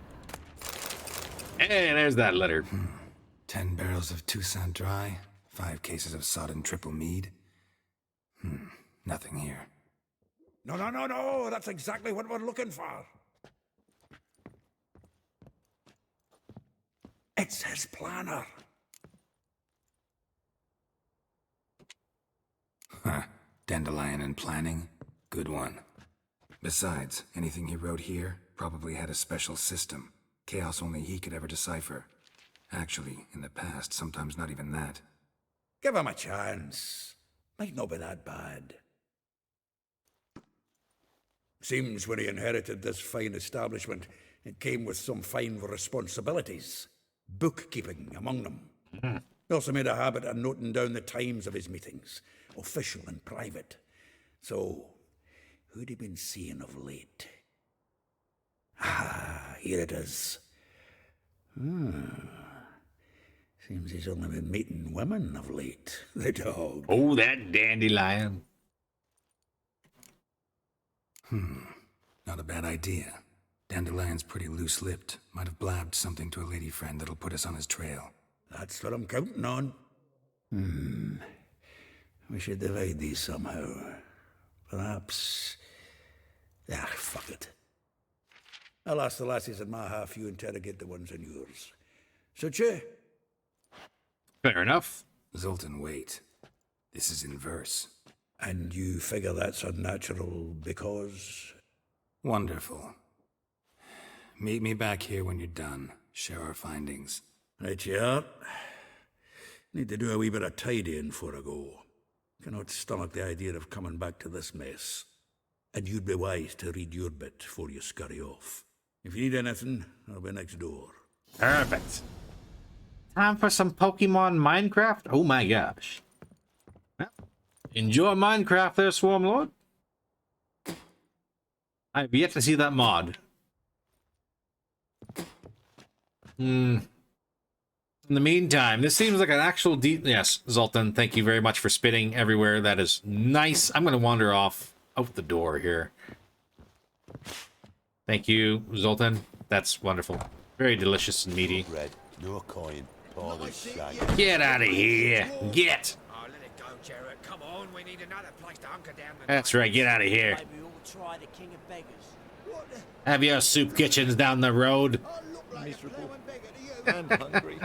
Hey, there's that letter. 10 barrels of Toussaint Dry, 5 cases of sodden triple mead. Nothing here. No, that's exactly what we're looking for. It's his planner. Huh. Dandelion and planning? Good one. Besides, anything he wrote here probably had a special system. Chaos only he could ever decipher. Actually, in the past, sometimes not even that. Give him a chance. Might not be that bad. Seems when he inherited this fine establishment, it came with some fine responsibilities. Bookkeeping among them. He also made a habit of noting down the times of his meetings, official and private. So, who'd he been seeing of late? Ah, here it is. Seems he's only been meeting women of late, the dog. Oh, that dandelion. Not a bad idea. Dandelion's pretty loose-lipped. Might have blabbed something to a lady friend that'll put us on his trail. That's what I'm counting on. We should divide these somehow. Perhaps... fuck it. I'll ask the lassies in my half, you interrogate the ones in yours. Such a... Fair enough. Zoltan, wait. This is in verse. And you figure that's unnatural because... Wonderful. Meet me back here when you're done. Share our findings. Right you are. Need to do a wee bit of tidying before I go. Cannot stomach the idea of coming back to this mess. And you'd be wise to read your bit before you scurry off. If you need anything, I'll be next door. Perfect. Time for some Pokemon Minecraft? Oh my gosh. Well, enjoy Minecraft there, Swarmlord. I've yet to see that mod. In the meantime, this seems like an actual deep... Yes, Zoltan, thank you very much for spitting everywhere. That is nice. I'm going to wander off out the door here. Thank you, Zoltan. That's wonderful. Very delicious and meaty. Red, no coin. All this shag. Get out of here. Get. Oh, let it go, Jarrett. Come on, we need another place to hunker down. That's right. Get out of here. Maybe we'll try the King of Beggars. Have your soup kitchens down the road. Miserable and hungry.